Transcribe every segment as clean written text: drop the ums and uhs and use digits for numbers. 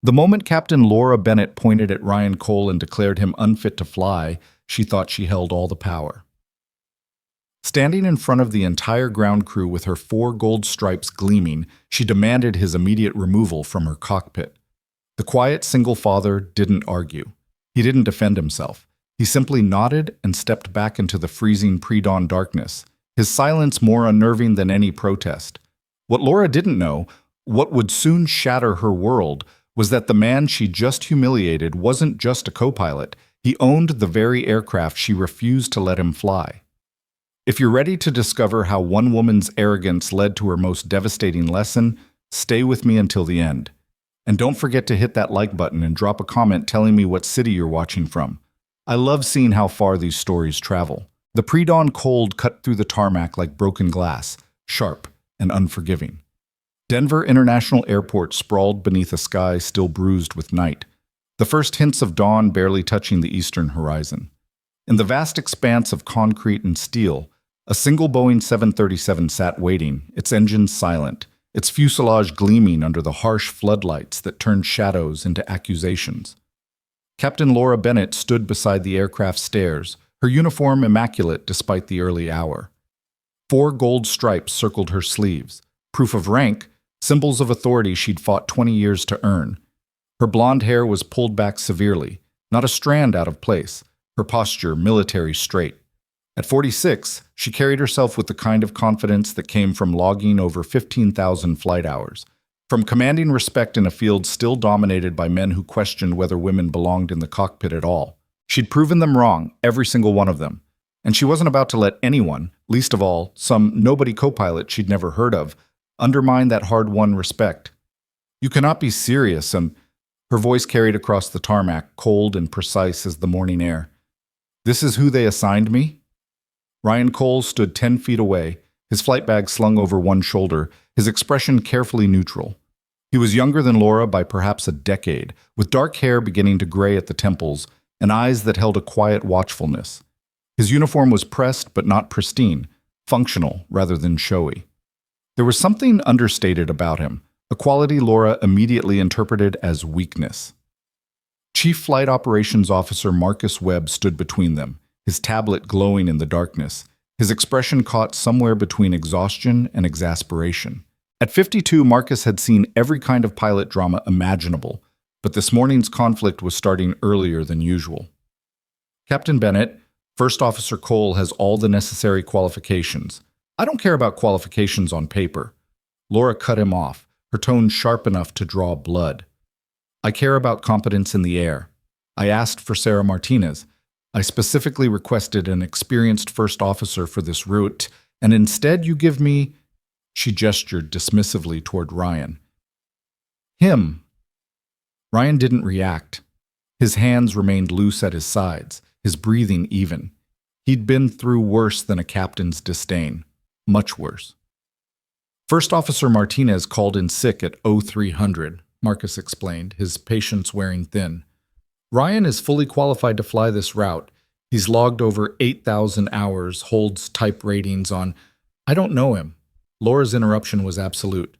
The moment Captain Laura Bennett pointed at Ryan Cole and declared him unfit to fly, she thought she held all the power. Standing in front of the entire ground crew with her 4 gold stripes gleaming, she demanded his immediate removal from her cockpit. The quiet single father didn't argue. He didn't defend himself. He simply nodded and stepped back into the freezing pre-dawn darkness, his silence more unnerving than any protest. What Laura didn't know, what would soon shatter her world, was that the man she just humiliated wasn't just a co-pilot. He owned the very aircraft she refused to let him fly. If you're ready to discover how one woman's arrogance led to her most devastating lesson, stay with me until the end. And don't forget to hit that like button and drop a comment telling me what city you're watching from. I love seeing how far these stories travel. The pre-dawn cold cut through the tarmac like broken glass, sharp and unforgiving. Denver International Airport sprawled beneath a sky still bruised with night, the first hints of dawn barely touching the eastern horizon. In the vast expanse of concrete and steel, a single Boeing 737 sat waiting, its engines silent, its fuselage gleaming under the harsh floodlights that turned shadows into accusations. Captain Laura Bennett stood beside the aircraft's stairs, her uniform immaculate despite the early hour. 4 gold stripes circled her sleeves, proof of rank, symbols of authority she'd fought 20 years to earn. Her blonde hair was pulled back severely, not a strand out of place, her posture military straight. At 46, she carried herself with the kind of confidence that came from logging over 15,000 flight hours, from commanding respect in a field still dominated by men who questioned whether women belonged in the cockpit at all. She'd proven them wrong, every single one of them. And she wasn't about to let anyone, least of all, some nobody co-pilot she'd never heard of, undermine that hard-won respect. You cannot be serious, and her voice carried across the tarmac, cold and precise as the morning air. This is who they assigned me? Ryan Cole stood 10 feet away, his flight bag slung over one shoulder, his expression carefully neutral. He was younger than Laura by perhaps a decade, with dark hair beginning to gray at the temples and eyes that held a quiet watchfulness. His uniform was pressed but not pristine, functional rather than showy. There was something understated about him, a quality Laura immediately interpreted as weakness. Chief Flight Operations Officer Marcus Webb stood between them, his tablet glowing in the darkness, his expression caught somewhere between exhaustion and exasperation. At 52, Marcus had seen every kind of pilot drama imaginable, but this morning's conflict was starting earlier than usual. Captain Bennett, First Officer Cole has all the necessary qualifications. I don't care about qualifications on paper. Laura cut him off, her tone sharp enough to draw blood. I care about competence in the air. I asked for Sarah Martinez. I specifically requested an experienced first officer for this route, and instead you give me... She gestured dismissively toward Ryan. Him. Ryan didn't react. His hands remained loose at his sides, his breathing even. He'd been through worse than a captain's disdain. Much worse. First Officer Martinez called in sick at 0300, Marcus explained, his patience wearing thin. Ryan is fully qualified to fly this route. He's logged over 8,000 hours, holds type ratings on... I don't know him. Laura's interruption was absolute.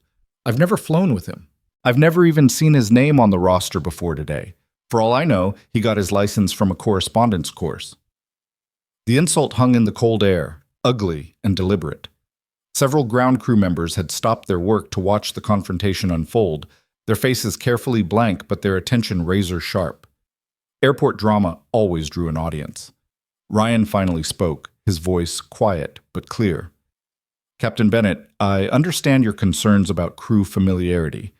I've never flown with him. I've never even seen his name on the roster before today. For all I know, he got his license from a correspondence course. The insult hung in the cold air, ugly and deliberate. Several ground crew members had stopped their work to watch the confrontation unfold, their faces carefully blank but their attention razor sharp. Airport drama always drew an audience. Ryan finally spoke, his voice quiet but clear. Captain Bennett, I understand your concerns about crew familiarity.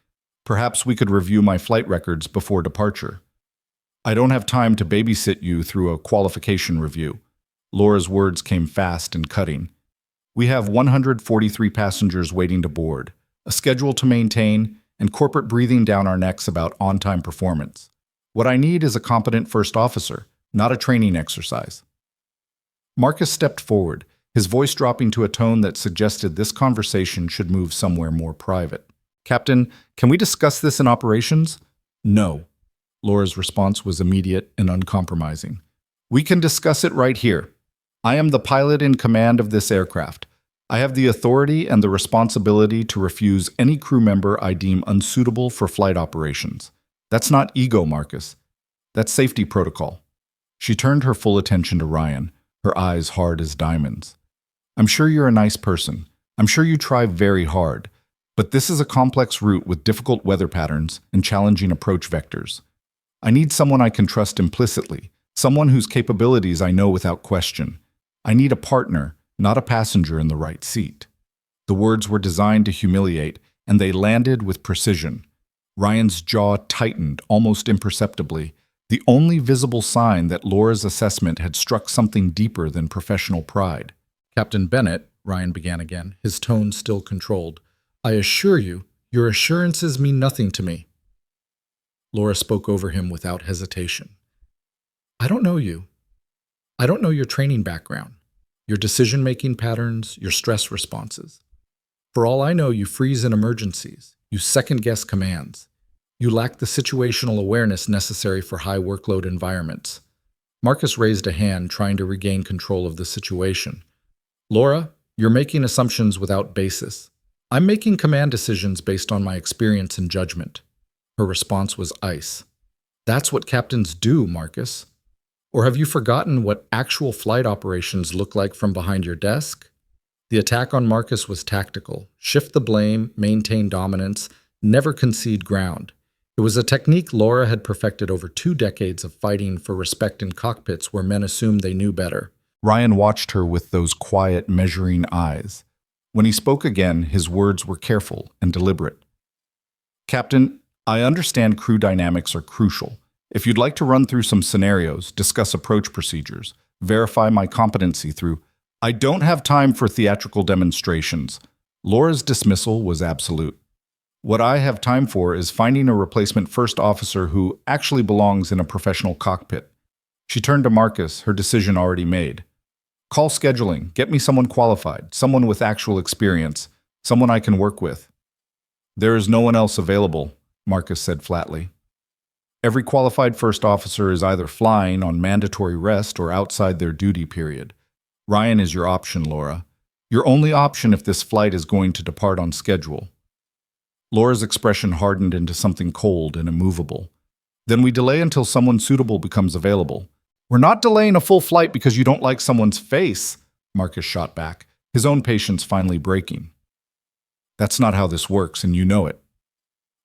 Perhaps we could review my flight records before departure. I don't have time to babysit you through a qualification review. Laura's words came fast and cutting. We have 143 passengers waiting to board, a schedule to maintain, and corporate breathing down our necks about on-time performance. What I need is a competent first officer, not a training exercise. Marcus stepped forward, his voice dropping to a tone that suggested this conversation should move somewhere more private. Captain, can we discuss this in operations? No. Laura's response was immediate and uncompromising. We can discuss it right here. I am the pilot in command of this aircraft. I have the authority and the responsibility to refuse any crew member I deem unsuitable for flight operations. That's not ego, Marcus. That's safety protocol. She turned her full attention to Ryan, her eyes hard as diamonds. I'm sure you're a nice person. I'm sure you try very hard. But this is a complex route with difficult weather patterns and challenging approach vectors. I need someone I can trust implicitly, someone whose capabilities I know without question. I need a partner, not a passenger in the right seat. The words were designed to humiliate, and they landed with precision. Ryan's jaw tightened almost imperceptibly, the only visible sign that Laura's assessment had struck something deeper than professional pride. Captain Bennett, Ryan began again, his tone still controlled, I assure you, your assurances mean nothing to me. Laura spoke over him without hesitation. I don't know you. I don't know your training background, your decision-making patterns, your stress responses. For all I know, you freeze in emergencies. You second-guess commands. You lack the situational awareness necessary for high workload environments. Marcus raised a hand, trying to regain control of the situation. Laura, you're making assumptions without basis. I'm making command decisions based on my experience and judgment. Her response was ice. That's what captains do, Marcus. Or have you forgotten what actual flight operations look like from behind your desk? The attack on Marcus was tactical. Shift the blame, maintain dominance, never concede ground. It was a technique Laura had perfected over 2 decades of fighting for respect in cockpits where men assumed they knew better. Ryan watched her with those quiet, measuring eyes. When he spoke again, his words were careful and deliberate. Captain, I understand crew dynamics are crucial. If you'd like to run through some scenarios, discuss approach procedures, verify my competency through... I don't have time for theatrical demonstrations. Laura's dismissal was absolute. What I have time for is finding a replacement first officer who actually belongs in a professional cockpit. She turned to Marcus, her decision already made. Call scheduling. Get me someone qualified, someone with actual experience, someone I can work with. There is no one else available, Marcus said flatly. Every qualified first officer is either flying on mandatory rest or outside their duty period. Ryan is your option, Laura. Your only option if this flight is going to depart on schedule. Laura's expression hardened into something cold and immovable. Then we delay until someone suitable becomes available. We're not delaying a full flight because you don't like someone's face, Marcus shot back, his own patience finally breaking. That's not how this works, and you know it.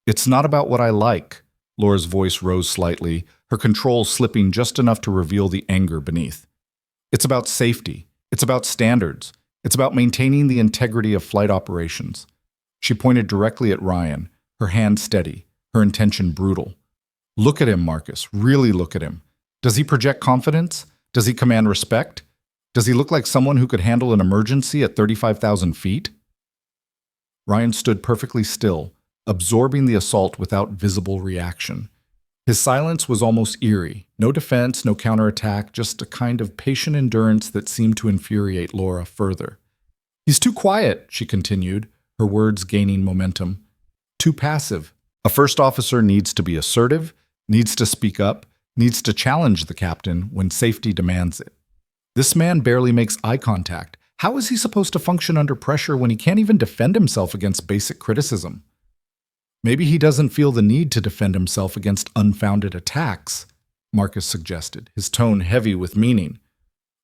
It's not about what I like. Laura's voice rose slightly, her control slipping just enough to reveal the anger beneath. It's about safety. It's about standards. It's about maintaining the integrity of flight operations. She pointed directly at Ryan, her hand steady, her intention brutal. Look at him, Marcus. Really look at him. Does he project confidence? Does he command respect? Does he look like someone who could handle an emergency at 35,000 feet? Ryan stood perfectly still, absorbing the assault without visible reaction. His silence was almost eerie. No defense, no counterattack, just a kind of patient endurance that seemed to infuriate Laura further. He's too quiet, she continued, her words gaining momentum. Too passive. A first officer needs to be assertive, needs to speak up, needs to challenge the captain when safety demands it. This man barely makes eye contact. How is he supposed to function under pressure when he can't even defend himself against basic criticism? Maybe he doesn't feel the need to defend himself against unfounded attacks, Marcus suggested, his tone heavy with meaning.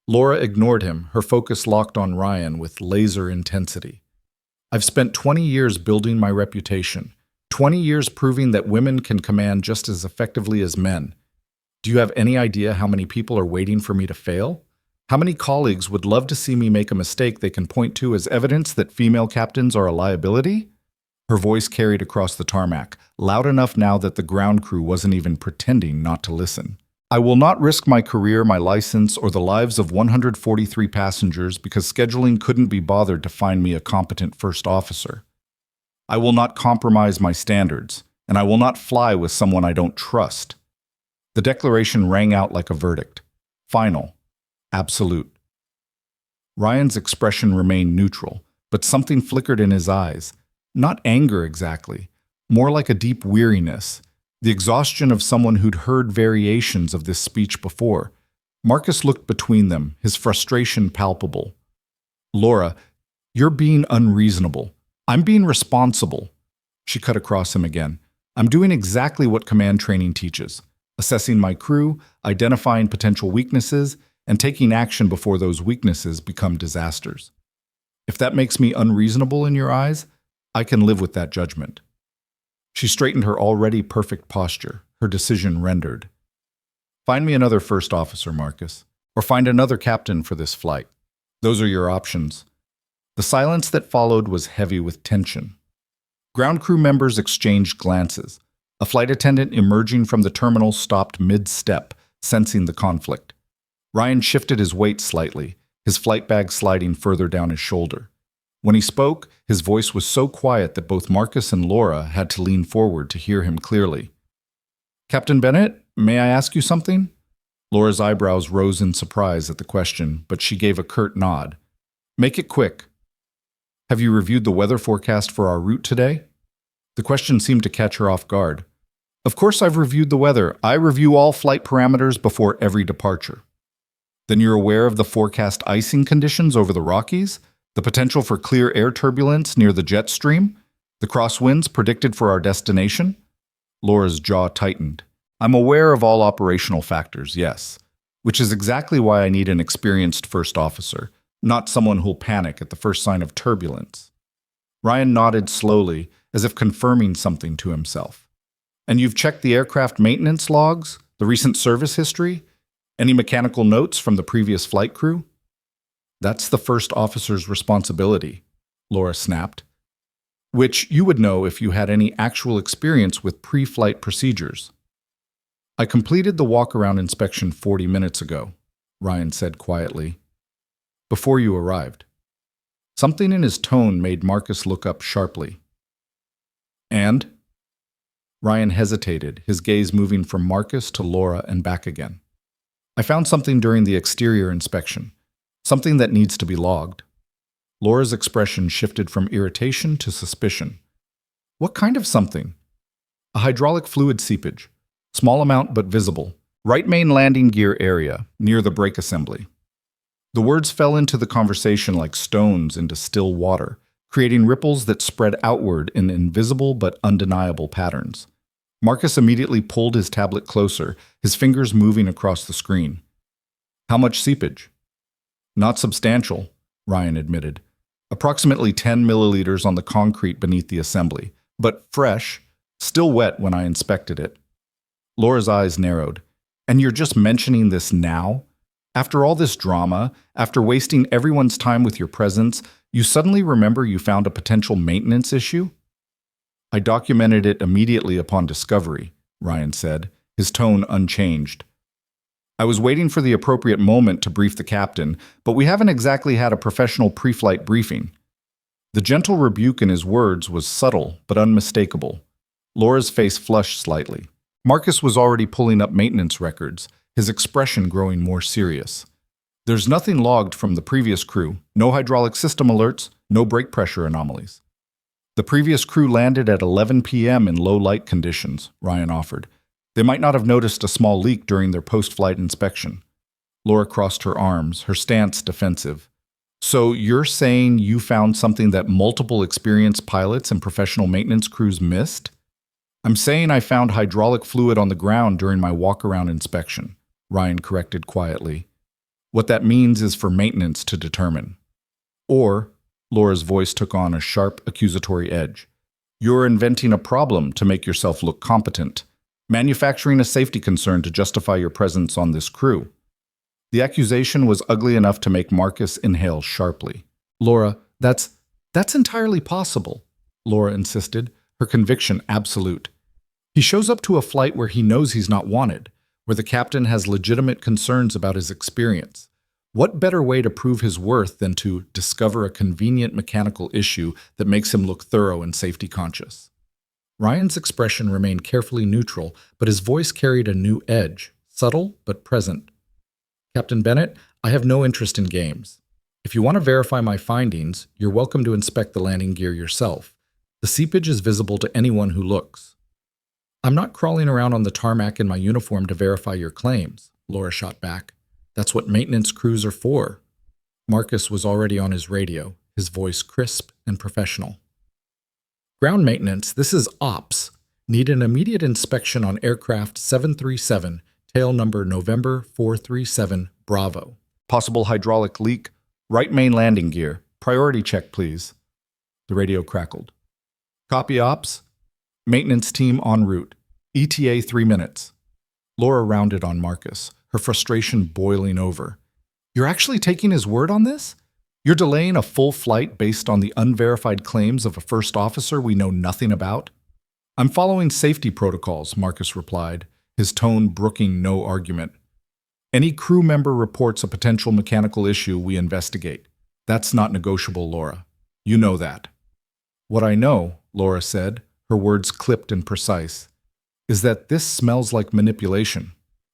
Laura ignored him, her focus locked on Ryan with laser intensity. I've spent 20 years building my reputation, 20 years proving that women can command just as effectively as men. Do you have any idea how many people are waiting for me to fail? How many colleagues would love to see me make a mistake they can point to as evidence that female captains are a liability? Her voice carried across the tarmac, loud enough now that the ground crew wasn't even pretending not to listen. I will not risk my career, my license, or the lives of 143 passengers because scheduling couldn't be bothered to find me a competent first officer. I will not compromise my standards, and I will not fly with someone I don't trust. The declaration rang out like a verdict. Final. Absolute. Ryan's expression remained neutral, but something flickered in his eyes. Not anger exactly, more like a deep weariness, the exhaustion of someone who'd heard variations of this speech before. Marcus looked between them, his frustration palpable. Laura, you're being unreasonable. I'm being responsible. She cut across him again. I'm doing exactly what command training teaches, assessing my crew, identifying potential weaknesses, and taking action before those weaknesses become disasters. If that makes me unreasonable in your eyes, I can live with that judgment." She straightened her already perfect posture, her decision rendered. "Find me another first officer, Marcus, or find another captain for this flight. Those are your options." The silence that followed was heavy with tension. Ground crew members exchanged glances. A flight attendant emerging from the terminal stopped mid-step, sensing the conflict. Ryan shifted his weight slightly, his flight bag sliding further down his shoulder. When he spoke, his voice was so quiet that both Marcus and Laura had to lean forward to hear him clearly. "Captain Bennett, may I ask you something?" Laura's eyebrows rose in surprise at the question, but she gave a curt nod. "Make it quick." "Have you reviewed the weather forecast for our route today?" The question seemed to catch her off guard. "Of course I've reviewed the weather. I review all flight parameters before every departure." "Then you're aware of the forecast icing conditions over the Rockies? The potential for clear air turbulence near the jet stream? The crosswinds predicted for our destination?" Laura's jaw tightened. "I'm aware of all operational factors, yes. Which is exactly why I need an experienced first officer, not someone who'll panic at the first sign of turbulence." Ryan nodded slowly, as if confirming something to himself. "And you've checked the aircraft maintenance logs, the recent service history? Any mechanical notes from the previous flight crew?" "That's the first officer's responsibility," Laura snapped. "Which you would know if you had any actual experience with pre-flight procedures." "I completed the walk-around inspection 40 minutes ago," Ryan said quietly. "Before you arrived." Something in his tone made Marcus look up sharply. "And?" Ryan hesitated, his gaze moving from Marcus to Laura and back again. "I found something during the exterior inspection. Something that needs to be logged." Laura's expression shifted from irritation to suspicion. "What kind of something?" "A hydraulic fluid seepage. Small amount but visible. Right main landing gear area, near the brake assembly." The words fell into the conversation like stones into still water, creating ripples that spread outward in invisible but undeniable patterns. Marcus immediately pulled his tablet closer, his fingers moving across the screen. "How much seepage?" "Not substantial," Ryan admitted. "Approximately 10 milliliters on the concrete beneath the assembly, but fresh, still wet when I inspected it." Laura's eyes narrowed. "And you're just mentioning this now? After all this drama, after wasting everyone's time with your presence, you suddenly remember you found a potential maintenance issue?" "I documented it immediately upon discovery," Ryan said, his tone unchanged. "I was waiting for the appropriate moment to brief the captain, but we haven't exactly had a professional pre-flight briefing." The gentle rebuke in his words was subtle but unmistakable. Laura's face flushed slightly. Marcus was already pulling up maintenance records, his expression growing more serious. "There's nothing logged from the previous crew, no hydraulic system alerts, no brake pressure anomalies." "The previous crew landed at 11 p.m. in low light conditions," Ryan offered. "They might not have noticed a small leak during their post-flight inspection." Laura crossed her arms, her stance defensive. "So you're saying you found something that multiple experienced pilots and professional maintenance crews missed?" "I'm saying I found hydraulic fluid on the ground during my walk-around inspection," Ryan corrected quietly. "What that means is for maintenance to determine." "Or," Laura's voice took on a sharp, accusatory edge, "you're inventing a problem to make yourself look competent, manufacturing a safety concern to justify your presence on this crew." The accusation was ugly enough to make Marcus inhale sharply. "Laura, that's entirely possible," Laura insisted, her conviction absolute. "He shows up to a flight where he knows he's not wanted, where the captain has legitimate concerns about his experience. What better way to prove his worth than to discover a convenient mechanical issue that makes him look thorough and safety conscious?" Ryan's expression remained carefully neutral, but his voice carried a new edge, subtle but present. "Captain Bennett, I have no interest in games. If you want to verify my findings, you're welcome to inspect the landing gear yourself. The seepage is visible to anyone who looks." "I'm not crawling around on the tarmac in my uniform to verify your claims," Laura shot back. "That's what maintenance crews are for." Marcus was already on his radio, his voice crisp and professional. "Ground maintenance, this is ops. Need an immediate inspection on aircraft 737, tail number November 437, Bravo. Possible hydraulic leak, right main landing gear. Priority check, please. The radio crackled. Copy, ops. Maintenance team en route. ETA 3 minutes. Laura rounded on Marcus, her frustration boiling over. You're actually taking his word on this? You're delaying a full flight based on the unverified claims of a first officer we know nothing about? I'm following safety protocols, Marcus replied, his tone brooking no argument. Any crew member reports a potential mechanical issue, we investigate. That's not negotiable, Laura. You know that. What I know, Laura said, her words clipped and precise, is that this smells like manipulation.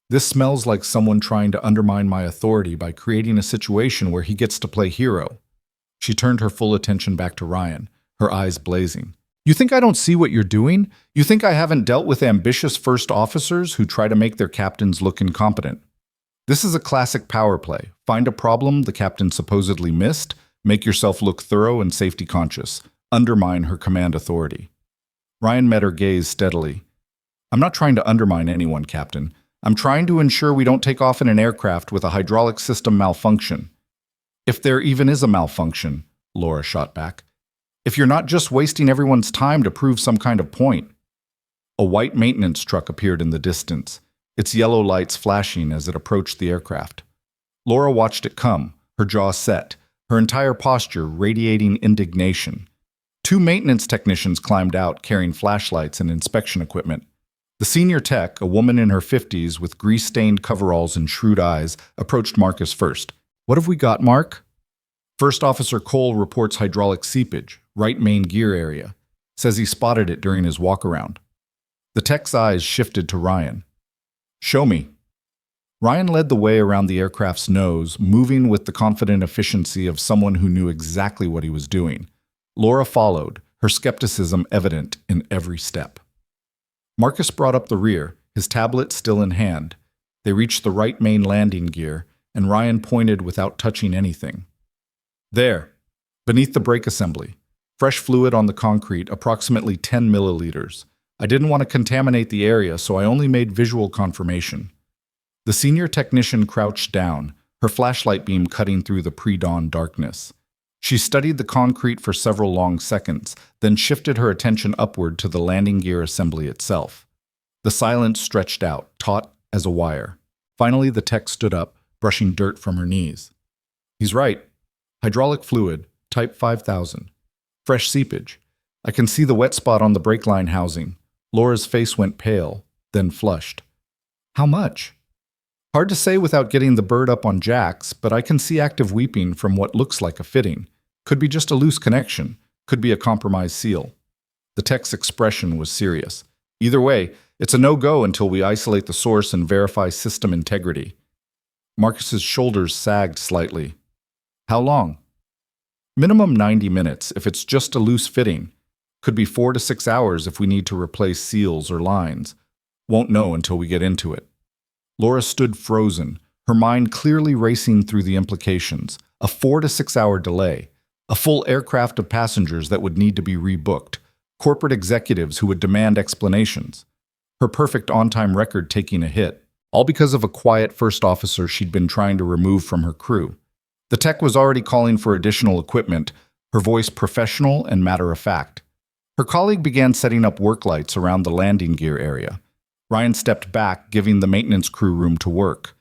This smells like someone trying to undermine my authority by creating a situation where he gets to play hero. She turned her full attention back to Ryan, her eyes blazing. You think I don't see what you're doing? You think I haven't dealt with ambitious first officers who try to make their captains look incompetent? This is a classic power play. Find a problem the captain supposedly missed, make yourself look thorough and safety conscious, undermine her command authority. Ryan met her gaze steadily. I'm not trying to undermine anyone, Captain. I'm trying to ensure we don't take off in an aircraft with a hydraulic system malfunction. If there even is a malfunction, Laura shot back. If you're not just wasting everyone's time to prove some kind of point. A white maintenance truck appeared in the distance, its yellow lights flashing as it approached the aircraft. Laura watched it come, her jaw set, her entire posture radiating indignation. 2 maintenance technicians climbed out carrying flashlights and inspection equipment. The senior tech, a woman in her 50s with grease-stained coveralls and shrewd eyes, approached Marcus first. What have we got, Mark? First Officer Cole reports hydraulic seepage, right main gear area. Says he spotted it during his walk-around. The tech's eyes shifted to Ryan. Show me. Ryan led the way around the aircraft's nose, moving with the confident efficiency of someone who knew exactly what he was doing. Laura followed, her skepticism evident in every step. Marcus brought up the rear, his tablet still in hand. They reached the right main landing gear, and Ryan pointed without touching anything. There, beneath the brake assembly, fresh fluid on the concrete, approximately 10 milliliters. I didn't want to contaminate the area, so I only made visual confirmation. The senior technician crouched down, her flashlight beam cutting through the pre-dawn darkness. She studied the concrete for several long seconds, then shifted her attention upward to the landing gear assembly itself. The silence stretched out, taut as a wire. Finally, the tech stood up, brushing dirt from her knees. He's right. Hydraulic fluid, type 5000. Fresh seepage. I can see the wet spot on the brake line housing. Laura's face went pale, then flushed. How much? Hard to say without getting the bird up on jacks, but I can see active weeping from what looks like a fitting. Could be just a loose connection. Could be a compromised seal. The tech's expression was serious. Either way, it's a no-go until we isolate the source and verify system integrity. Marcus's shoulders sagged slightly. How long? Minimum 90 minutes if it's just a loose fitting. Could be 4 to 6 hours if we need to replace seals or lines. Won't know until we get into it. Laura stood frozen, her mind clearly racing through the implications. A 4 to 6 hour delay. A full aircraft of passengers that would need to be rebooked. Corporate executives who would demand explanations. Her perfect on-time record taking a hit. All because of a quiet first officer she'd been trying to remove from her crew. The tech was already calling for additional equipment, her voice professional and matter-of-fact. Her colleague began setting up work lights around the landing gear area. Ryan stepped back, giving the maintenance crew room to work.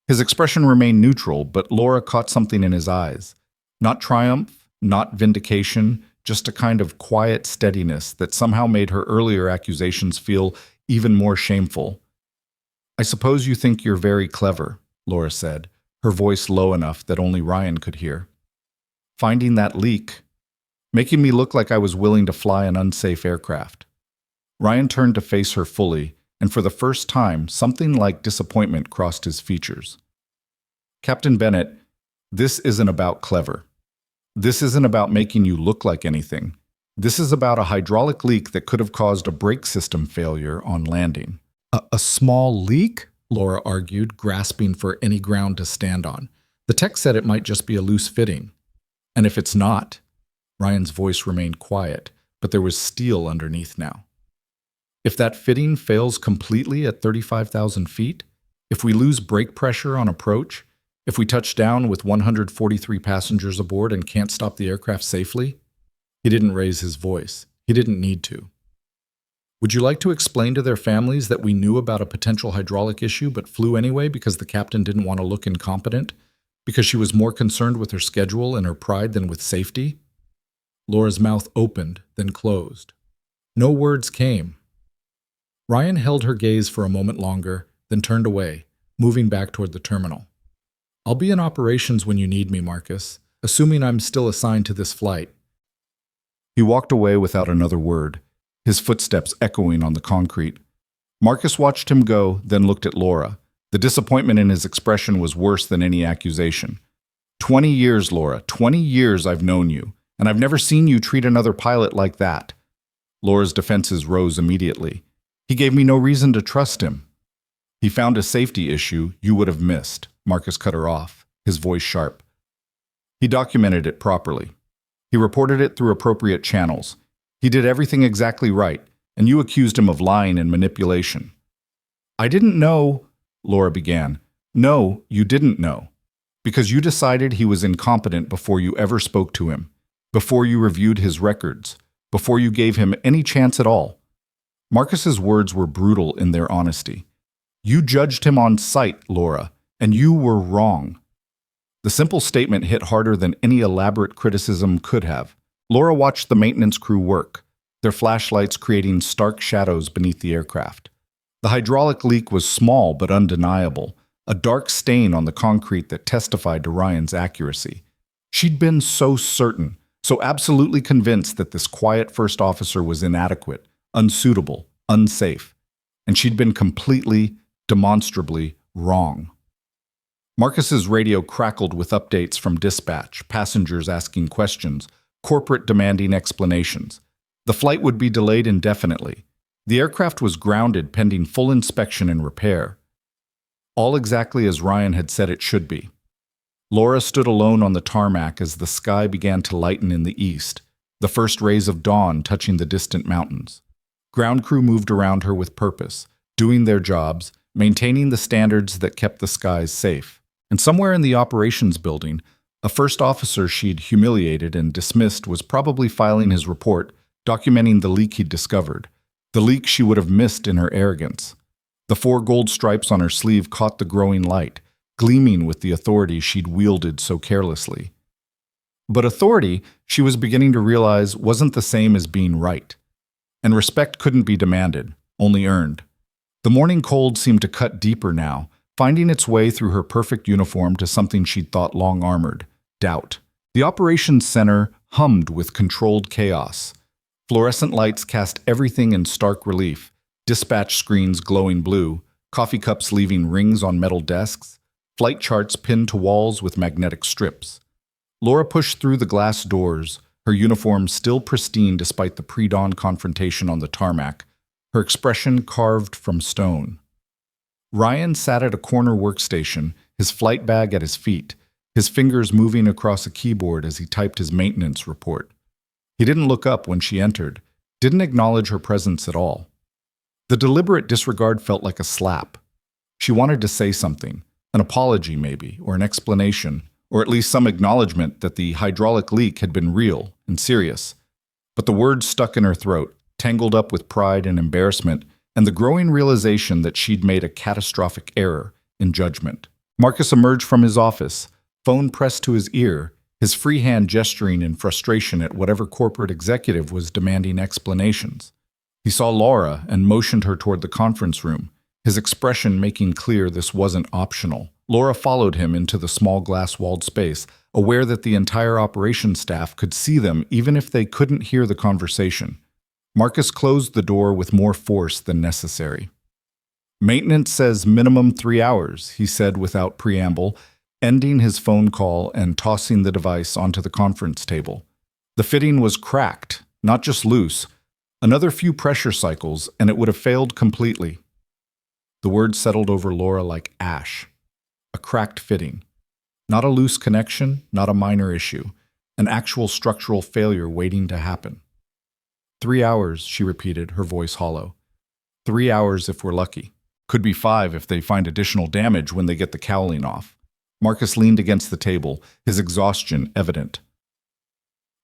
His expression remained neutral, but Laura caught something in his eyes. Not triumph, not vindication, just a kind of quiet steadiness that somehow made her earlier accusations feel even more shameful. I suppose you think you're very clever, Laura said, her voice low enough that only Ryan could hear. Finding that leak, making me look like I was willing to fly an unsafe aircraft. Ryan turned to face her fully, and for the first time, something like disappointment crossed his features. Captain Bennett, this isn't about clever. This isn't about making you look like anything. This is about a hydraulic leak that could have caused a brake system failure on landing. A small leak? Laura argued, grasping for any ground to stand on. The tech said it might just be a loose fitting. And if it's not? Ryan's voice remained quiet, but there was steel underneath now. If that fitting fails completely at 35,000 feet, if we lose brake pressure on approach, if we touch down with 143 passengers aboard and can't stop the aircraft safely, he didn't raise his voice. He didn't need to. Would you like to explain to their families that we knew about a potential hydraulic issue but flew anyway because the captain didn't want to look incompetent? Because she was more concerned with her schedule and her pride than with safety? Laura's mouth opened, then closed. No words came. Ryan held her gaze for a moment longer, then turned away, moving back toward the terminal. I'll be in operations when you need me, Marcus, assuming I'm still assigned to this flight. He walked away without another word, his footsteps echoing on the concrete. Marcus watched him go, then looked at Laura. The disappointment in his expression was worse than any accusation. 20 years, Laura, 20 years I've known you, and I've never seen you treat another pilot like that. Laura's defenses rose immediately. He gave me no reason to trust him. He found a safety issue you would have missed. Marcus cut her off, his voice sharp. He documented it properly. He reported it through appropriate channels. He did everything exactly right, and you accused him of lying and manipulation. I didn't know, Laura began. No, you didn't know. Because you decided he was incompetent before you ever spoke to him, before you reviewed his records, before you gave him any chance at all. Marcus's words were brutal in their honesty. You judged him on sight, Laura, and you were wrong. The simple statement hit harder than any elaborate criticism could have. Laura watched the maintenance crew work, their flashlights creating stark shadows beneath the aircraft. The hydraulic leak was small but undeniable, a dark stain on the concrete that testified to Ryan's accuracy. She'd been so certain, so absolutely convinced that this quiet first officer was inadequate, unsuitable, unsafe, and she'd been completely, demonstrably wrong. Marcus's radio crackled with updates from dispatch, passengers asking questions, corporate demanding explanations. The flight would be delayed indefinitely. The aircraft was grounded pending full inspection and repair. All exactly as Ryan had said it should be. Laura stood alone on the tarmac as the sky began to lighten in the east, the first rays of dawn touching the distant mountains. Ground crew moved around her with purpose, doing their jobs, maintaining the standards that kept the skies safe. And somewhere in the operations building, a first officer she'd humiliated and dismissed was probably filing his report, documenting the leak he'd discovered, the leak she would have missed in her arrogance. The 4 gold stripes on her sleeve caught the growing light, gleaming with the authority she'd wielded so carelessly. But authority, she was beginning to realize, wasn't the same as being right. And respect couldn't be demanded, only earned. The morning cold seemed to cut deeper now, finding its way through her perfect uniform to something she'd thought long-armored, doubt. The operations center hummed with controlled chaos. Fluorescent lights cast everything in stark relief, dispatch screens glowing blue, coffee cups leaving rings on metal desks, flight charts pinned to walls with magnetic strips. Laura pushed through the glass doors, her uniform still pristine despite the pre-dawn confrontation on the tarmac, her expression carved from stone. Ryan sat at a corner workstation, his flight bag at his feet, his fingers moving across a keyboard as he typed his maintenance report. He didn't look up when she entered, didn't acknowledge her presence at all. The deliberate disregard felt like a slap. She wanted to say something, an apology maybe, or an explanation, or at least some acknowledgement that the hydraulic leak had been real and serious. But the words stuck in her throat, tangled up with pride and embarrassment, and the growing realization that she'd made a catastrophic error in judgment. Marcus emerged from his office, phone pressed to his ear, his free hand gesturing in frustration at whatever corporate executive was demanding explanations. He saw Laura and motioned her toward the conference room, his expression making clear this wasn't optional. Laura followed him into the small glass-walled space, aware that the entire operations staff could see them even if they couldn't hear the conversation. Marcus closed the door with more force than necessary. Maintenance says minimum 3 hours, he said without preamble, ending his phone call and tossing the device onto the conference table. The fitting was cracked, not just loose. Another few pressure cycles, and it would have failed completely. The words settled over Laura like ash. A cracked fitting. Not a loose connection, not a minor issue. An actual structural failure waiting to happen. 3 hours, she repeated, her voice hollow. 3 hours if we're lucky. Could be 5 if they find additional damage when they get the cowling off. Marcus leaned against the table, his exhaustion evident.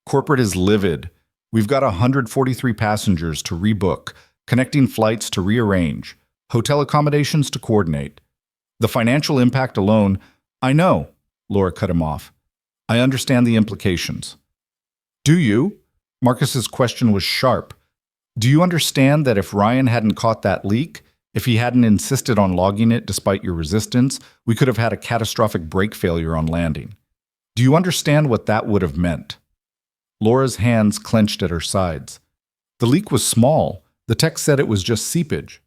Corporate is livid. We've got 143 passengers to rebook, connecting flights to rearrange, hotel accommodations to coordinate. The financial impact alone, I know, Laura cut him off. I understand the implications. Do you? Marcus's question was sharp. Do you understand that if Ryan hadn't caught that leak, if he hadn't insisted on logging it despite your resistance, we could have had a catastrophic brake failure on landing? Do you understand what that would have meant? Laura's hands clenched at her sides. The leak was small. The tech said it was just seepage.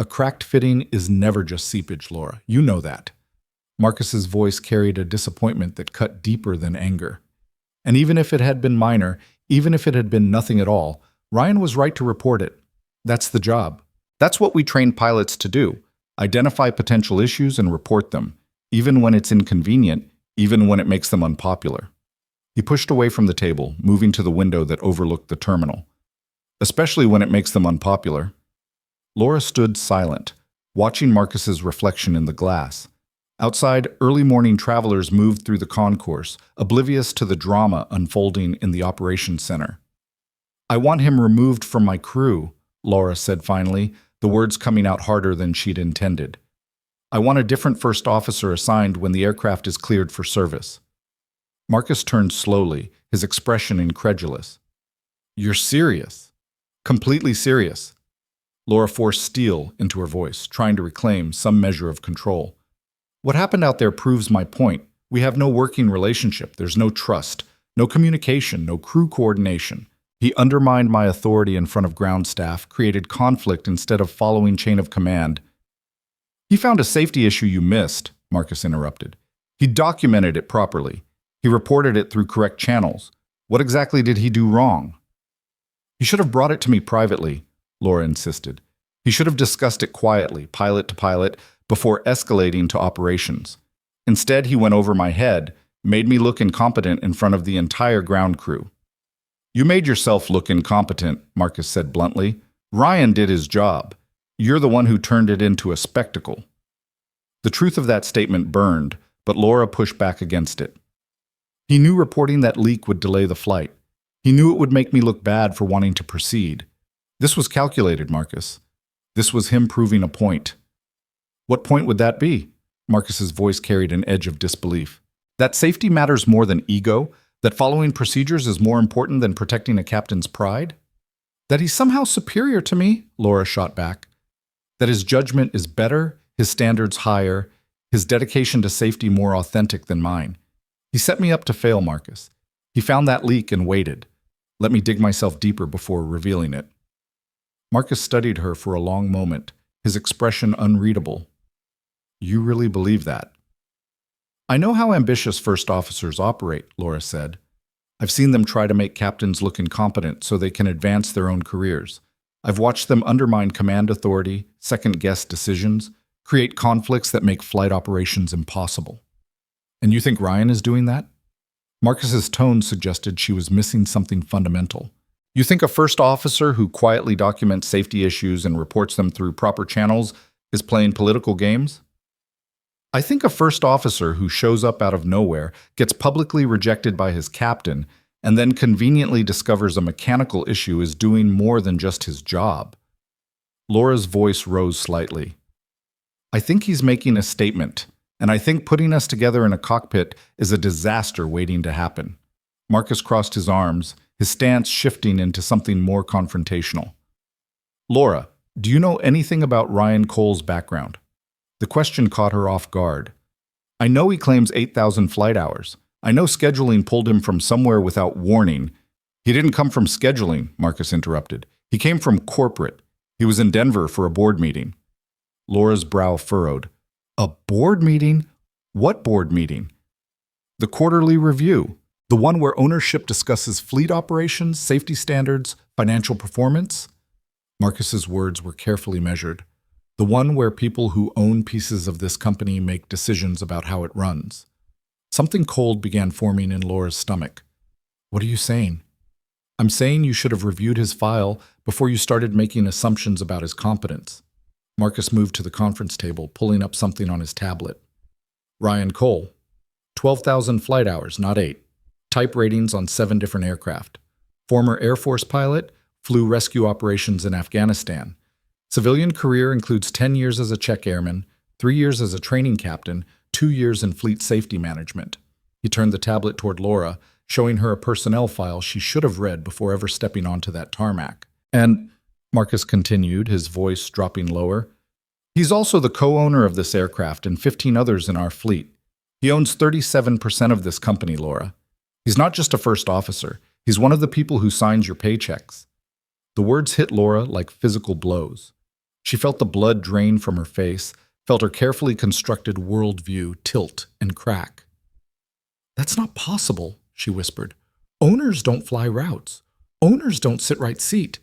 A cracked fitting is never just seepage, Laura. You know that. Marcus's voice carried a disappointment that cut deeper than anger. And even if it had been minor, even if it had been nothing at all, Ryan was right to report it. That's the job. That's what we train pilots to do. Identify potential issues and report them, even when it's inconvenient, even when it makes them unpopular. He pushed away from the table, moving to the window that overlooked the terminal. Especially when it makes them unpopular. Laura stood silent, watching Marcus's reflection in the glass. Outside, early morning travelers moved through the concourse, oblivious to the drama unfolding in the operations center. I want him removed from my crew, Laura said finally, the words coming out harder than she'd intended. I want a different first officer assigned when the aircraft is cleared for service. Marcus turned slowly, his expression incredulous. You're serious? Completely serious? Laura forced steel into her voice, trying to reclaim some measure of control. What happened out there proves my point. We have no working relationship. There's no trust, no communication, no crew coordination. He undermined my authority in front of ground staff, created conflict instead of following chain of command. He found a safety issue you missed, Marcus interrupted. He documented it properly. He reported it through correct channels. What exactly did he do wrong? He should have brought it to me privately, Laura insisted. He should have discussed it quietly, pilot to pilot, before escalating to operations. Instead, he went over my head, made me look incompetent in front of the entire ground crew. You made yourself look incompetent, Marcus said bluntly. Ryan did his job. You're the one who turned it into a spectacle. The truth of that statement burned, but Laura pushed back against it. He knew reporting that leak would delay the flight. He knew it would make me look bad for wanting to proceed. This was calculated, Marcus. This was him proving a point. What point would that be? Marcus's voice carried an edge of disbelief. That safety matters more than ego? That following procedures is more important than protecting a captain's pride? That he's somehow superior to me? Laura shot back. That his judgment is better, his standards higher, his dedication to safety more authentic than mine. He set me up to fail, Marcus. He found that leak and waited. Let me dig myself deeper before revealing it. Marcus studied her for a long moment, his expression unreadable. You really believe that? I know how ambitious first officers operate, Laura said. I've seen them try to make captains look incompetent so they can advance their own careers. I've watched them undermine command authority, second-guess decisions, create conflicts that make flight operations impossible. And you think Ryan is doing that? Marcus's tone suggested she was missing something fundamental. You think a first officer who quietly documents safety issues and reports them through proper channels is playing political games? I think a first officer who shows up out of nowhere, gets publicly rejected by his captain, and then conveniently discovers a mechanical issue is doing more than just his job. Laura's voice rose slightly. I think he's making a statement, and I think putting us together in a cockpit is a disaster waiting to happen. Marcus crossed his arms, his stance shifting into something more confrontational. Laura, do you know anything about Ryan Cole's background? The question caught her off guard. I know he claims 8,000 flight hours. I know scheduling pulled him from somewhere without warning. He didn't come from scheduling, Marcus interrupted. He came from corporate. He was in Denver for a board meeting. Laura's brow furrowed. A board meeting? What board meeting? The quarterly review. The one where ownership discusses fleet operations, safety standards, financial performance? Marcus's words were carefully measured. The one where people who own pieces of this company make decisions about how it runs. Something cold began forming in Laura's stomach. What are you saying? I'm saying you should have reviewed his file before you started making assumptions about his competence. Marcus moved to the conference table, pulling up something on his tablet. Ryan Cole. 12,000 flight hours, not 8. Type ratings on 7 different aircraft. Former Air Force pilot, flew rescue operations in Afghanistan. Civilian career includes 10 years as a check airman, 3 years as a training captain, 2 years in fleet safety management. He turned the tablet toward Laura, showing her a personnel file she should have read before ever stepping onto that tarmac. And, Marcus continued, his voice dropping lower, he's also the co-owner of this aircraft and 15 others in our fleet. He owns 37% of this company, Laura. He's not just a first officer. He's one of the people who signs your paychecks. The words hit Laura like physical blows. She felt the blood drain from her face, felt her carefully constructed worldview tilt and crack. That's not possible, she whispered. Owners don't fly routes. Owners don't sit right seat.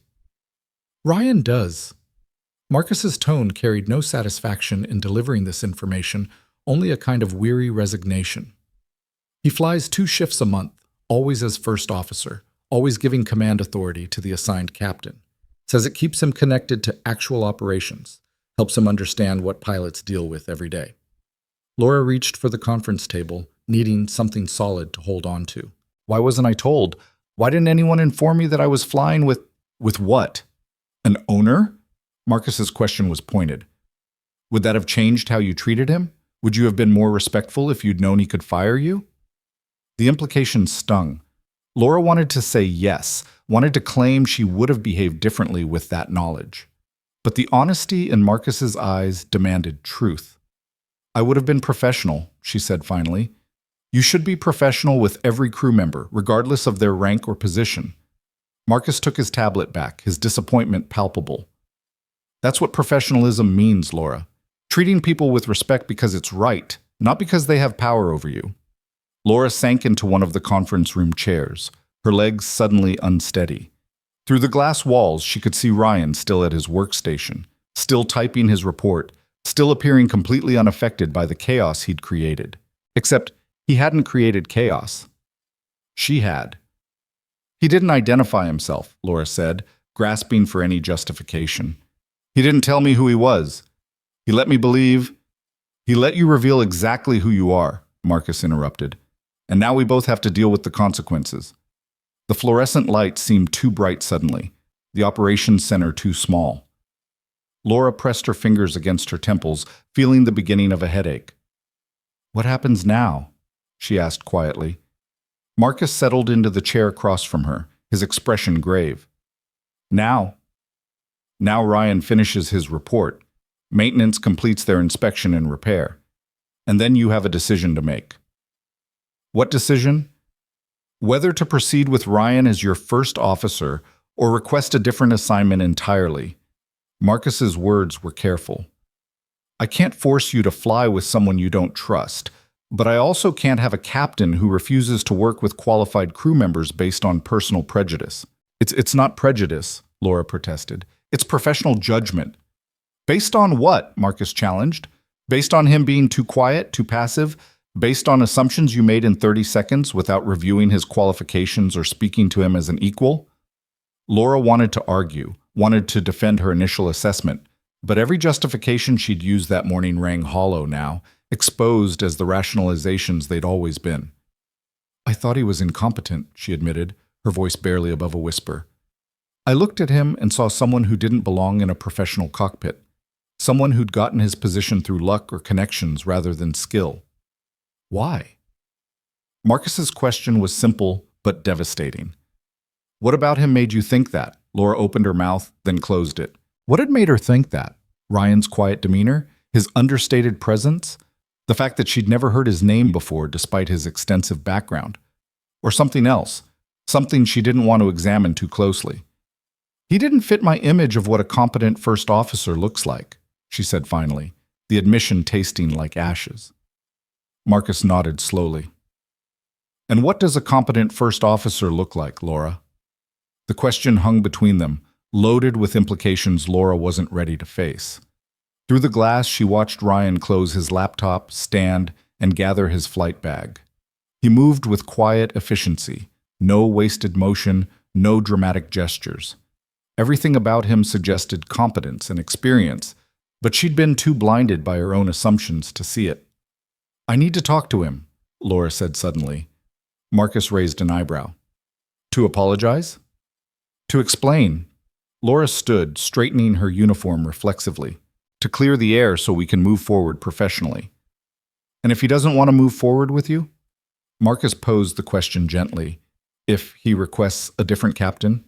Ryan does. Marcus's tone carried no satisfaction in delivering this information, only a kind of weary resignation. He flies 2 shifts a month, always as first officer, always giving command authority to the assigned captain. Says it keeps him connected to actual operations, helps him understand what pilots deal with every day. Laura reached for the conference table, needing something solid to hold on to. Why wasn't I told? Why didn't anyone inform me that I was flying with what? An owner? Marcus's question was pointed. Would that have changed how you treated him? Would you have been more respectful if you'd known he could fire you? The implication stung. Laura wanted to say yes, wanted to claim she would have behaved differently with that knowledge. But the honesty in Marcus's eyes demanded truth. I would have been professional, she said finally. You should be professional with every crew member, regardless of their rank or position. Marcus took his tablet back, his disappointment palpable. That's what professionalism means, Laura. Treating people with respect because it's right, not because they have power over you. Laura sank into one of the conference room chairs, her legs suddenly unsteady. Through the glass walls, she could see Ryan still at his workstation, still typing his report, still appearing completely unaffected by the chaos he'd created. Except he hadn't created chaos. She had. He didn't identify himself, Laura said, grasping for any justification. He didn't tell me who he was. He let me believe. He let you reveal exactly who you are, Marcus interrupted. And now we both have to deal with the consequences. The fluorescent light seemed too bright suddenly, the operations center too small. Laura pressed her fingers against her temples, feeling the beginning of a headache. What happens now? She asked quietly. Marcus settled into the chair across from her, his expression grave. Now Ryan finishes his report. Maintenance completes their inspection and repair. And then you have a decision to make. What decision? Whether to proceed with Ryan as your first officer or request a different assignment entirely. Marcus's words were careful. I can't force you to fly with someone you don't trust, but I also can't have a captain who refuses to work with qualified crew members based on personal prejudice. It's not prejudice, Laura protested. It's professional judgment. Based on what? Marcus challenged. Based on him being too quiet, too passive? Based on assumptions you made in 30 seconds without reviewing his qualifications or speaking to him as an equal? Laura wanted to argue, wanted to defend her initial assessment, but every justification she'd used that morning rang hollow now, exposed as the rationalizations they'd always been. I thought he was incompetent, she admitted, her voice barely above a whisper. I looked at him and saw someone who didn't belong in a professional cockpit, someone who'd gotten his position through luck or connections rather than skill. Why? Marcus's question was simple but devastating. What about him made you think that? Laura opened her mouth, then closed it. What had made her think that? Ryan's quiet demeanor? His understated presence? The fact that she'd never heard his name before despite his extensive background? Or something else? Something she didn't want to examine too closely? He didn't fit my image of what a competent first officer looks like, she said finally, the admission tasting like ashes. Marcus nodded slowly. And what does a competent first officer look like, Laura? The question hung between them, loaded with implications Laura wasn't ready to face. Through the glass, she watched Ryan close his laptop, stand, and gather his flight bag. He moved with quiet efficiency, no wasted motion, no dramatic gestures. Everything about him suggested competence and experience, but she'd been too blinded by her own assumptions to see it. "I need to talk to him," Laura said suddenly. Marcus raised an eyebrow. "To apologize?" "To explain." Laura stood, straightening her uniform reflexively. "To clear the air so we can move forward professionally." "And if he doesn't want to move forward with you?" Marcus posed the question gently. "If he requests a different captain?"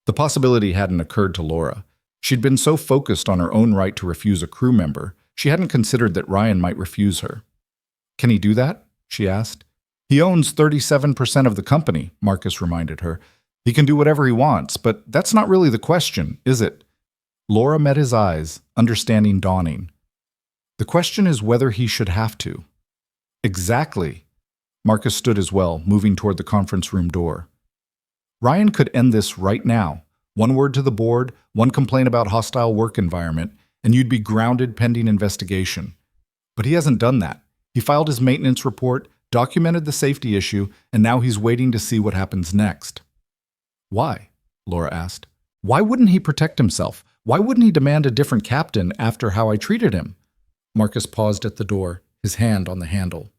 The possibility hadn't occurred to Laura. She'd been so focused on her own right to refuse a crew member, she hadn't considered that Ryan might refuse her. "Can he do that?" she asked. "He owns 37% of the company," Marcus reminded her. "He can do whatever he wants, but that's not really the question, is it?" Laura met his eyes, understanding dawning. "The question is whether he should have to." "Exactly." Marcus stood as well, moving toward the conference room door. Ryan could end this right now. One word to the board, one complaint about hostile work environment, and you'd be grounded pending investigation. But he hasn't done that. He filed his maintenance report, documented the safety issue, and now he's waiting to see what happens next. "Why?" Laura asked. "Why wouldn't he protect himself? Why wouldn't he demand a different captain after how I treated him?" Marcus paused at the door, his hand on the handle.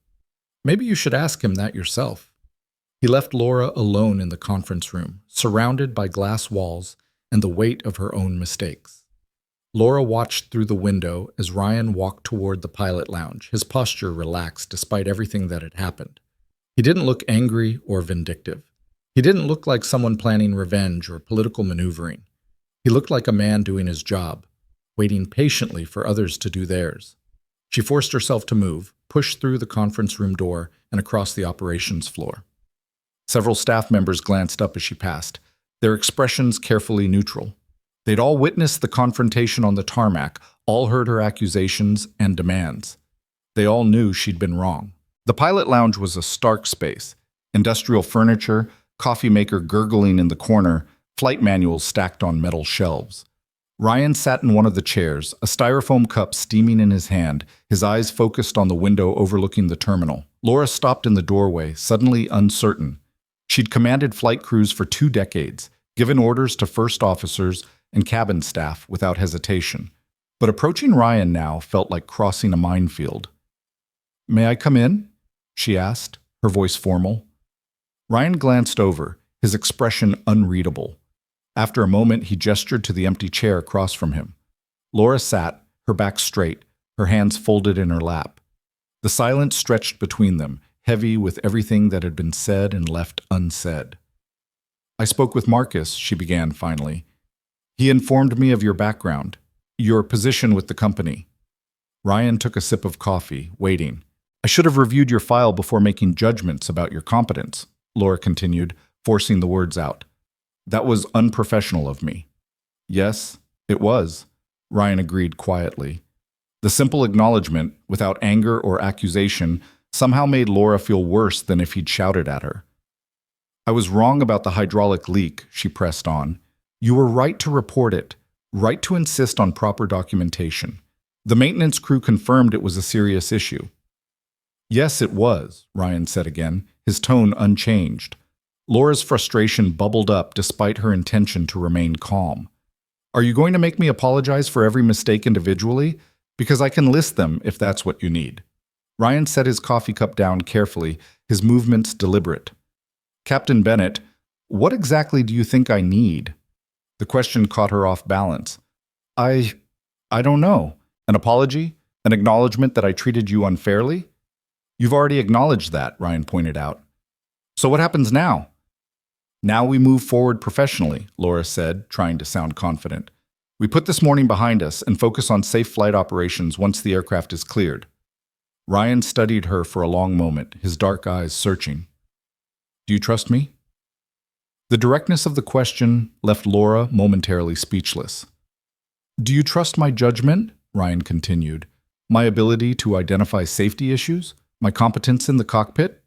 "Maybe you should ask him that yourself." He left Laura alone in the conference room, surrounded by glass walls and the weight of her own mistakes. Laura watched through the window as Ryan walked toward the pilot lounge, his posture relaxed despite everything that had happened. He didn't look angry or vindictive. He didn't look like someone planning revenge or political maneuvering. He looked like a man doing his job, waiting patiently for others to do theirs. She forced herself to move, pushed through the conference room door and across the operations floor. Several staff members glanced up as she passed, their expressions carefully neutral. They'd all witnessed the confrontation on the tarmac, all heard her accusations and demands. They all knew she'd been wrong. The pilot lounge was a stark space. Industrial furniture, coffee maker gurgling in the corner, flight manuals stacked on metal shelves. Ryan sat in one of the chairs, a styrofoam cup steaming in his hand, his eyes focused on the window overlooking the terminal. Laura stopped in the doorway, suddenly uncertain. She'd commanded flight crews for 2 decades, given orders to first officers and cabin staff without hesitation. But approaching Ryan now felt like crossing a minefield. "May I come in?" she asked, her voice formal. Ryan glanced over, his expression unreadable. After a moment, he gestured to the empty chair across from him. Laura sat, her back straight, her hands folded in her lap. The silence stretched between them, heavy with everything that had been said and left unsaid. "I spoke with Marcus," she began finally. "He informed me of your background, your position with the company." Ryan took a sip of coffee, waiting. "I should have reviewed your file before making judgments about your competence," Laura continued, forcing the words out. "That was unprofessional of me." "Yes, it was," Ryan agreed quietly. The simple acknowledgement, without anger or accusation, somehow made Laura feel worse than if he'd shouted at her. "I was wrong about the hydraulic leak," she pressed on. "You were right to report it, right to insist on proper documentation. The maintenance crew confirmed it was a serious issue." "Yes, it was," Ryan said again, his tone unchanged. Laura's frustration bubbled up despite her intention to remain calm. "Are you going to make me apologize for every mistake individually? Because I can list them if that's what you need." Ryan set his coffee cup down carefully, his movements deliberate. "Captain Bennett, what exactly do you think I need?" The question caught her off balance. I don't know. An apology? An acknowledgement that I treated you unfairly?" "You've already acknowledged that," Ryan pointed out. "So what happens now?" "Now we move forward professionally," Laura said, trying to sound confident. "We put this morning behind us and focus on safe flight operations once the aircraft is cleared." Ryan studied her for a long moment, his dark eyes searching. "Do you trust me?" The directness of the question left Laura momentarily speechless. "Do you trust my judgment?" Ryan continued. "My ability to identify safety issues? My competence in the cockpit?"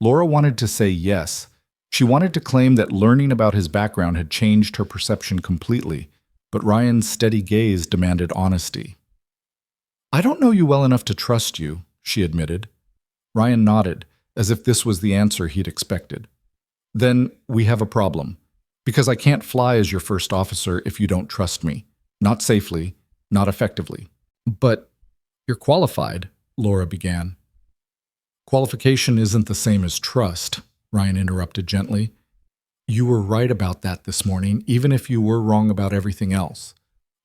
Laura wanted to say yes. She wanted to claim that learning about his background had changed her perception completely, but Ryan's steady gaze demanded honesty. "I don't know you well enough to trust you," she admitted. Ryan nodded, as if this was the answer he'd expected. Then we have a problem. Because I can't fly as your first officer if you don't trust me. Not safely, not effectively. But you're qualified, Laura began. Qualification isn't the same as trust, Ryan interrupted gently. You were right about that this morning, even if you were wrong about everything else.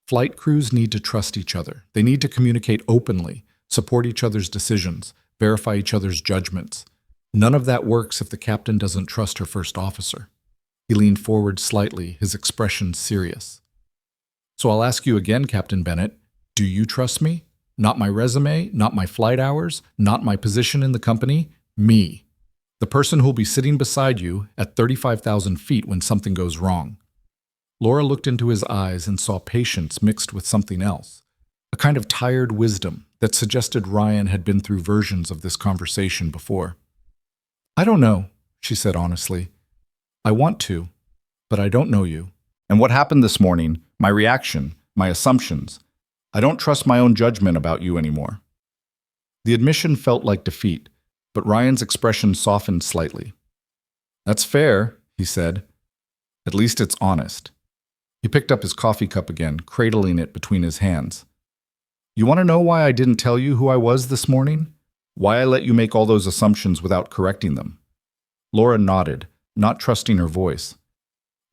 Flight crews need to trust each other. They need to communicate openly, support each other's decisions, verify each other's judgments. None of that works if the captain doesn't trust her first officer. He leaned forward slightly, his expression serious. So I'll ask you again, Captain Bennett, do you trust me? Not my resume, not my flight hours, not my position in the company, me. The person who'll be sitting beside you at 35,000 feet when something goes wrong. Laura looked into his eyes and saw patience mixed with something else, a kind of tired wisdom that suggested Ryan had been through versions of this conversation before. I don't know, she said honestly. I want to, but I don't know you. And what happened this morning, my reaction, my assumptions, I don't trust my own judgment about you anymore. The admission felt like defeat, but Ryan's expression softened slightly. That's fair, he said. At least it's honest. He picked up his coffee cup again, cradling it between his hands. You want to know why I didn't tell you who I was this morning? Why I let you make all those assumptions without correcting them? Laura nodded, not trusting her voice.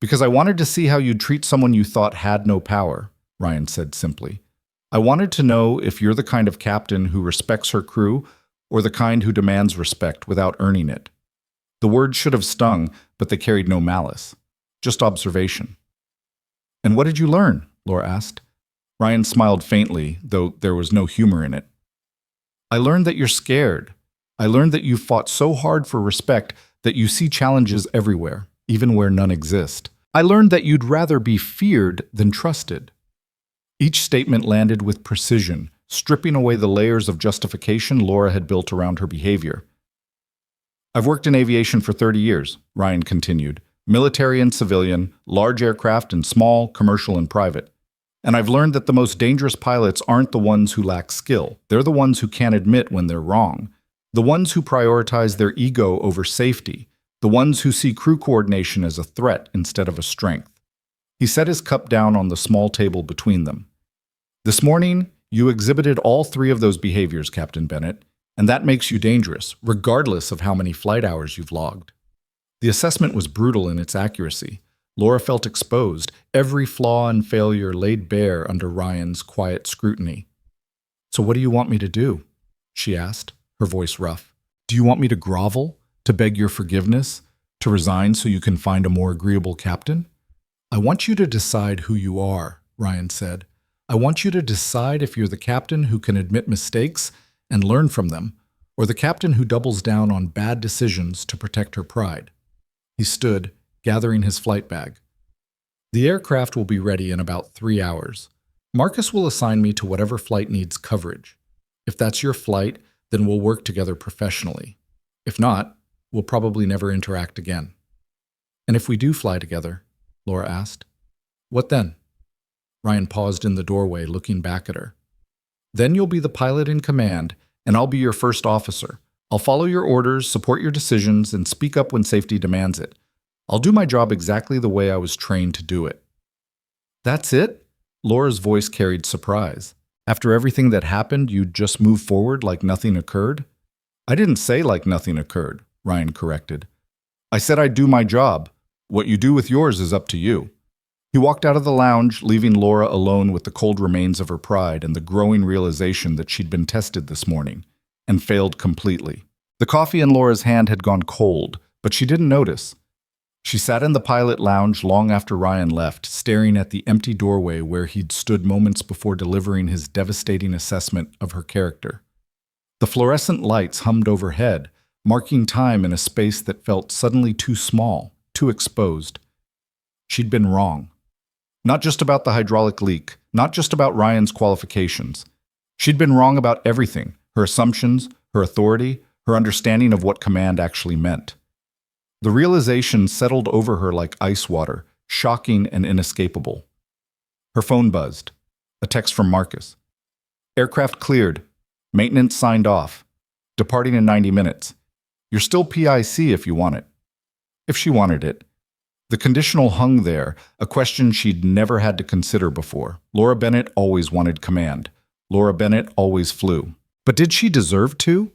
Because I wanted to see how you'd treat someone you thought had no power, Ryan said simply. I wanted to know if you're the kind of captain who respects her crew or the kind who demands respect without earning it. The words should have stung, but they carried no malice. Just observation. And what did you learn? Laura asked. Ryan smiled faintly, though there was no humor in it. I learned that you're scared. I learned that you fought so hard for respect that you see challenges everywhere, even where none exist. I learned that you'd rather be feared than trusted. Each statement landed with precision, stripping away the layers of justification Laura had built around her behavior. I've worked in aviation for 30 years, Ryan continued. Military and civilian, large aircraft and small, commercial and private. And I've learned that the most dangerous pilots aren't the ones who lack skill. They're the ones who can't admit when they're wrong. The ones who prioritize their ego over safety. The ones who see crew coordination as a threat instead of a strength. He set his cup down on the small table between them. This morning, you exhibited all three of those behaviors, Captain Bennett, and that makes you dangerous, regardless of how many flight hours you've logged. The assessment was brutal in its accuracy. Laura felt exposed, every flaw and failure laid bare under Ryan's quiet scrutiny. So what do you want me to do? She asked, her voice rough. Do you want me to grovel? To beg your forgiveness? To resign so you can find a more agreeable captain? I want you to decide who you are, Ryan said. I want you to decide if you're the captain who can admit mistakes and learn from them, or the captain who doubles down on bad decisions to protect her pride. He stood, gathering his flight bag. The aircraft will be ready in about 3 hours. Marcus will assign me to whatever flight needs coverage. If that's your flight, then we'll work together professionally. If not, we'll probably never interact again. And if we do fly together, Laura asked, what then? Ryan paused in the doorway, looking back at her. Then you'll be the pilot in command, and I'll be your first officer. I'll follow your orders, support your decisions, and speak up when safety demands it. I'll do my job exactly the way I was trained to do it. That's it? Laura's voice carried surprise. After everything that happened, you'd just move forward like nothing occurred? I didn't say like nothing occurred, Ryan corrected. I said I'd do my job. What you do with yours is up to you. He walked out of the lounge, leaving Laura alone with the cold remains of her pride and the growing realization that she'd been tested this morning, and failed completely. The coffee in Laura's hand had gone cold, but she didn't notice. She sat in the pilot lounge long after Ryan left, staring at the empty doorway where he'd stood moments before delivering his devastating assessment of her character. The fluorescent lights hummed overhead, marking time in a space that felt suddenly too small, too exposed. She'd been wrong. Not just about the hydraulic leak, not just about Ryan's qualifications. She'd been wrong about everything, her assumptions, her authority, her understanding of what command actually meant. The realization settled over her like ice water, shocking and inescapable. Her phone buzzed. A text from Marcus. Aircraft cleared. Maintenance signed off. Departing in 90 minutes. You're still PIC if you want it. if she wanted it. The conditional hung there, a question she'd never had to consider before. Laura Bennett always wanted command. Laura Bennett always flew. But did she deserve to?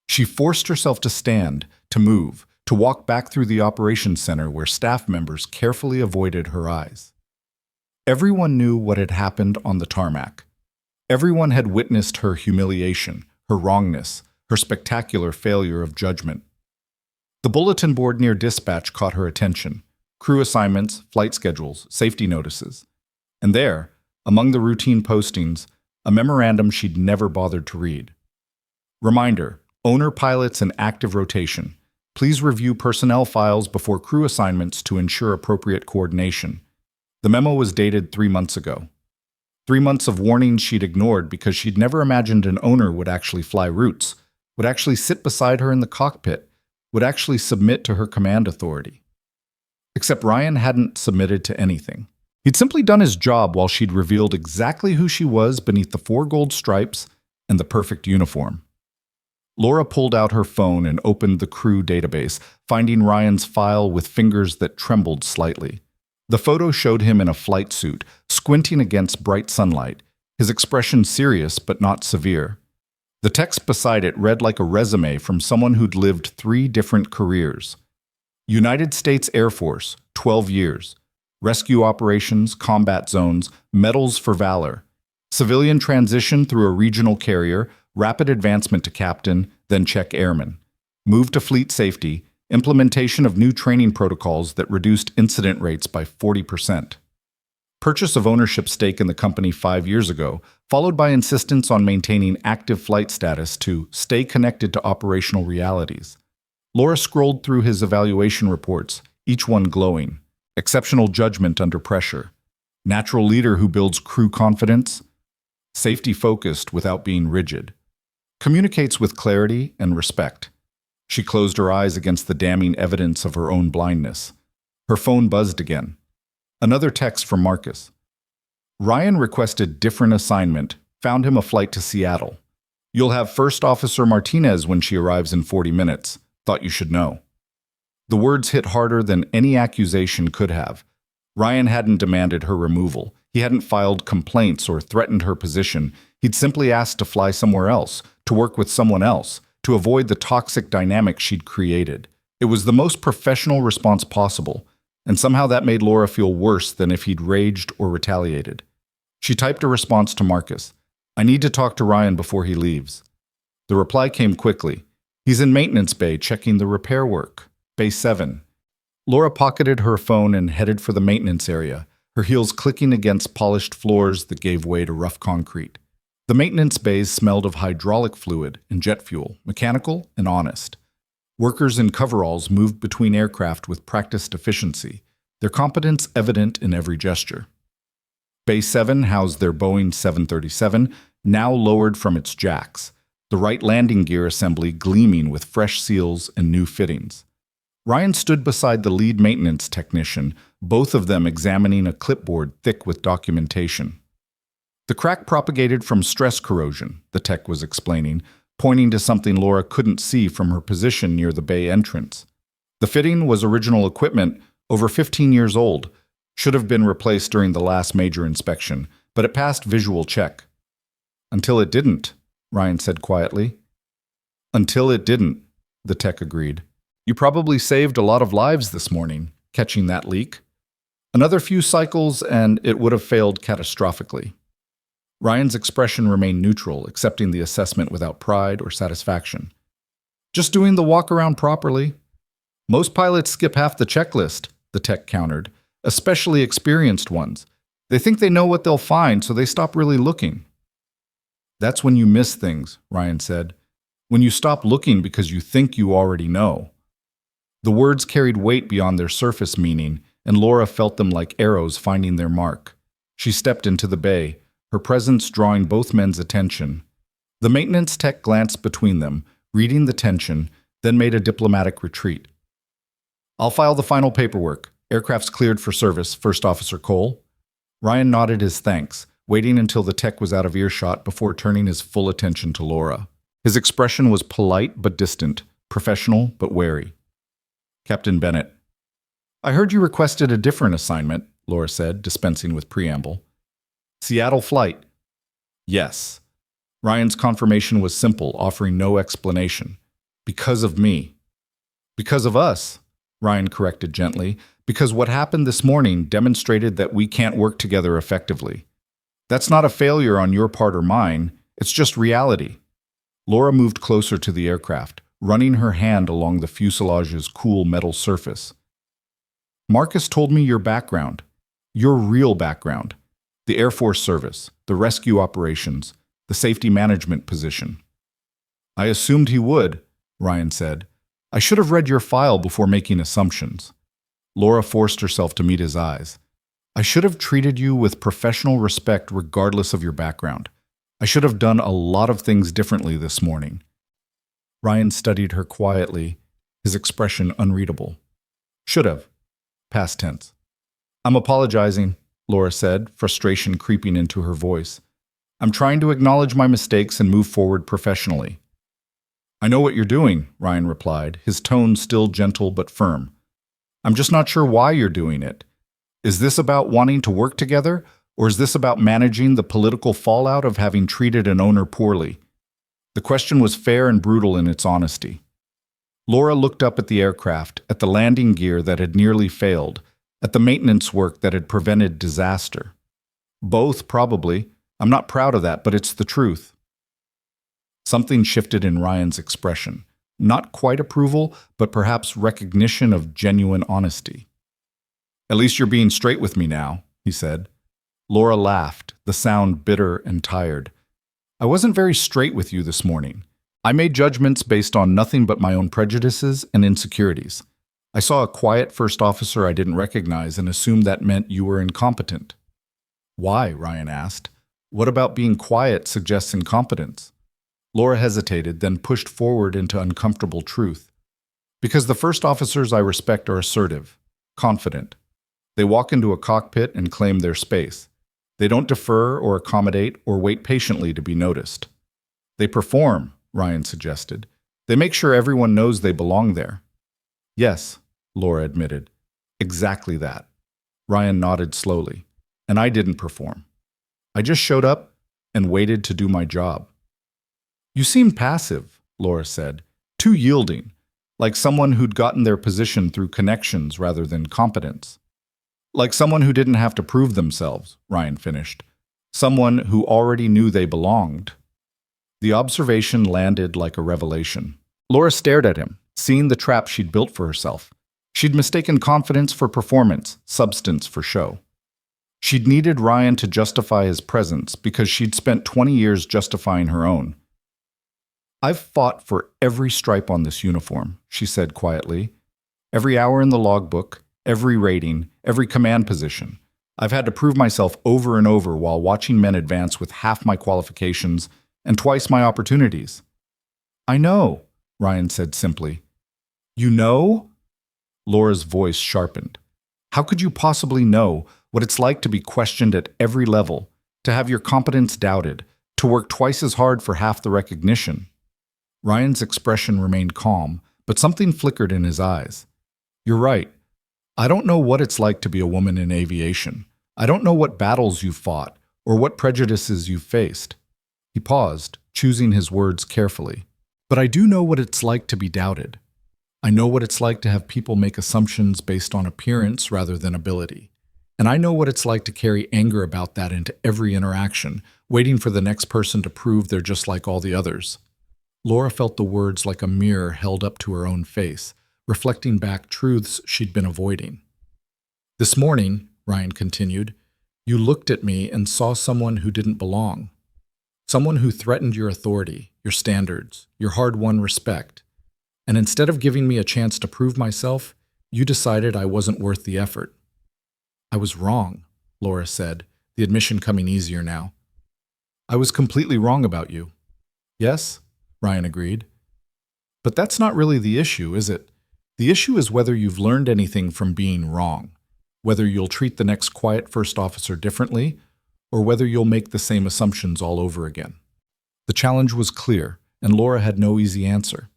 She forced herself to stand, to move, to walk back through the operations center where staff members carefully avoided her eyes. Everyone knew what had happened on the tarmac. Everyone had witnessed her humiliation, her wrongness, her spectacular failure of judgment. The bulletin board near dispatch caught her attention. Crew assignments, flight schedules, safety notices. And there, among the routine postings, a memorandum she'd never bothered to read. Reminder, owner pilots in active rotation. Please review personnel files before crew assignments to ensure appropriate coordination. The memo was dated 3 months ago. 3 months of warnings she'd ignored because she'd never imagined an owner would actually fly routes, would actually sit beside her in the cockpit, would actually submit to her command authority. Except Ryan hadn't submitted to anything. He'd simply done his job while she'd revealed exactly who she was beneath the 4 gold stripes and the perfect uniform. Laura pulled out her phone and opened the crew database, finding Ryan's file with fingers that trembled slightly. The photo showed him in a flight suit, squinting against bright sunlight, his expression serious but not severe. The text beside it read like a resume from someone who'd lived 3 different careers. United States Air Force, 12 years. Rescue operations, combat zones, medals for valor. Civilian transition through a regional carrier, rapid advancement to captain, then check airman. Move to fleet safety, implementation of new training protocols that reduced incident rates by 40%. Purchase of ownership stake in the company 5 years ago, followed by insistence on maintaining active flight status to stay connected to operational realities. Laura scrolled through his evaluation reports, each one glowing. Exceptional judgment under pressure. Natural leader who builds crew confidence. Safety-focused without being rigid. Communicates with clarity and respect. She closed her eyes against the damning evidence of her own blindness. Her phone buzzed again. Another text from Marcus. Ryan requested different assignment, found him a flight to Seattle. You'll have First Officer Martinez when she arrives in 40 minutes. Thought you should know. The words hit harder than any accusation could have. Ryan hadn't demanded her removal. He hadn't filed complaints or threatened her position. He'd simply asked to fly somewhere else, to work with someone else, to avoid the toxic dynamic she'd created. It was the most professional response possible, and somehow that made Laura feel worse than if he'd raged or retaliated. She typed a response to Marcus. I need to talk to Ryan before he leaves. The reply came quickly. He's in maintenance bay checking the repair work. Bay 7. Laura pocketed her phone and headed for the maintenance area, her heels clicking against polished floors that gave way to rough concrete. The maintenance bays smelled of hydraulic fluid and jet fuel, mechanical and honest. Workers in coveralls moved between aircraft with practiced efficiency, their competence evident in every gesture. Bay 7 housed their Boeing 737, now lowered from its jacks, the right landing gear assembly gleaming with fresh seals and new fittings. Ryan stood beside the lead maintenance technician, both of them examining a clipboard thick with documentation. The crack propagated from stress corrosion, the tech was explaining, pointing to something Laura couldn't see from her position near the bay entrance. The fitting was original equipment, over 15 years old, should have been replaced during the last major inspection, but it passed visual check. Until it didn't, Ryan said quietly. Until it didn't, the tech agreed. You probably saved a lot of lives this morning, catching that leak. Another few cycles and it would have failed catastrophically. Ryan's expression remained neutral, accepting the assessment without pride or satisfaction. Just doing the walk-around properly. Most pilots skip half the checklist, the tech countered, especially experienced ones. They think they know what they'll find, so they stop really looking. That's when you miss things, Ryan said. When you stop looking because you think you already know. The words carried weight beyond their surface meaning, and Laura felt them like arrows finding their mark. She stepped into the bay, her presence drawing both men's attention. The maintenance tech glanced between them, reading the tension, then made a diplomatic retreat. I'll file the final paperwork. Aircraft's cleared for service, First Officer Cole. Ryan nodded his thanks, waiting until the tech was out of earshot before turning his full attention to Laura. His expression was polite but distant, professional but wary. Captain Bennett, I heard you requested a different assignment, Laura said, dispensing with preamble. Seattle flight. Yes. Ryan's confirmation was simple, offering no explanation. Because of me. Because of us, Ryan corrected gently, because what happened this morning demonstrated that we can't work together effectively. That's not a failure on your part or mine, it's just reality. Laura moved closer to the aircraft, running her hand along the fuselage's cool metal surface. Marcus told me your background, your real background, the Air Force service, the rescue operations, the safety management position. I assumed he would, Ryan said. I should have read your file before making assumptions. Laura forced herself to meet his eyes. I should have treated you with professional respect regardless of your background. I should have done a lot of things differently this morning. Ryan studied her quietly, his expression unreadable. Should have. Past tense. I'm apologizing, Laura said, frustration creeping into her voice. I'm trying to acknowledge my mistakes and move forward professionally. I know what you're doing, Ryan replied, his tone still gentle but firm. I'm just not sure why you're doing it. Is this about wanting to work together, or is this about managing the political fallout of having treated an owner poorly? The question was fair and brutal in its honesty. Laura looked up at the aircraft, at the landing gear that had nearly failed, at the maintenance work that had prevented disaster. Both, probably. I'm not proud of that, but it's the truth. Something shifted in Ryan's expression. Not quite approval, but perhaps recognition of genuine honesty. At least you're being straight with me now, he said. Laura laughed, the sound bitter and tired. I wasn't very straight with you this morning. I made judgments based on nothing but my own prejudices and insecurities. I saw a quiet first officer I didn't recognize and assumed that meant you were incompetent. Why? Ryan asked. What about being quiet suggests incompetence? Laura hesitated, then pushed forward into uncomfortable truth. Because the first officers I respect are assertive, confident. They walk into a cockpit and claim their space. They don't defer or accommodate or wait patiently to be noticed. They perform, Ryan suggested. They make sure everyone knows they belong there. Yes, Laura admitted. Exactly that. Ryan nodded slowly. And I didn't perform. I just showed up and waited to do my job. You seem passive, Laura said. Too yielding, like someone who'd gotten their position through connections rather than competence. Like someone who didn't have to prove themselves, Ryan finished. Someone who already knew they belonged. The observation landed like a revelation. Laura stared at him, seeing the trap she'd built for herself. She'd mistaken confidence for performance, substance for show. She'd needed Ryan to justify his presence because she'd spent 20 years justifying her own. I've fought for every stripe on this uniform, she said quietly. Every hour in the logbook, every rating, every command position. I've had to prove myself over and over while watching men advance with half my qualifications and twice my opportunities. I know, Ryan said simply. You know? Laura's voice sharpened. How could you possibly know what it's like to be questioned at every level, to have your competence doubted, to work twice as hard for half the recognition? Ryan's expression remained calm, but something flickered in his eyes. You're right. I don't know what it's like to be a woman in aviation. I don't know what battles you've fought or what prejudices you've faced. He paused, choosing his words carefully. But I do know what it's like to be doubted. I know what it's like to have people make assumptions based on appearance rather than ability. And I know what it's like to carry anger about that into every interaction, waiting for the next person to prove they're just like all the others. Laura felt the words like a mirror held up to her own face, reflecting back truths she'd been avoiding. This morning, Ryan continued, you looked at me and saw someone who didn't belong. Someone who threatened your authority, your standards, your hard-won respect. And instead of giving me a chance to prove myself, you decided I wasn't worth the effort. I was wrong, Laura said, the admission coming easier now. I was completely wrong about you. Yes? Ryan agreed. But that's not really the issue, is it? The issue is whether you've learned anything from being wrong, whether you'll treat the next quiet first officer differently, or whether you'll make the same assumptions all over again. The challenge was clear, and Laura had no easy answer.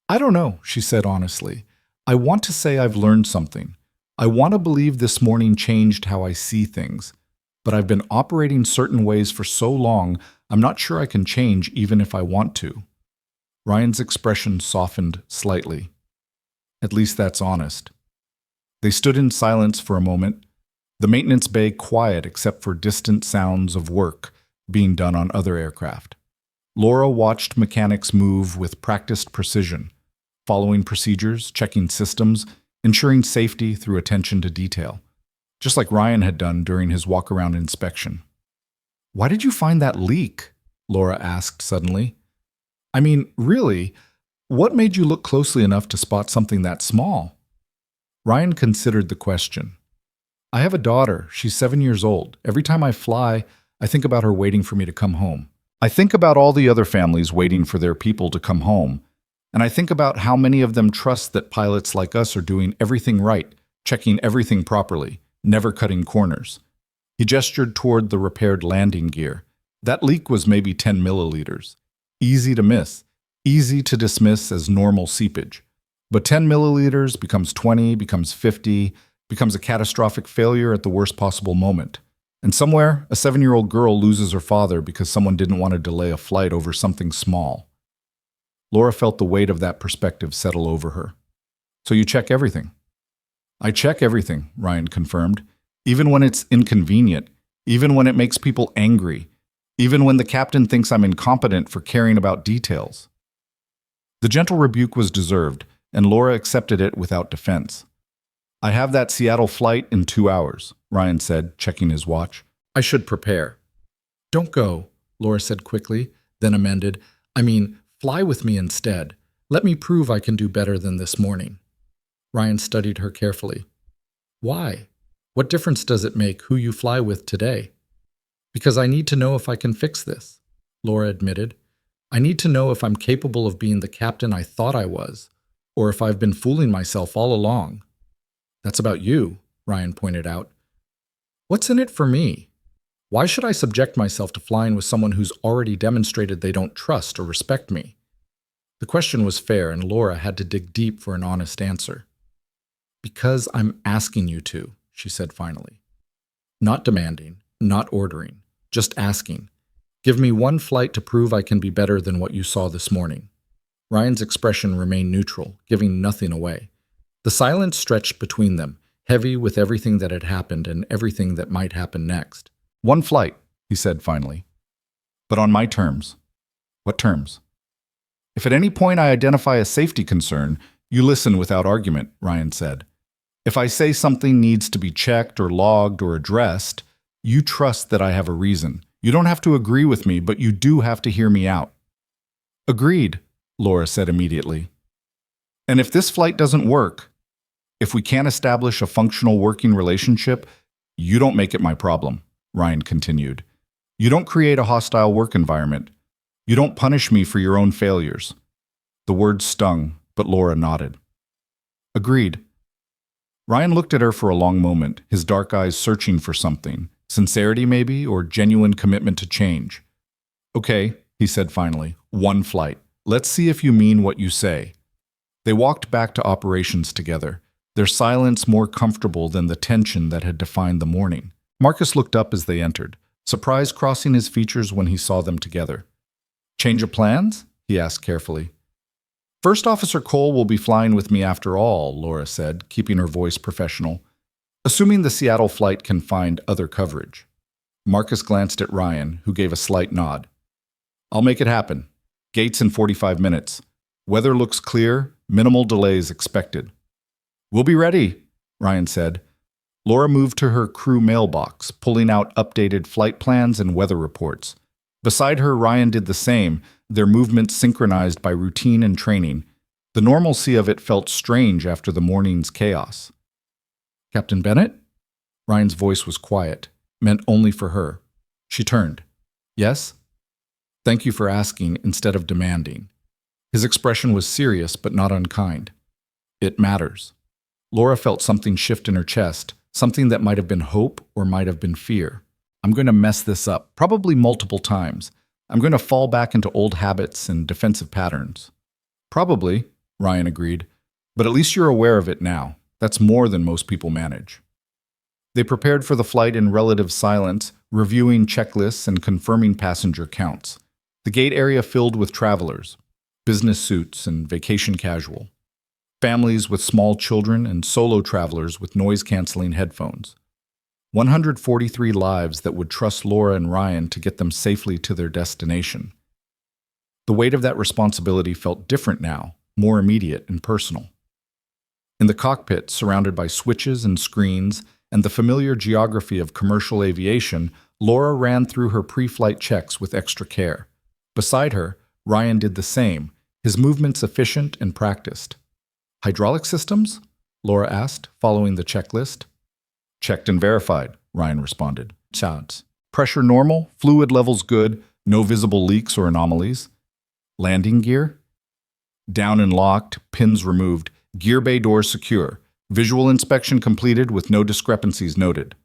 I don't know, she said honestly. I want to say I've learned something, I want to believe this morning changed how I see things, but I've been operating certain ways for so long, I'm not sure I can change even if I want to. Ryan's expression softened slightly. At least that's honest. They stood in silence for a moment, the maintenance bay quiet except for distant sounds of work being done on other aircraft. Laura watched mechanics move with practiced precision, following procedures, checking systems, ensuring safety through attention to detail, just like Ryan had done during his walk-around inspection. "Why did you find that leak?" Laura asked suddenly. "I mean, really, what made you look closely enough to spot something that small?" Ryan considered the question. "I have a daughter. She's 7 years old. Every time I fly, I think about her waiting for me to come home. I think about all the other families waiting for their people to come home. And I think about how many of them trust that pilots like us are doing everything right, checking everything properly, never cutting corners." He gestured toward the repaired landing gear. That leak was maybe 10 milliliters. Easy to miss, easy to dismiss as normal seepage. But 10 milliliters becomes 20, becomes 50, becomes a catastrophic failure at the worst possible moment. And somewhere, a 7-year-old girl loses her father because someone didn't want to delay a flight over something small. Laura felt the weight of that perspective settle over her. "So you check everything?" "I check everything," Ryan confirmed, "even when it's inconvenient, even when it makes people angry, even when the captain thinks I'm incompetent for caring about details." The gentle rebuke was deserved, and Laura accepted it without defense. "I have that Seattle flight in 2 hours, Ryan said, checking his watch. "I should prepare." "Don't go," Laura said quickly, then amended. "I mean, fly with me instead. Let me prove I can do better than this morning." Ryan studied her carefully. "Why? What difference does it make who you fly with today?" "Because I need to know if I can fix this," Laura admitted. "I need to know if I'm capable of being the captain I thought I was, or if I've been fooling myself all along." "That's about you," Ryan pointed out. "What's in it for me? Why should I subject myself to flying with someone who's already demonstrated they don't trust or respect me?" The question was fair, and Laura had to dig deep for an honest answer. "Because I'm asking you to," she said finally. "Not demanding, not ordering, just asking. Give me one flight to prove I can be better than what you saw this morning." Ryan's expression remained neutral, giving nothing away. The silence stretched between them, heavy with everything that had happened and everything that might happen next. "One flight," he said finally. "But on my terms." "What terms?" "If at any point I identify a safety concern, you listen without argument," Ryan said. "If I say something needs to be checked or logged or addressed, you trust that I have a reason. You don't have to agree with me, but you do have to hear me out." "Agreed," Laura said immediately. "And if this flight doesn't work, if we can't establish a functional working relationship, you don't make it my problem," Ryan continued. "You don't create a hostile work environment. You don't punish me for your own failures." The words stung, but Laura nodded. "Agreed." Ryan looked at her for a long moment, his dark eyes searching for something, sincerity maybe, or genuine commitment to change. "Okay," he said finally, "one flight. Let's see if you mean what you say." They walked back to operations together, their silence more comfortable than the tension that had defined the morning. Marcus looked up as they entered, surprise crossing his features when he saw them together. "Change of plans?" he asked carefully. "First Officer Cole will be flying with me after all," Laura said, keeping her voice professional. "Assuming the Seattle flight can find other coverage." Marcus glanced at Ryan, who gave a slight nod. "I'll make it happen. Gates in 45 minutes. Weather looks clear, minimal delays expected." "We'll be ready," Ryan said. Laura moved to her crew mailbox, pulling out updated flight plans and weather reports. Beside her, Ryan did the same, their movements synchronized by routine and training. The normalcy of it felt strange after the morning's chaos. "Captain Bennett?" Ryan's voice was quiet, meant only for her. She turned. "Yes?" "Thank you for asking instead of demanding." His expression was serious but not unkind. "It matters." Laura felt something shift in her chest, something that might have been hope or might have been fear. "I'm going to mess this up, probably multiple times. I'm going to fall back into old habits and defensive patterns." "Probably," Ryan agreed. "But at least you're aware of it now. That's more than most people manage. They prepared for the flight in relative silence, reviewing checklists and confirming passenger counts. The gate area filled with travelers, business suits and vacation casual, families with small children and solo travelers with noise-canceling headphones. 143 lives that would trust Laura and Ryan to get them safely to their destination. The weight of that responsibility felt different now, more immediate and personal. In the cockpit, surrounded by switches and screens and the familiar geography of commercial aviation, Laura ran through her pre-flight checks with extra care. Beside her, Ryan did the same, his movements efficient and practiced. "Hydraulic systems?" Laura asked, following the checklist. "Checked and verified," Ryan responded. "Sounds. Pressure normal, fluid levels good, no visible leaks or anomalies. Landing gear?" "Down and locked, pins removed, gear bay doors secure. Visual inspection completed with no discrepancies noted."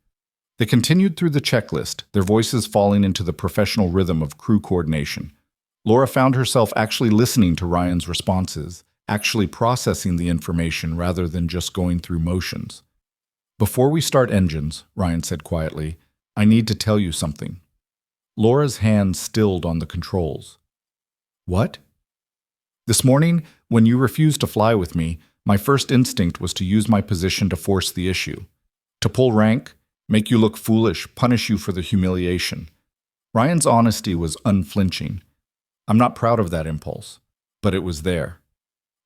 They continued through the checklist, their voices falling into the professional rhythm of crew coordination. Laura found herself actually listening to Ryan's responses, actually processing the information rather than just going through motions. "Before we start engines," Ryan said quietly, "I need to tell you something." Laura's hands stilled on the controls. "What?" "This morning, when you refused to fly with me, my first instinct was to use my position to force the issue. To pull rank, make you look foolish, punish you for the humiliation." Ryan's honesty was unflinching. "I'm not proud of that impulse, but it was there."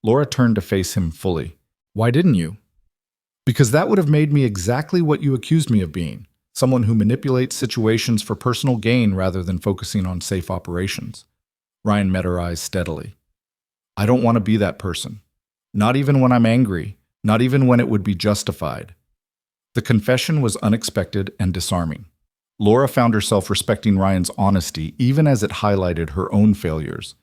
Laura turned to face him fully. "Why didn't you?" "Because that would have made me exactly what you accused me of being, someone who manipulates situations for personal gain rather than focusing on safe operations." Ryan met her eyes steadily. "I don't want to be that person. Not even when I'm angry, not even when it would be justified." The confession was unexpected and disarming. Laura found herself respecting Ryan's honesty even as it highlighted her own failures.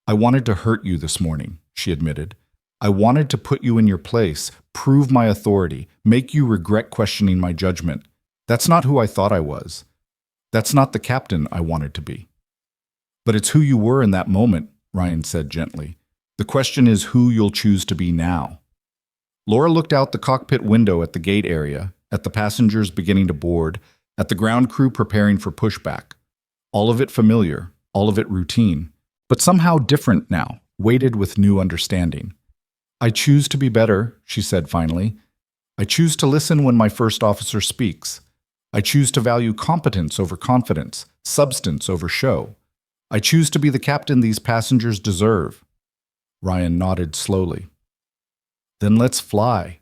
"I wanted to hurt you this morning," she admitted. "I wanted to put you in your place, prove my authority, make you regret questioning my judgment. That's not who I thought I was. That's not the captain I wanted to be." "But it's who you were in that moment," Ryan said gently. "The question is who you'll choose to be now." Laura looked out the cockpit window at the gate area, at the passengers beginning to board, at the ground crew preparing for pushback. All of it familiar, all of it routine, but somehow different now, weighted with new understanding. "I choose to be better," she said finally. "I choose to listen when my first officer speaks. I choose to value competence over confidence, substance over show. I choose to be the captain these passengers deserve." Ryan nodded slowly. "Then let's fly."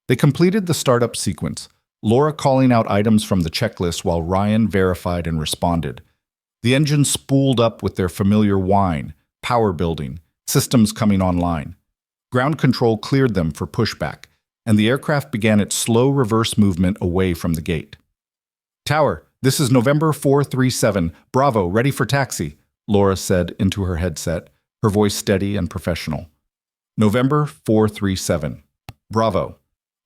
They completed the startup sequence, Laura calling out items from the checklist while Ryan verified and responded. The engines spooled up with their familiar whine, power building, systems coming online. Ground control cleared them for pushback, and the aircraft began its slow reverse movement away from the gate. "Tower, this is November 437, Bravo, ready for taxi," Laura said into her headset, her voice steady and professional. "November 437, Bravo.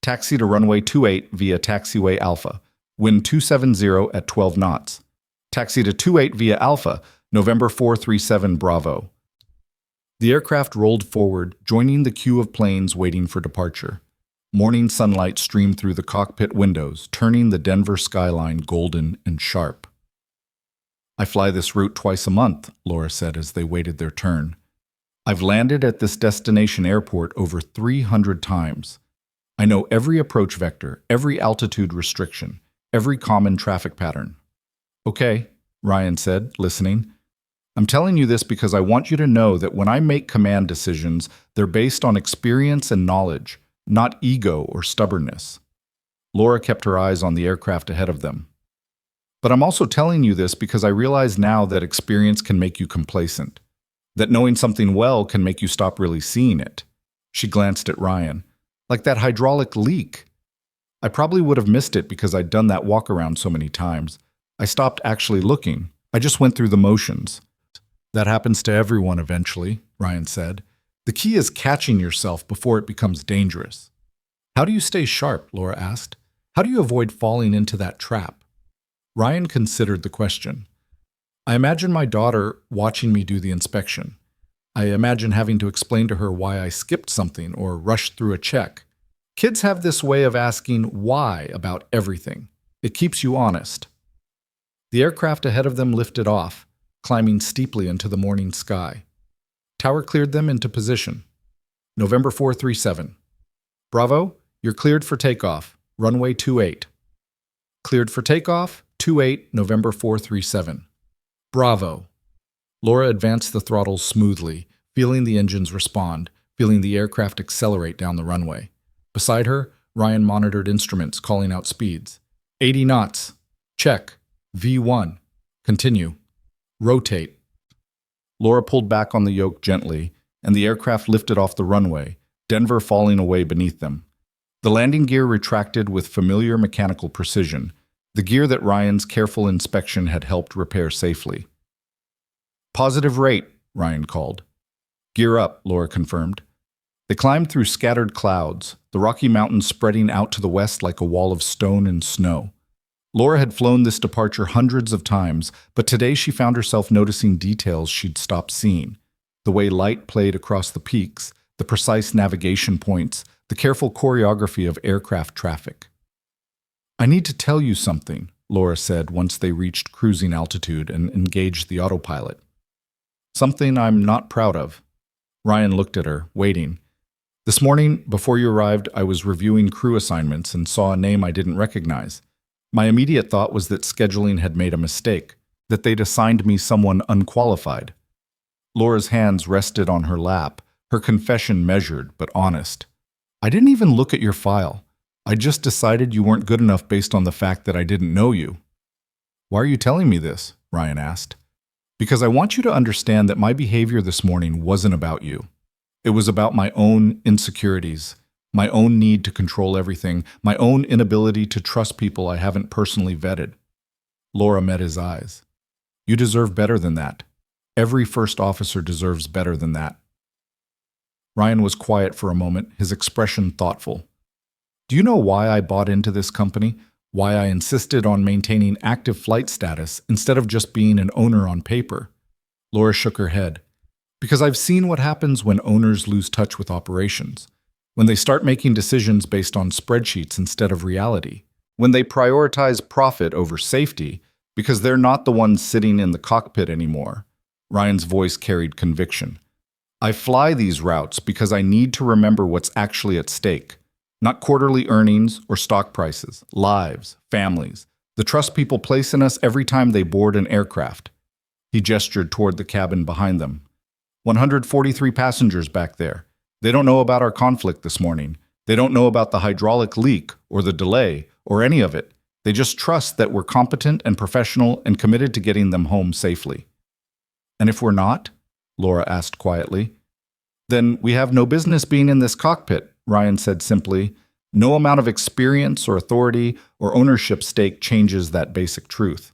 Taxi to runway 28 via taxiway Alpha. Wind 270 at 12 knots. Taxi to 28 via Alpha, November 437 Bravo." The aircraft rolled forward, joining the queue of planes waiting for departure. Morning sunlight streamed through the cockpit windows, turning the Denver skyline golden and sharp. "I fly this route twice a month," Laura said as they waited their turn. "I've landed at this destination airport over 300 times. I know every approach vector, every altitude restriction, every common traffic pattern." "Okay," Ryan said, listening. "I'm telling you this because I want you to know that when I make command decisions, they're based on experience and knowledge, not ego or stubbornness." Laura kept her eyes on the aircraft ahead of them. "But I'm also telling you this because I realize now that experience can make you complacent, that knowing something well can make you stop really seeing it." She glanced at Ryan. "Like that hydraulic leak. I probably would have missed it because I'd done that walk around so many times. I stopped actually looking. I just went through the motions." "That happens to everyone eventually," Ryan said. "The key is catching yourself before it becomes dangerous." "How do you stay sharp?" Laura asked. "How do you avoid falling into that trap?" Ryan considered the question. "I imagine my daughter watching me do the inspection. I imagine having to explain to her why I skipped something or rushed through a check. Kids have this way of asking why about everything. It keeps you honest. The aircraft ahead of them lifted off, climbing steeply into the morning sky. Tower cleared them into position. November 437. Bravo, you're cleared for takeoff. Runway 28. Cleared for takeoff, 28, November 437. Bravo. Laura advanced the throttles smoothly, feeling the engines respond, feeling the aircraft accelerate down the runway. Beside her, Ryan monitored instruments, calling out speeds. 80 knots. Check. V1. Continue. Rotate. Laura pulled back on the yoke gently, and the aircraft lifted off the runway, Denver falling away beneath them. The landing gear retracted with familiar mechanical precision, the gear that Ryan's careful inspection had helped repair safely. Positive rate, Ryan called. Gear up, Laura confirmed. They climbed through scattered clouds, the Rocky Mountains spreading out to the west like a wall of stone and snow. Laura had flown this departure hundreds of times, but today she found herself noticing details she'd stopped seeing. The way light played across the peaks, the precise navigation points, the careful choreography of aircraft traffic. I need to tell you something, Laura said once they reached cruising altitude and engaged the autopilot. Something I'm not proud of. Ryan looked at her, waiting. This morning, before you arrived, I was reviewing crew assignments and saw a name I didn't recognize. My immediate thought was that scheduling had made a mistake, that they'd assigned me someone unqualified. Laura's hands rested on her lap, her confession measured but honest. I didn't even look at your file. I just decided you weren't good enough based on the fact that I didn't know you. Why are you telling me this? Ryan asked. Because I want you to understand that my behavior this morning wasn't about you. It was about my own insecurities, my own need to control everything, my own inability to trust people I haven't personally vetted. Laura met his eyes. You deserve better than that. Every first officer deserves better than that. Ryan was quiet for a moment, his expression thoughtful. Do you know why I bought into this company? Why I insisted on maintaining active flight status instead of just being an owner on paper? Laura shook her head. Because I've seen what happens when owners lose touch with operations. When they start making decisions based on spreadsheets instead of reality. When they prioritize profit over safety because they're not the ones sitting in the cockpit anymore. Ryan's voice carried conviction. I fly these routes because I need to remember what's actually at stake. Not quarterly earnings or stock prices, lives, families, the trust people place in us every time they board an aircraft. He gestured toward the cabin behind them. 143 passengers back there. They don't know about our conflict this morning. They don't know about the hydraulic leak or the delay or any of it. They just trust that we're competent and professional and committed to getting them home safely. And if we're not? Laura asked quietly. Then we have no business being in this cockpit, Ryan said simply. No amount of experience or authority or ownership stake changes that basic truth.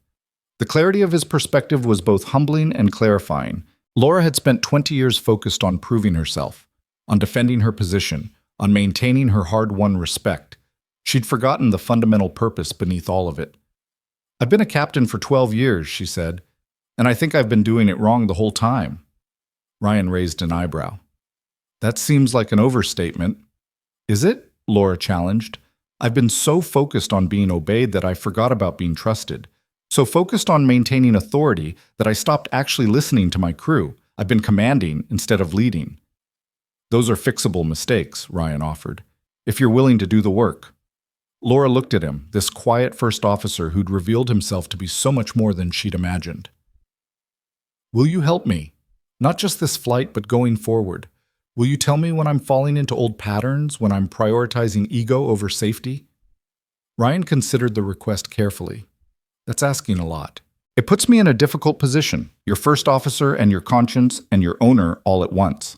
The clarity of his perspective was both humbling and clarifying. Laura had spent 20 years focused on proving herself, on defending her position, on maintaining her hard-won respect. She'd forgotten the fundamental purpose beneath all of it. I've been a captain for 12 years, she said, and I think I've been doing it wrong the whole time. Ryan raised an eyebrow. That seems like an overstatement. Is it? Laura challenged. I've been so focused on being obeyed that I forgot about being trusted. So focused on maintaining authority that I stopped actually listening to my crew. I've been commanding instead of leading. Those are fixable mistakes, Ryan offered, if you're willing to do the work. Laura looked at him, this quiet first officer who'd revealed himself to be so much more than she'd imagined. Will you help me? Not just this flight, but going forward. Will you tell me when I'm falling into old patterns, when I'm prioritizing ego over safety? Ryan considered the request carefully. That's asking a lot. It puts me in a difficult position, your first officer and your conscience and your owner all at once.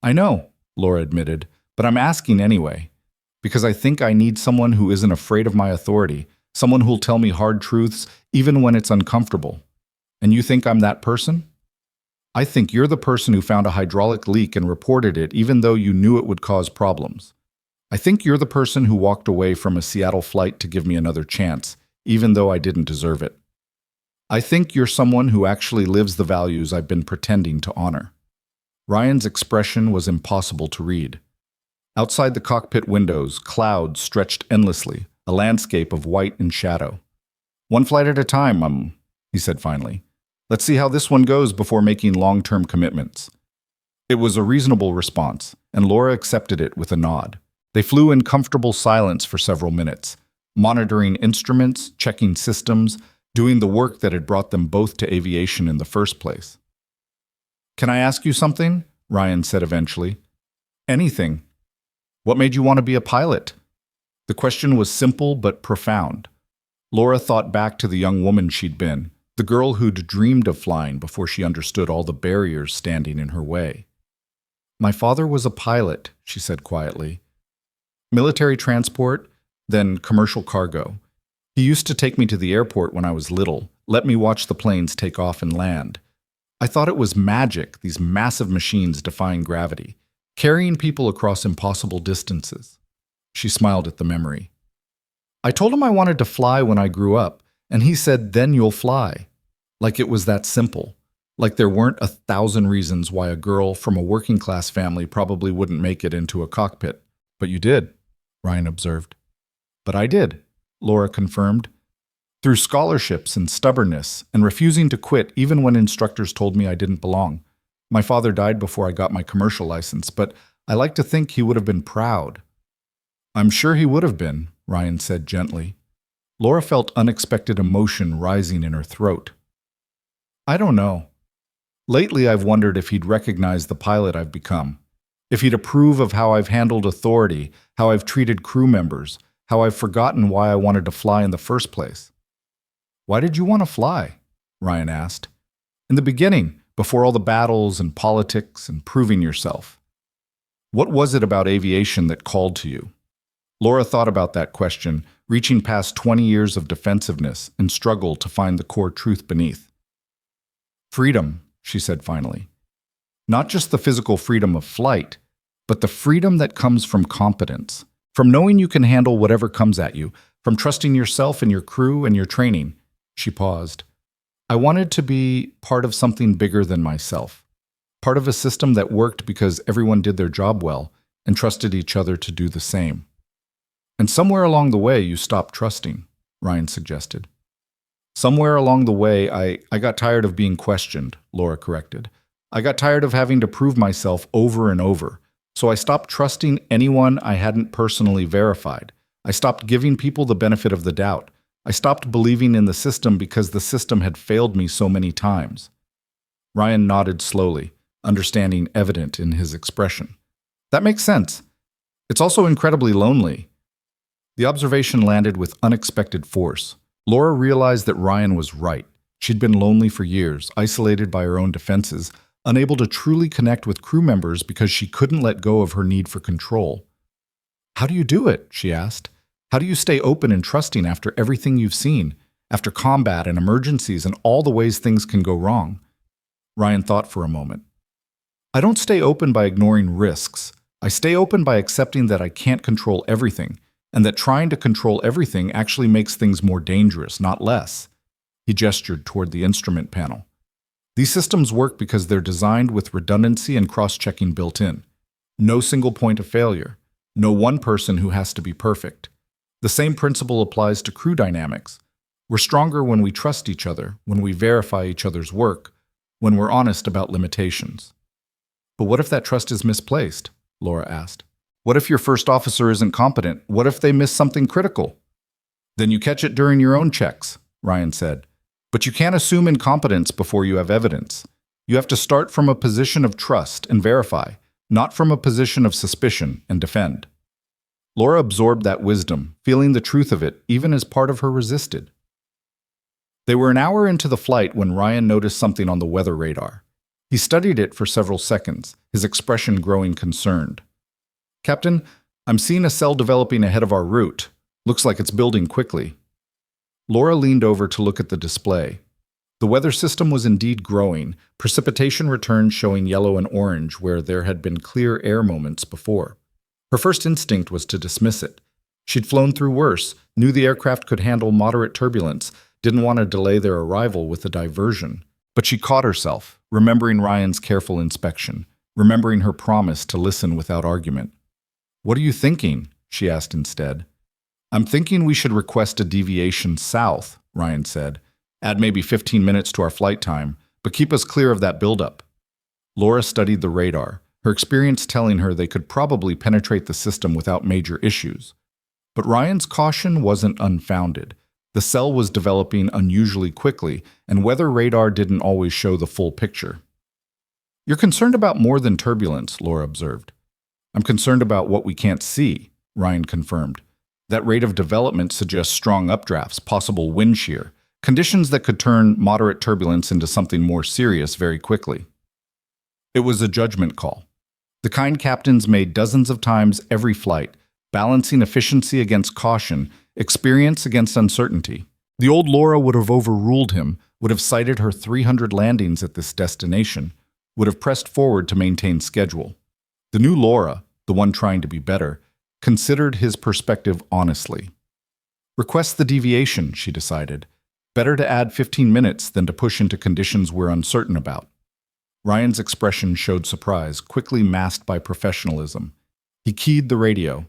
I know, Laura admitted, but I'm asking anyway, because I think I need someone who isn't afraid of my authority, someone who'll tell me hard truths even when it's uncomfortable. And you think I'm that person? I think you're the person who found a hydraulic leak and reported it even though you knew it would cause problems. I think you're the person who walked away from a Seattle flight to give me another chance, even though I didn't deserve it. I think you're someone who actually lives the values I've been pretending to honor. Ryan's expression was impossible to read. Outside the cockpit windows, clouds stretched endlessly, a landscape of white and shadow. "One flight at a time, he said finally. "Let's see how this one goes before making long-term commitments." It was a reasonable response, and Laura accepted it with a nod. They flew in comfortable silence for several minutes, monitoring instruments, checking systems, doing the work that had brought them both to aviation in the first place. "Can I ask you something?" Ryan said eventually. "Anything. What made you want to be a pilot?" The question was simple but profound. Laura thought back to the young woman she'd been, the girl who'd dreamed of flying before she understood all the barriers standing in her way. "My father was a pilot," she said quietly. "Military transport, then commercial cargo. He used to take me to the airport when I was little, let me watch the planes take off and land. I thought it was magic, these massive machines defying gravity, carrying people across impossible distances." She smiled at the memory. "I told him I wanted to fly when I grew up, and he said, 'Then you'll fly.' Like it was that simple. Like there weren't 1,000 reasons why a girl from a working-class family probably wouldn't make it into a cockpit. But you did," Ryan observed. "But I did," Laura confirmed. "Through scholarships and stubbornness, and refusing to quit even when instructors told me I didn't belong. My father died before I got my commercial license, but I like to think he would have been proud." "I'm sure he would have been," Ryan said gently. Laura felt unexpected emotion rising in her throat. "I don't know. Lately I've wondered if he'd recognize the pilot I've become, if he'd approve of how I've handled authority, how I've treated crew members, how I've forgotten why I wanted to fly in the first place." "Why did you want to fly?" Ryan asked. "In the beginning, before all the battles and politics and proving yourself. What was it about aviation that called to you?" Laura thought about that question, reaching past 20 years of defensiveness and struggle to find the core truth beneath. "Freedom," she said finally. "Not just the physical freedom of flight, but the freedom that comes from competence, from knowing you can handle whatever comes at you, from trusting yourself and your crew and your training." She paused. "I wanted to be part of something bigger than myself, part of a system that worked because everyone did their job well and trusted each other to do the same." "And somewhere along the way you stopped trusting," Ryan suggested. "Somewhere along the way I got tired of being questioned," Laura corrected. "I got tired of having to prove myself over and over, so I stopped trusting anyone I hadn't personally verified. I stopped giving people the benefit of the doubt. I stopped believing in the system because the system had failed me so many times." Ryan nodded slowly, understanding evident in his expression. "That makes sense. It's also incredibly lonely." The observation landed with unexpected force. Laura realized that Ryan was right. She'd been lonely for years, isolated by her own defenses, unable to truly connect with crew members because she couldn't let go of her need for control. "How do you do it?" she asked. "How do you stay open and trusting after everything you've seen, after combat and emergencies and all the ways things can go wrong?" Ryan thought for a moment. "I don't stay open by ignoring risks. I stay open by accepting that I can't control everything, and that trying to control everything actually makes things more dangerous, not less." He gestured toward the instrument panel. "These systems work because they're designed with redundancy and cross-checking built in. No single point of failure. No one person who has to be perfect. The same principle applies to crew dynamics. We're stronger when we trust each other, when we verify each other's work, when we're honest about limitations." "But what if that trust is misplaced?" Laura asked. "What if your first officer isn't competent? What if they miss something critical?" "Then you catch it during your own checks," Ryan said. "But you can't assume incompetence before you have evidence. You have to start from a position of trust and verify, not from a position of suspicion and defend." Laura absorbed that wisdom, feeling the truth of it even as part of her resisted. They were an hour into the flight when Ryan noticed something on the weather radar. He studied it for several seconds, his expression growing concerned. "Captain, I'm seeing a cell developing ahead of our route. Looks like it's building quickly." Laura leaned over to look at the display. The weather system was indeed growing, precipitation returned showing yellow and orange where there had been clear air moments before. Her first instinct was to dismiss it. She'd flown through worse, knew the aircraft could handle moderate turbulence, didn't want to delay their arrival with a diversion. But she caught herself, remembering Ryan's careful inspection, remembering her promise to listen without argument. "What are you thinking?" she asked instead. "I'm thinking we should request a deviation south," Ryan said. "Add maybe 15 minutes to our flight time, but keep us clear of that buildup." Laura studied the radar, her experience telling her they could probably penetrate the system without major issues. But Ryan's caution wasn't unfounded. The cell was developing unusually quickly, and weather radar didn't always show the full picture. "You're concerned about more than turbulence," Laura observed. "I'm concerned about what we can't see," Ryan confirmed. "That rate of development suggests strong updrafts, possible wind shear, conditions that could turn moderate turbulence into something more serious very quickly." It was a judgment call. The kind captains made dozens of times every flight, balancing efficiency against caution, experience against uncertainty. The old Laura would have overruled him, would have cited her 300 landings at this destination, would have pressed forward to maintain schedule. The new Laura, the one trying to be better, considered his perspective honestly. "Request the deviation," she decided. "Better to add 15 minutes than to push into conditions we're uncertain about." Ryan's expression showed surprise, quickly masked by professionalism. He keyed the radio.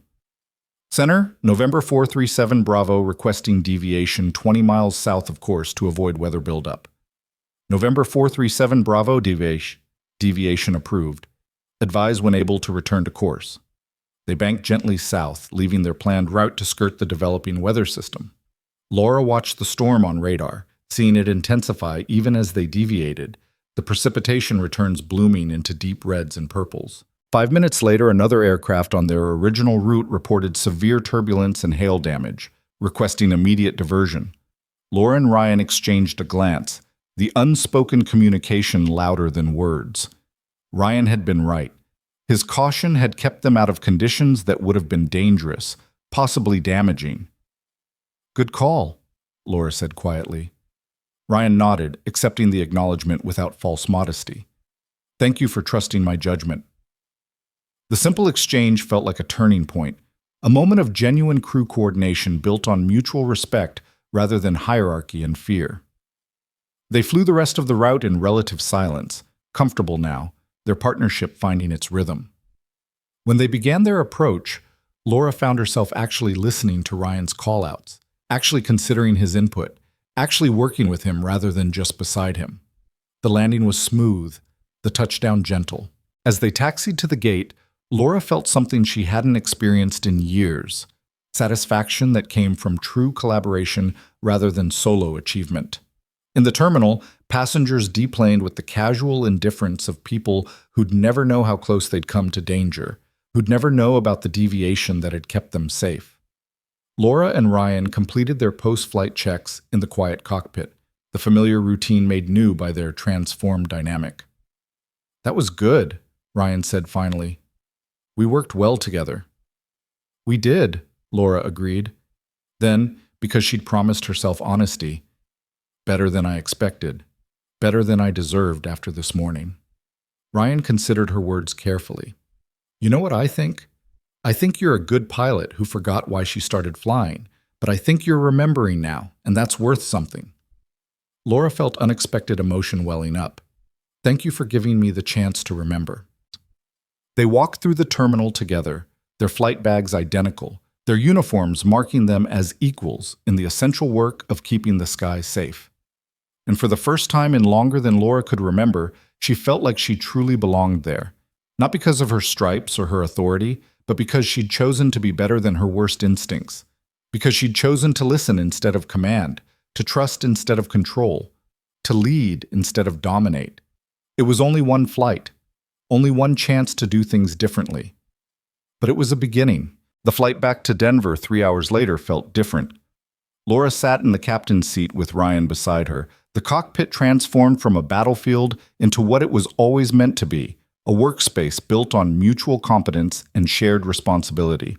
"Center, November 437 Bravo requesting deviation 20 miles south of course to avoid weather buildup." "November 437 Bravo deviation approved. Advise when able to return to course." They banked gently south, leaving their planned route to skirt the developing weather system. Laura watched the storm on radar, seeing it intensify even as they deviated, the precipitation returns blooming into deep reds and purples. 5 minutes later, another aircraft on their original route reported severe turbulence and hail damage, requesting immediate diversion. Laura and Ryan exchanged a glance, the unspoken communication louder than words. Ryan had been right. His caution had kept them out of conditions that would have been dangerous, possibly damaging. "Good call," Laura said quietly. Ryan nodded, accepting the acknowledgement without false modesty. "Thank you for trusting my judgment." The simple exchange felt like a turning point, a moment of genuine crew coordination built on mutual respect rather than hierarchy and fear. They flew the rest of the route in relative silence, comfortable now, their partnership finding its rhythm. When they began their approach, Laura found herself actually listening to Ryan's callouts, actually considering his input, actually working with him rather than just beside him. The landing was smooth, the touchdown gentle. As they taxied to the gate, Laura felt something she hadn't experienced in years, satisfaction that came from true collaboration rather than solo achievement. In the terminal, passengers deplaned with the casual indifference of people who'd never know how close they'd come to danger, who'd never know about the deviation that had kept them safe. Laura and Ryan completed their post-flight checks in the quiet cockpit, the familiar routine made new by their transformed dynamic. "That was good," Ryan said finally. "We worked well together." "We did," Laura agreed. Then, because she'd promised herself honesty, "Better than I expected. Better than I deserved after this morning." Ryan considered her words carefully. "You know what I think? I think you're a good pilot who forgot why she started flying, but I think you're remembering now, and that's worth something." Laura felt unexpected emotion welling up. "Thank you for giving me the chance to remember." They walked through the terminal together, their flight bags identical, their uniforms marking them as equals in the essential work of keeping the sky safe. And for the first time in longer than Laura could remember, she felt like she truly belonged there, not because of her stripes or her authority, but because she'd chosen to be better than her worst instincts, because she'd chosen to listen instead of command, to trust instead of control, to lead instead of dominate. It was only one flight, only one chance to do things differently. But it was a beginning. The flight back to Denver 3 hours later felt different. Laura sat in the captain's seat with Ryan beside her. The cockpit transformed from a battlefield into what it was always meant to be, a workspace built on mutual competence and shared responsibility.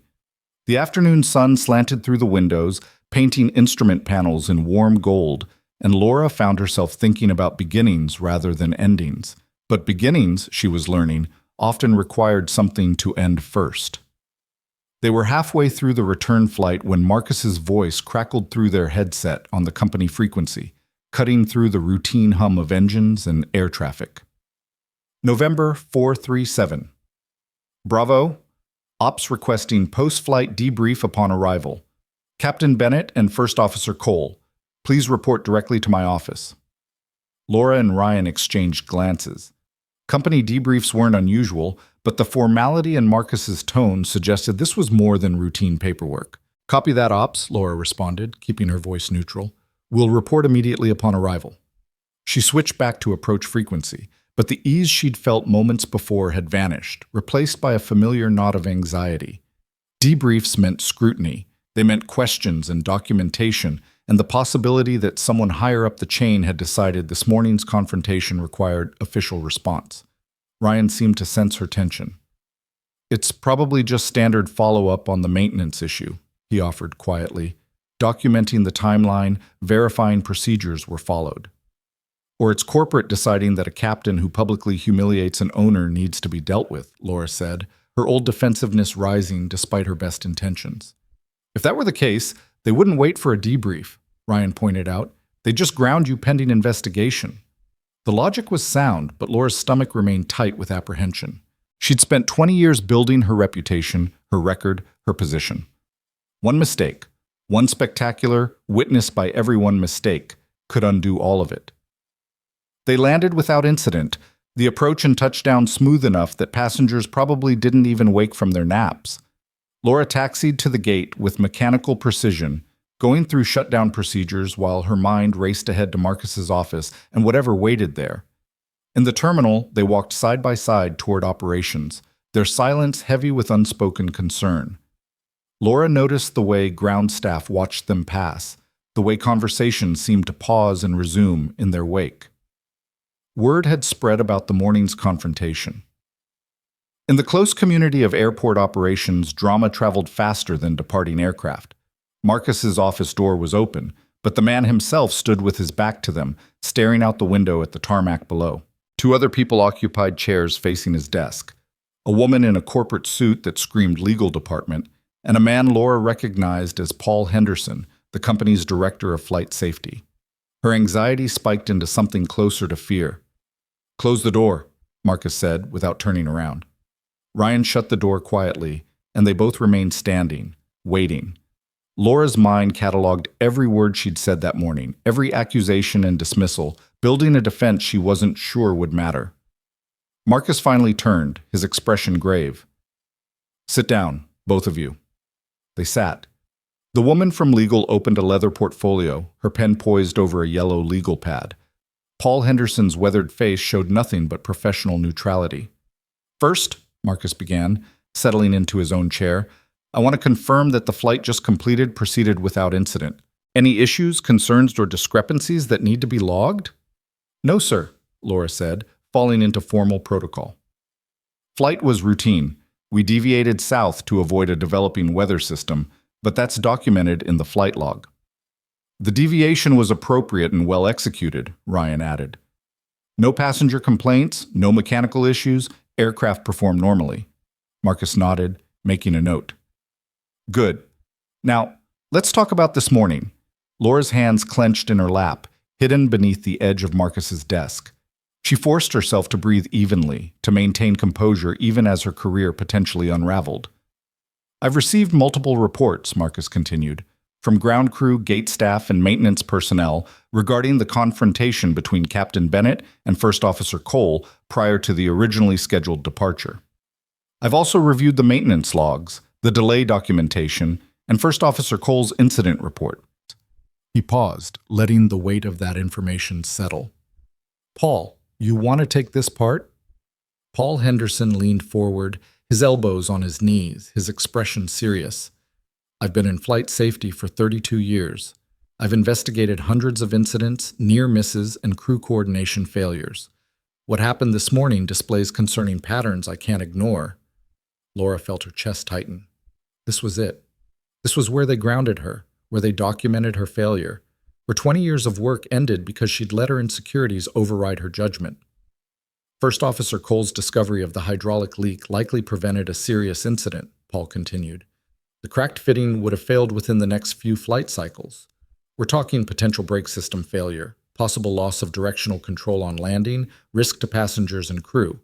The afternoon sun slanted through the windows, painting instrument panels in warm gold, and Laura found herself thinking about beginnings rather than endings. But beginnings, she was learning, often required something to end first. They were halfway through the return flight when Marcus's voice crackled through their headset on the company frequency, cutting through the routine hum of engines and air traffic. November 437. Bravo, Ops requesting post-flight debrief upon arrival. Captain Bennett and First Officer Cole, please report directly to my office. Laura and Ryan exchanged glances. Company debriefs weren't unusual, but the formality in Marcus's tone suggested this was more than routine paperwork. Copy that, Ops, Laura responded, keeping her voice neutral. We'll report immediately upon arrival. She switched back to approach frequency, but the ease she'd felt moments before had vanished, replaced by a familiar knot of anxiety. Debriefs meant scrutiny. They meant questions and documentation, and the possibility that someone higher up the chain had decided this morning's confrontation required official response. Ryan seemed to sense her tension. It's probably just standard follow-up on the maintenance issue, he offered quietly. Documenting the timeline, verifying procedures were followed. Or it's corporate deciding that a captain who publicly humiliates an owner needs to be dealt with, Laura said, her old defensiveness rising despite her best intentions. If that were the case, they wouldn't wait for a debrief, Ryan pointed out. They'd just ground you pending investigation. The logic was sound, but Laura's stomach remained tight with apprehension. She'd spent 20 years building her reputation, her record, her position. One mistake, one spectacular, witnessed by everyone mistake, could undo all of it. They landed without incident, the approach and touchdown smooth enough that passengers probably didn't even wake from their naps. Laura taxied to the gate with mechanical precision, going through shutdown procedures while her mind raced ahead to Marcus's office and whatever waited there. In the terminal, they walked side by side toward operations, their silence heavy with unspoken concern. Laura noticed the way ground staff watched them pass, the way conversations seemed to pause and resume in their wake. Word had spread about the morning's confrontation. In the close community of airport operations, drama traveled faster than departing aircraft. Marcus's office door was open, but the man himself stood with his back to them, staring out the window at the tarmac below. Two other people occupied chairs facing his desk, a woman in a corporate suit that screamed legal department, and a man Laura recognized as Paul Henderson, the company's director of flight safety. Her anxiety spiked into something closer to fear. "Close the door," Marcus said, without turning around. Ryan shut the door quietly, and they both remained standing, waiting. Laura's mind cataloged every word she'd said that morning, every accusation and dismissal, building a defense she wasn't sure would matter. Marcus finally turned, his expression grave. "Sit down, both of you." They sat. The woman from legal opened a leather portfolio, her pen poised over a yellow legal pad. Paul Henderson's weathered face showed nothing but professional neutrality. "First," Marcus began, settling into his own chair, "I want to confirm that the flight just completed proceeded without incident. Any issues, concerns, or discrepancies that need to be logged?" "No, sir," Laura said, falling into formal protocol. "Flight was routine. We deviated south to avoid a developing weather system, but that's documented in the flight log." "The deviation was appropriate and well executed," Ryan added. "No passenger complaints, no mechanical issues, aircraft performed normally." Marcus nodded, making a note. "Good. Now, let's talk about this morning." Laura's hands clenched in her lap, hidden beneath the edge of Marcus's desk. She forced herself to breathe evenly, to maintain composure even as her career potentially unraveled. "I've received multiple reports," Marcus continued, "from ground crew, gate staff, and maintenance personnel regarding the confrontation between Captain Bennett and First Officer Cole prior to the originally scheduled departure. I've also reviewed the maintenance logs, the delay documentation, and First Officer Cole's incident report." He paused, letting the weight of that information settle. "Paul, you want to take this part?" Paul Henderson leaned forward, his elbows on his knees, his expression serious. "I've been in flight safety for 32 years. I've investigated hundreds of incidents, near misses, and crew coordination failures. What happened this morning displays concerning patterns I can't ignore." Laura felt her chest tighten. This was it. This was where they grounded her, where they documented her failure, where 20 years of work ended because she'd let her insecurities override her judgment. "First Officer Cole's discovery of the hydraulic leak likely prevented a serious incident," Paul continued. "The cracked fitting would have failed within the next few flight cycles. We're talking potential brake system failure, possible loss of directional control on landing, risk to passengers and crew."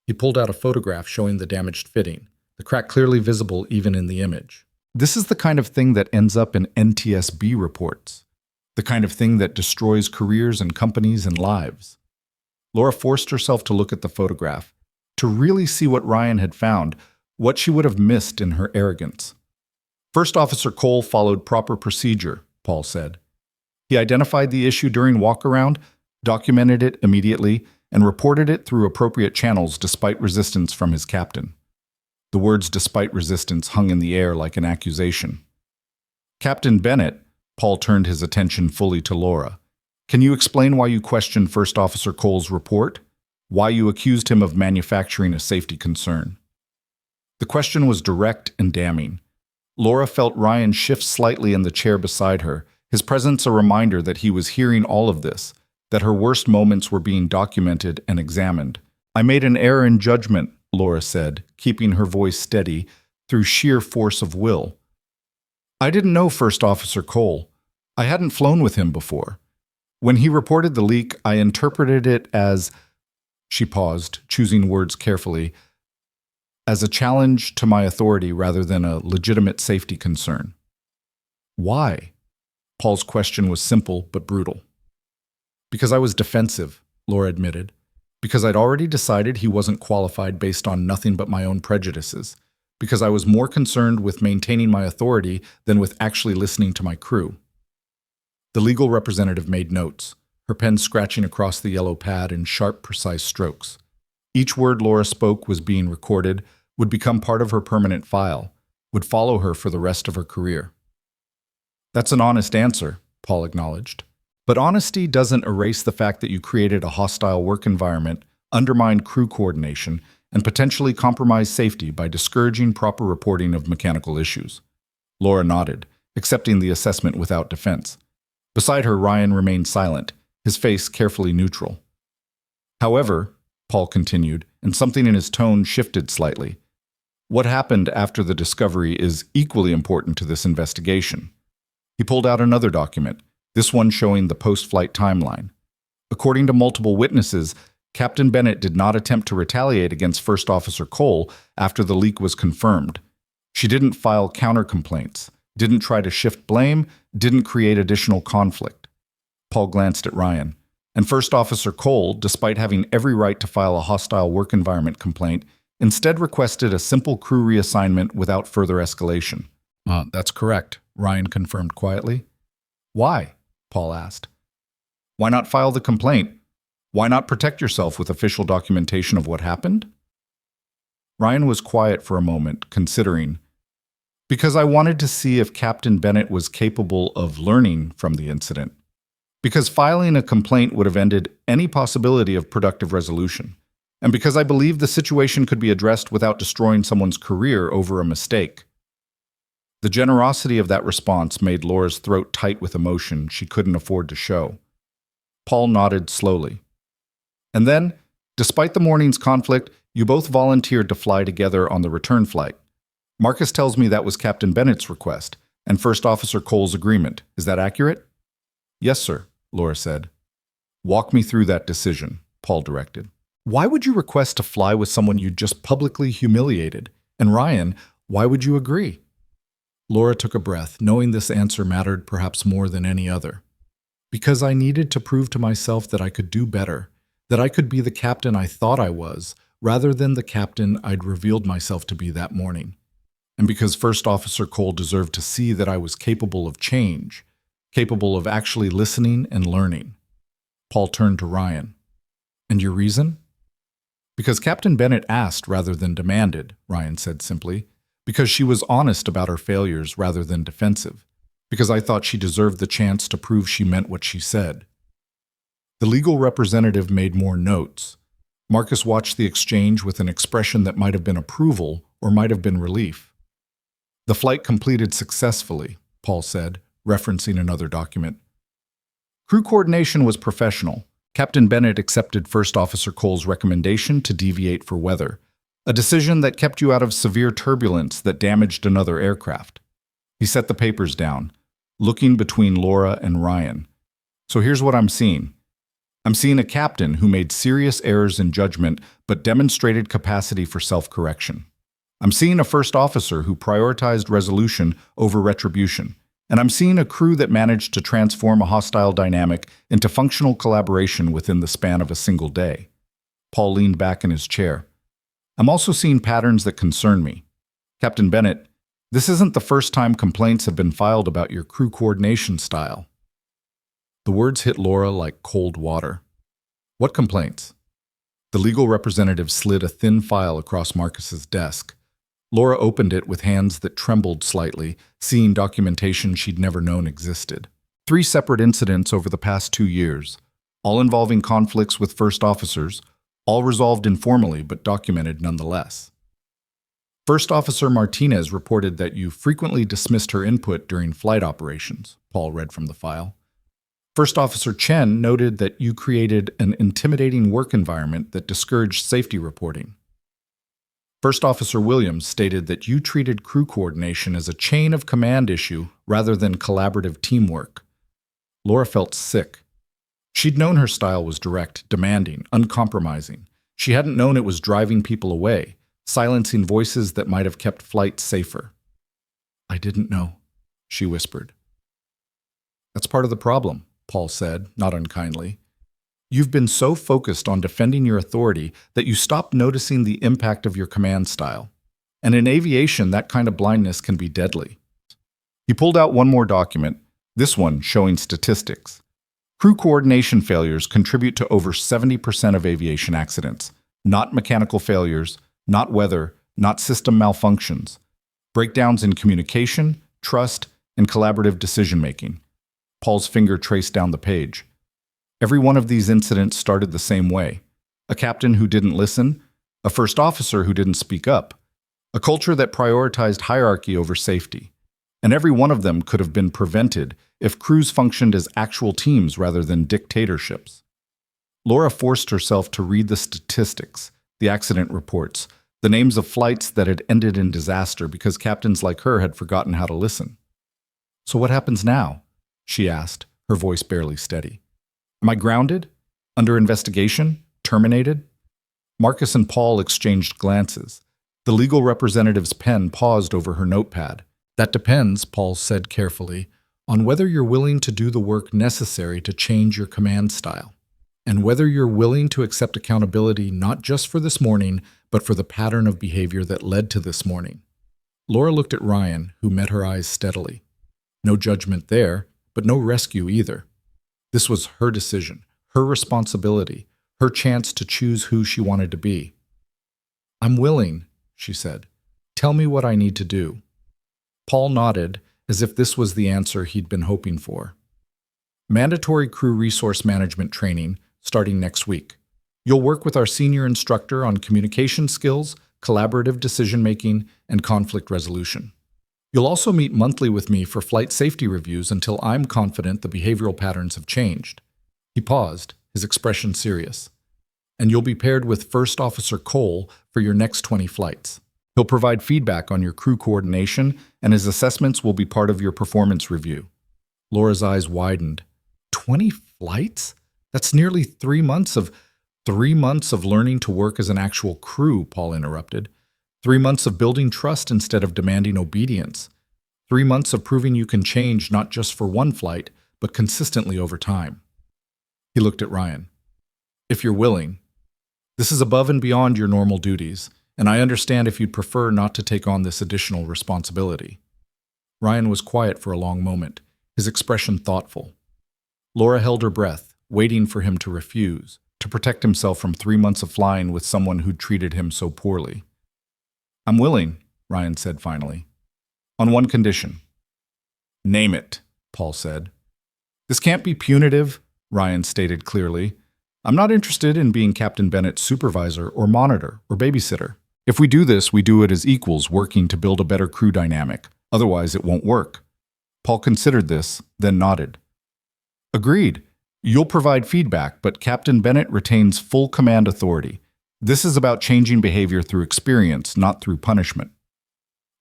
He pulled out a photograph showing the damaged fitting, the crack clearly visible even in the image. This is the kind of thing that ends up in NTSB reports, the kind of thing that destroys careers and companies and lives. Laura forced herself to look at the photograph, to really see what Ryan had found, what she would have missed in her arrogance. First Officer Cole followed proper procedure, Paul said. He identified the issue during walk-around, documented it immediately, and reported it through appropriate channels despite resistance from his captain. The words "despite resistance" hung in the air like an accusation. Captain Bennett, Paul turned his attention fully to Laura. Can you explain why you questioned First Officer Cole's report? Why you accused him of manufacturing a safety concern? The question was direct and damning. Laura felt Ryan shift slightly in the chair beside her, his presence a reminder that he was hearing all of this, that her worst moments were being documented and examined. I made an error in judgment, Laura said, keeping her voice steady through sheer force of will. I didn't know First Officer Cole. I hadn't flown with him before. When he reported the leak, I interpreted it as, she paused, choosing words carefully, as a challenge to my authority rather than a legitimate safety concern. Why? Paul's question was simple but brutal. Because I was defensive, Laura admitted. Because I'd already decided he wasn't qualified based on nothing but my own prejudices. Because I was more concerned with maintaining my authority than with actually listening to my crew. The legal representative made notes, her pen scratching across the yellow pad in sharp, precise strokes. Each word Laura spoke was being recorded, would become part of her permanent file, would follow her for the rest of her career. That's an honest answer, Paul acknowledged. But honesty doesn't erase the fact that you created a hostile work environment, undermined crew coordination, and potentially compromised safety by discouraging proper reporting of mechanical issues. Laura nodded, accepting the assessment without defense. Beside her, Ryan remained silent, his face carefully neutral. However, Paul continued, and something in his tone shifted slightly. What happened after the discovery is equally important to this investigation. He pulled out another document, this one showing the post-flight timeline. According to multiple witnesses, Captain Bennett did not attempt to retaliate against First Officer Cole after the leak was confirmed. She didn't file counter-complaints, didn't try to shift blame, didn't create additional conflict. Paul glanced at Ryan. And First Officer Cole, despite having every right to file a hostile work environment complaint, instead requested a simple crew reassignment without further escalation. That's correct, Ryan confirmed quietly. Why? Paul asked. Why not file the complaint? Why not protect yourself with official documentation of what happened? Ryan was quiet for a moment, considering. Because I wanted to see if Captain Bennett was capable of learning from the incident. Because filing a complaint would have ended any possibility of productive resolution. And because I believed the situation could be addressed without destroying someone's career over a mistake. The generosity of that response made Laura's throat tight with emotion she couldn't afford to show. Paul nodded slowly. And then, despite the morning's conflict, you both volunteered to fly together on the return flight. Marcus tells me that was Captain Bennett's request and First Officer Cole's agreement. Is that accurate? Yes, sir, Laura said. Walk me through that decision, Paul directed. Why would you request to fly with someone you just publicly humiliated? And Ryan, why would you agree? Laura took a breath, knowing this answer mattered perhaps more than any other. Because I needed to prove to myself that I could do better, that I could be the captain I thought I was, rather than the captain I'd revealed myself to be that morning. And because First Officer Cole deserved to see that I was capable of change, capable of actually listening and learning. Paul turned to Ryan. And your reason? Because Captain Bennett asked rather than demanded, Ryan said simply. Because she was honest about her failures rather than defensive. Because I thought she deserved the chance to prove she meant what she said. The legal representative made more notes. Marcus watched the exchange with an expression that might have been approval or might have been relief. The flight completed successfully, Paul said, referencing another document. Crew coordination was professional. Captain Bennett accepted First Officer Cole's recommendation to deviate for weather, a decision that kept you out of severe turbulence that damaged another aircraft. He set the papers down, looking between Laura and Ryan. So here's what I'm seeing. I'm seeing a captain who made serious errors in judgment but demonstrated capacity for self-correction. I'm seeing a first officer who prioritized resolution over retribution. And I'm seeing a crew that managed to transform a hostile dynamic into functional collaboration within the span of a single day. Paul leaned back in his chair. I'm also seeing patterns that concern me. Captain Bennett, this isn't the first time complaints have been filed about your crew coordination style. The words hit Laura like cold water. What complaints? The legal representative slid a thin file across Marcus's desk. Laura opened it with hands that trembled slightly, seeing documentation she'd never known existed. 3 separate incidents over the past 2 years, all involving conflicts with first officers, all resolved informally but documented nonetheless. First Officer Martinez reported that you frequently dismissed her input during flight operations, Paul read from the file. First Officer Chen noted that you created an intimidating work environment that discouraged safety reporting. First Officer Williams stated that you treated crew coordination as a chain of command issue rather than collaborative teamwork. Laura felt sick. She'd known her style was direct, demanding, uncompromising. She hadn't known it was driving people away, silencing voices that might have kept flight safer. I didn't know, she whispered. That's part of the problem, Paul said, not unkindly. You've been so focused on defending your authority that you stopped noticing the impact of your command style. And in aviation, that kind of blindness can be deadly. He pulled out one more document, this one showing statistics. Crew coordination failures contribute to over 70% of aviation accidents, not mechanical failures, not weather, not system malfunctions. Breakdowns in communication, trust, and collaborative decision-making. Paul's finger traced down the page. Every one of these incidents started the same way. A captain who didn't listen, a first officer who didn't speak up, a culture that prioritized hierarchy over safety. And every one of them could have been prevented if crews functioned as actual teams rather than dictatorships. Laura forced herself to read the statistics, the accident reports, the names of flights that had ended in disaster because captains like her had forgotten how to listen. So what happens now? She asked, her voice barely steady. Am I grounded? Under investigation? Terminated? Marcus and Paul exchanged glances. The legal representative's pen paused over her notepad. That depends, Paul said carefully, on whether you're willing to do the work necessary to change your command style, and whether you're willing to accept accountability not just for this morning, but for the pattern of behavior that led to this morning. Laura looked at Ryan, who met her eyes steadily. No judgment there, but no rescue either. This was her decision, her responsibility, her chance to choose who she wanted to be. I'm willing, she said. Tell me what I need to do. Paul nodded, as if this was the answer he'd been hoping for. Mandatory crew resource management training starting next week. You'll work with our senior instructor on communication skills, collaborative decision-making, and conflict resolution. You'll also meet monthly with me for flight safety reviews until I'm confident the behavioral patterns have changed. He paused, his expression serious. And you'll be paired with First Officer Cole for your next 20 flights. He'll provide feedback on your crew coordination, and his assessments will be part of your performance review. Laura's eyes widened. 20 flights? That's nearly 3 months of learning to work as an actual crew, Paul interrupted. 3 months of building trust instead of demanding obedience. 3 months of proving you can change not just for one flight, but consistently over time. He looked at Ryan. If you're willing. This is above and beyond your normal duties, and I understand if you'd prefer not to take on this additional responsibility. Ryan was quiet for a long moment, his expression thoughtful. Laura held her breath, waiting for him to refuse, to protect himself from 3 months of flying with someone who'd treated him so poorly. I'm willing, Ryan said finally. On one condition. Name it, Paul said. This can't be punitive, Ryan stated clearly. I'm not interested in being Captain Bennett's supervisor or monitor or babysitter. If we do this, we do it as equals working to build a better crew dynamic. Otherwise, it won't work. Paul considered this, then nodded. Agreed. You'll provide feedback, but Captain Bennett retains full command authority. This is about changing behavior through experience, not through punishment.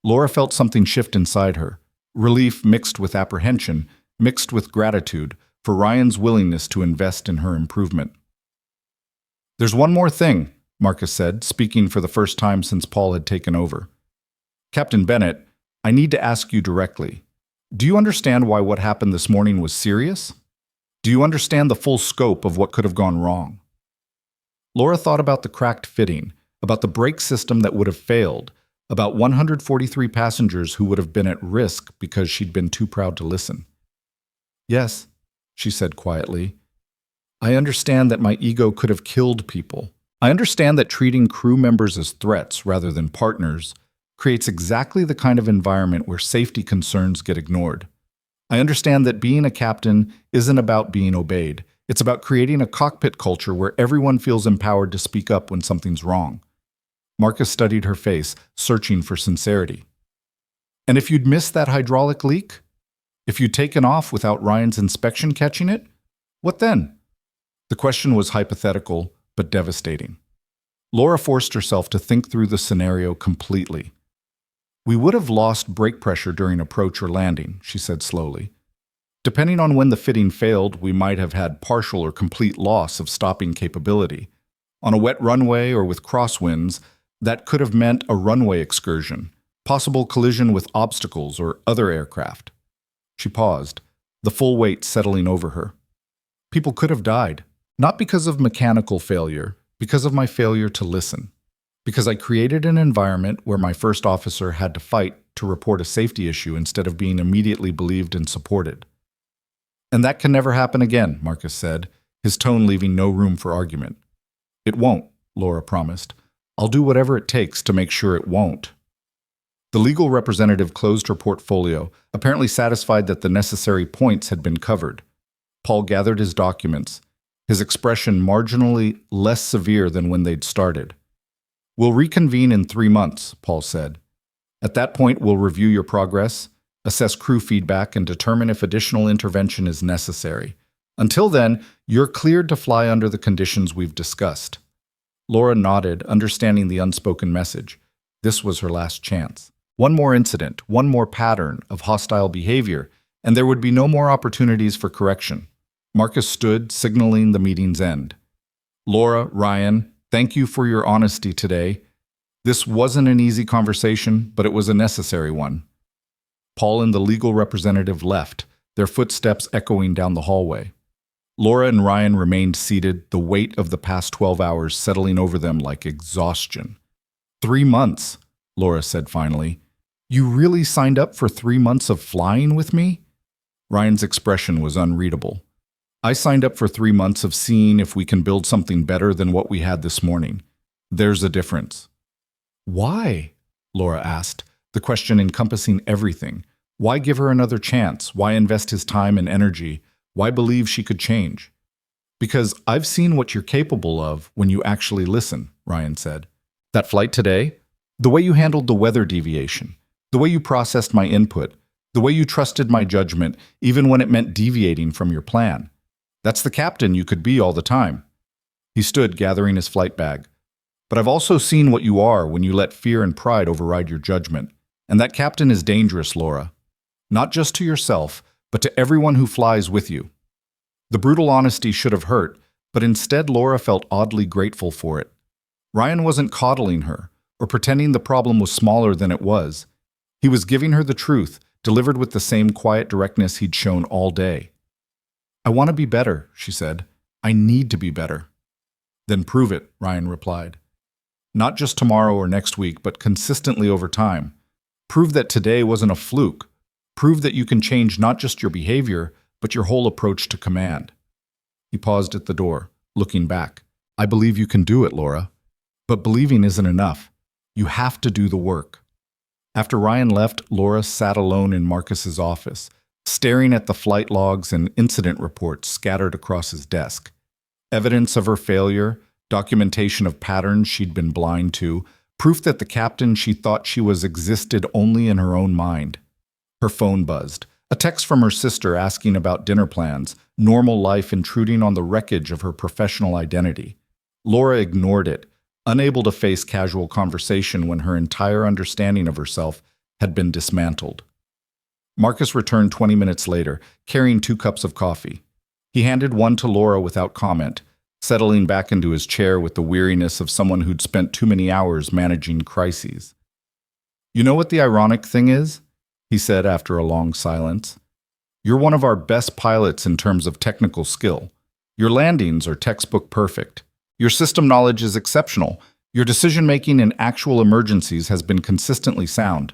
Laura felt something shift inside her, relief mixed with apprehension, mixed with gratitude for Ryan's willingness to invest in her improvement. There's one more thing, Marcus said, speaking for the first time since Paul had taken over. Captain Bennett, I need to ask you directly. Do you understand why what happened this morning was serious? Do you understand the full scope of what could have gone wrong? Laura thought about the cracked fitting, about the brake system that would have failed, about 143 passengers who would have been at risk because she'd been too proud to listen. Yes, she said quietly. I understand that my ego could have killed people. I understand that treating crew members as threats rather than partners creates exactly the kind of environment where safety concerns get ignored. I understand that being a captain isn't about being obeyed. It's about creating a cockpit culture where everyone feels empowered to speak up when something's wrong. Marcus studied her face, searching for sincerity. And if you'd missed that hydraulic leak? If you'd taken off without Ryan's inspection catching it? What then? The question was hypothetical, but devastating. Laura forced herself to think through the scenario completely. We would have lost brake pressure during approach or landing, she said slowly. Depending on when the fitting failed, we might have had partial or complete loss of stopping capability. On a wet runway or with crosswinds, that could have meant a runway excursion, possible collision with obstacles or other aircraft. She paused, the full weight settling over her. People could have died, not because of mechanical failure, because of my failure to listen. Because I created an environment where my first officer had to fight to report a safety issue instead of being immediately believed and supported. And that can never happen again, Marcus said, his tone leaving no room for argument. It won't, Laura promised. I'll do whatever it takes to make sure it won't. The legal representative closed her portfolio, apparently satisfied that the necessary points had been covered. Paul gathered his documents, his expression marginally less severe than when they'd started. We'll reconvene in 3 months, Paul said. At that point, we'll review your progress, assess crew feedback, and determine if additional intervention is necessary. Until then, you're cleared to fly under the conditions we've discussed. Laura nodded, understanding the unspoken message. This was her last chance. One more incident, one more pattern of hostile behavior, and there would be no more opportunities for correction. Marcus stood, signaling the meeting's end. Laura, Ryan, thank you for your honesty today. This wasn't an easy conversation, but it was a necessary one. Paul and the legal representative left, their footsteps echoing down the hallway. Laura and Ryan remained seated, the weight of the past 12 hours settling over them like exhaustion. 3 months, Laura said finally. You really signed up for 3 months of flying with me? Ryan's expression was unreadable. I signed up for 3 months of seeing if we can build something better than what we had this morning. There's a difference. Why? Laura asked, the question encompassing everything. Why give her another chance? Why invest his time and energy? Why believe she could change? Because I've seen what you're capable of when you actually listen, Ryan said. That flight today? The way you handled the weather deviation, the way you processed my input, the way you trusted my judgment, even when it meant deviating from your plan. That's the captain you could be all the time. He stood, gathering his flight bag. But I've also seen what you are when you let fear and pride override your judgment. And that captain is dangerous, Laura. Not just to yourself, but to everyone who flies with you. The brutal honesty should have hurt, but instead Laura felt oddly grateful for it. Ryan wasn't coddling her, or pretending the problem was smaller than it was. He was giving her the truth, delivered with the same quiet directness he'd shown all day. I want to be better, she said. I need to be better. Then prove it, Ryan replied. Not just tomorrow or next week, but consistently over time. Prove that today wasn't a fluke. Prove that you can change not just your behavior, but your whole approach to command. He paused at the door, looking back. I believe you can do it, Laura. But believing isn't enough. You have to do the work. After Ryan left, Laura sat alone in Marcus's office, staring at the flight logs and incident reports scattered across his desk. Evidence of her failure, documentation of patterns she'd been blind to, proof that the captain she thought she was existed only in her own mind. Her phone buzzed. A text from her sister asking about dinner plans, normal life intruding on the wreckage of her professional identity. Laura ignored it, unable to face casual conversation when her entire understanding of herself had been dismantled. Marcus returned 20 minutes later, carrying 2 cups of coffee. He handed one to Laura without comment, settling back into his chair with the weariness of someone who'd spent too many hours managing crises. You know what the ironic thing is? He said after a long silence. You're one of our best pilots in terms of technical skill. Your landings are textbook perfect. Your system knowledge is exceptional. Your decision-making in actual emergencies has been consistently sound.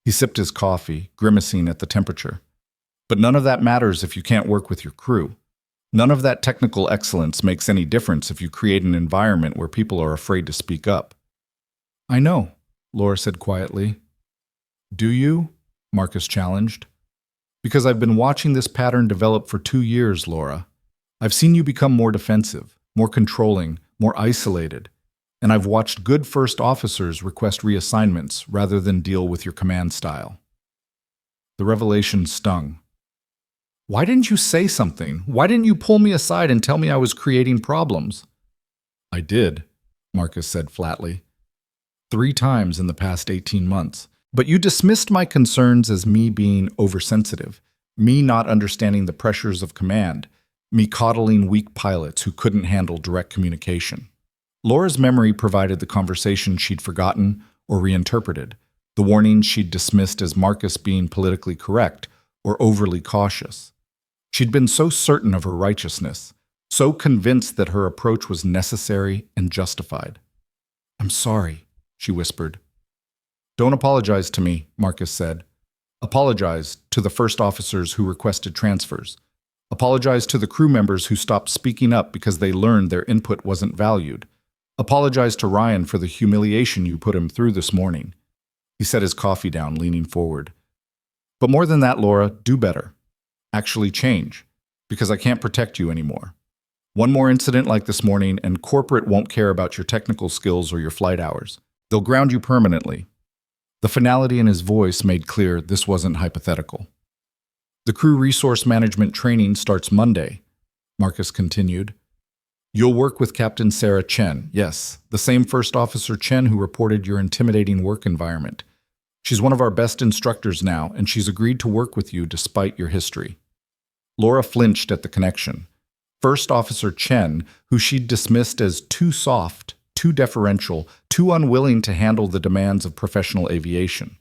He sipped his coffee, grimacing at the temperature. But none of that matters if you can't work with your crew. None of that technical excellence makes any difference if you create an environment where people are afraid to speak up. I know, Laura said quietly. Do you? Marcus challenged. Because I've been watching this pattern develop for 2 years, Laura. I've seen you become more defensive, more controlling, more isolated. And I've watched good first officers request reassignments rather than deal with your command style. The revelation stung. Why didn't you say something? Why didn't you pull me aside and tell me I was creating problems? I did, Marcus said flatly. 3 times in the past 18 months. But you dismissed my concerns as me being oversensitive, me not understanding the pressures of command, me coddling weak pilots who couldn't handle direct communication. Laura's memory provided the conversation she'd forgotten or reinterpreted, the warnings she'd dismissed as Marcus being politically correct or overly cautious. She'd been so certain of her righteousness, so convinced that her approach was necessary and justified. I'm sorry, she whispered. Don't apologize to me, Marcus said. Apologize to the first officers who requested transfers. Apologize to the crew members who stopped speaking up because they learned their input wasn't valued. Apologize to Ryan for the humiliation you put him through this morning. He set his coffee down, leaning forward. But more than that, Laura, do better. Actually change, because I can't protect you anymore. One more incident like this morning, and corporate won't care about your technical skills or your flight hours. They'll ground you permanently. The finality in his voice made clear this wasn't hypothetical. The crew resource management training starts Monday, Marcus continued. You'll work with Captain Sarah Chen, yes, the same First Officer Chen who reported your intimidating work environment. She's one of our best instructors now, and she's agreed to work with you despite your history. Laura flinched at the connection. First Officer Chen, who she'd dismissed as too soft, too deferential, too unwilling to handle the demands of professional aviation.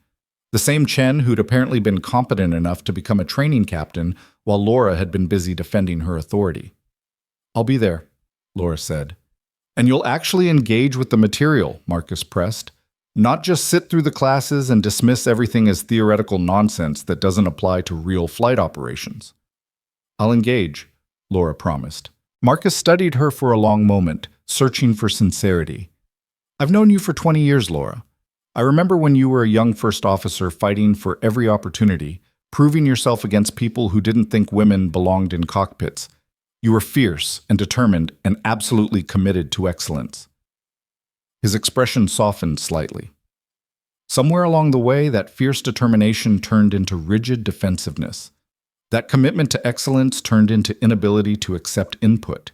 The same Chen who'd apparently been competent enough to become a training captain while Laura had been busy defending her authority. I'll be there, Laura said. And you'll actually engage with the material, Marcus pressed. Not just sit through the classes and dismiss everything as theoretical nonsense that doesn't apply to real flight operations. I'll engage, Laura promised. Marcus studied her for a long moment, searching for sincerity. I've known you for 20 years, Laura. I remember when you were a young first officer fighting for every opportunity, proving yourself against people who didn't think women belonged in cockpits. You were fierce and determined and absolutely committed to excellence. His expression softened slightly. Somewhere along the way, that fierce determination turned into rigid defensiveness. That commitment to excellence turned into inability to accept input.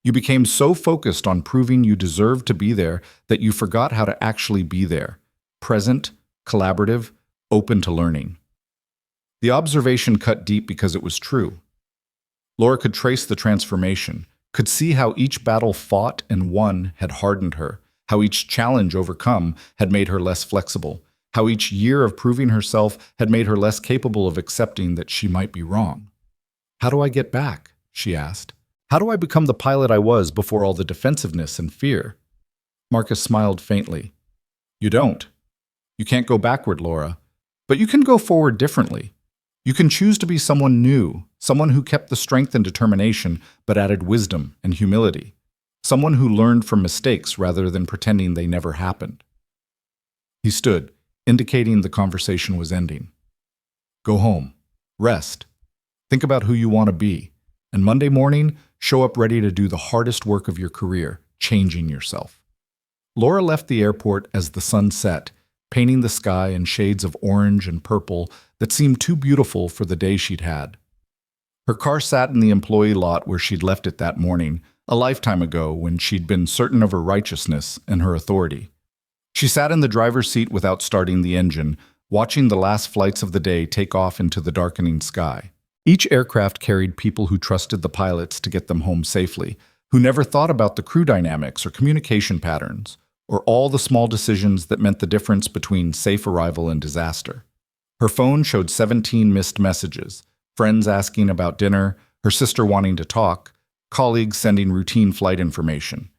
You became so focused on proving you deserved to be there that you forgot how to actually be there, present, collaborative, open to learning. The observation cut deep because it was true. Laura could trace the transformation, could see how each battle fought and won had hardened her, how each challenge overcome had made her less flexible, how each year of proving herself had made her less capable of accepting that she might be wrong. How do I get back? She asked. How do I become the pilot I was before all the defensiveness and fear? Marcus smiled faintly. You don't. You can't go backward, Laura. But you can go forward differently. You can choose to be someone new, someone who kept the strength and determination but added wisdom and humility, someone who learned from mistakes rather than pretending they never happened. He stood, indicating the conversation was ending. Go home. Rest. Think about who you want to be. And Monday morning, show up ready to do the hardest work of your career, changing yourself. Laura left the airport as the sun set, painting the sky in shades of orange and purple that seemed too beautiful for the day she'd had. Her car sat in the employee lot where she'd left it that morning, a lifetime ago when she'd been certain of her righteousness and her authority. She sat in the driver's seat without starting the engine, watching the last flights of the day take off into the darkening sky. Each aircraft carried people who trusted the pilots to get them home safely, who never thought about the crew dynamics or communication patterns, or all the small decisions that meant the difference between safe arrival and disaster. Her phone showed 17 missed messages, friends asking about dinner, her sister wanting to talk, colleagues sending routine flight information.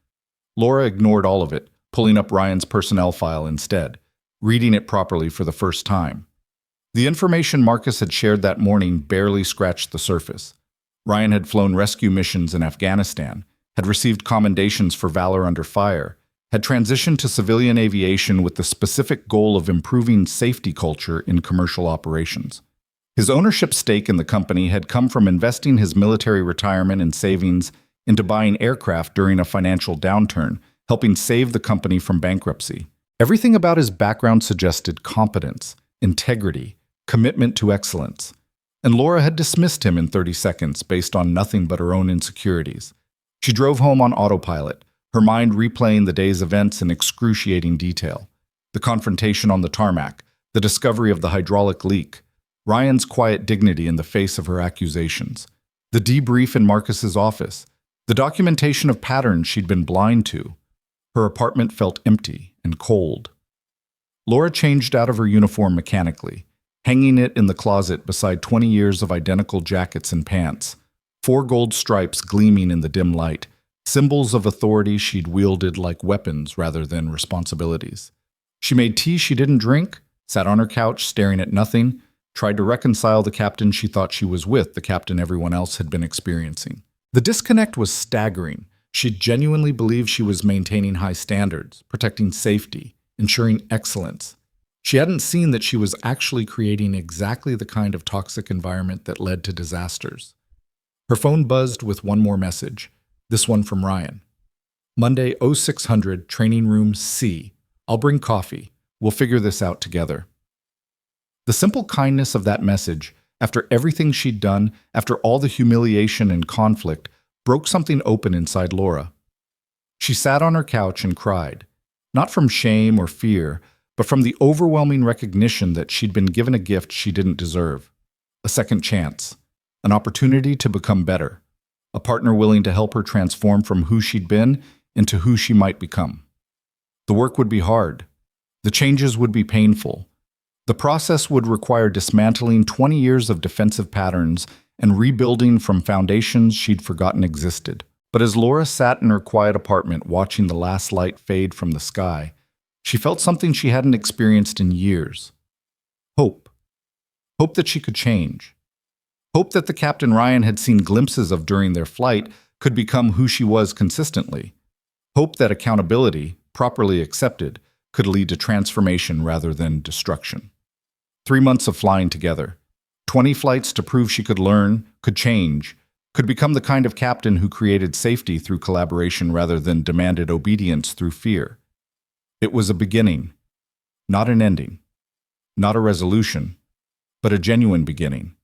Laura ignored all of it, pulling up Ryan's personnel file instead, reading it properly for the first time. The information Marcus had shared that morning barely scratched the surface. Ryan had flown rescue missions in Afghanistan, had received commendations for valor under fire, had transitioned to civilian aviation with the specific goal of improving safety culture in commercial operations. His ownership stake in the company had come from investing his military retirement and savings into buying aircraft during a financial downturn, helping save the company from bankruptcy. Everything about his background suggested competence, integrity, commitment to excellence. And Laura had dismissed him in 30 seconds based on nothing but her own insecurities. She drove home on autopilot, her mind replaying the day's events in excruciating detail. The confrontation on the tarmac, the discovery of the hydraulic leak, Ryan's quiet dignity in the face of her accusations, the debrief in Marcus's office, the documentation of patterns she'd been blind to. Her apartment felt empty and cold. Laura changed out of her uniform mechanically, hanging it in the closet beside 20 years of identical jackets and pants, 4 gold stripes gleaming in the dim light, symbols of authority she'd wielded like weapons rather than responsibilities. She made tea she didn't drink, sat on her couch staring at nothing, tried to reconcile the captain she thought she was with the captain everyone else had been experiencing. The disconnect was staggering. She genuinely believed she was maintaining high standards, protecting safety, ensuring excellence. She hadn't seen that she was actually creating exactly the kind of toxic environment that led to disasters. Her phone buzzed with one more message, this one from Ryan. Monday 0600, training room C. I'll bring coffee. We'll figure this out together. The simple kindness of that message, after everything she'd done, after all the humiliation and conflict, broke something open inside Laura. She sat on her couch and cried, not from shame or fear, but from the overwhelming recognition that she'd been given a gift she didn't deserve. A second chance, an opportunity to become better, a partner willing to help her transform from who she'd been into who she might become. The work would be hard. The changes would be painful. The process would require dismantling 20 years of defensive patterns and rebuilding from foundations she'd forgotten existed. But as Laura sat in her quiet apartment watching the last light fade from the sky, she felt something she hadn't experienced in years. Hope. Hope that she could change. Hope that the Captain Ryan had seen glimpses of during their flight could become who she was consistently. Hope that accountability, properly accepted, could lead to transformation rather than destruction. 3 months of flying together. 20 flights to prove she could learn, could change, could become the kind of captain who created safety through collaboration rather than demanded obedience through fear. It was a beginning, not an ending, not a resolution, but a genuine beginning.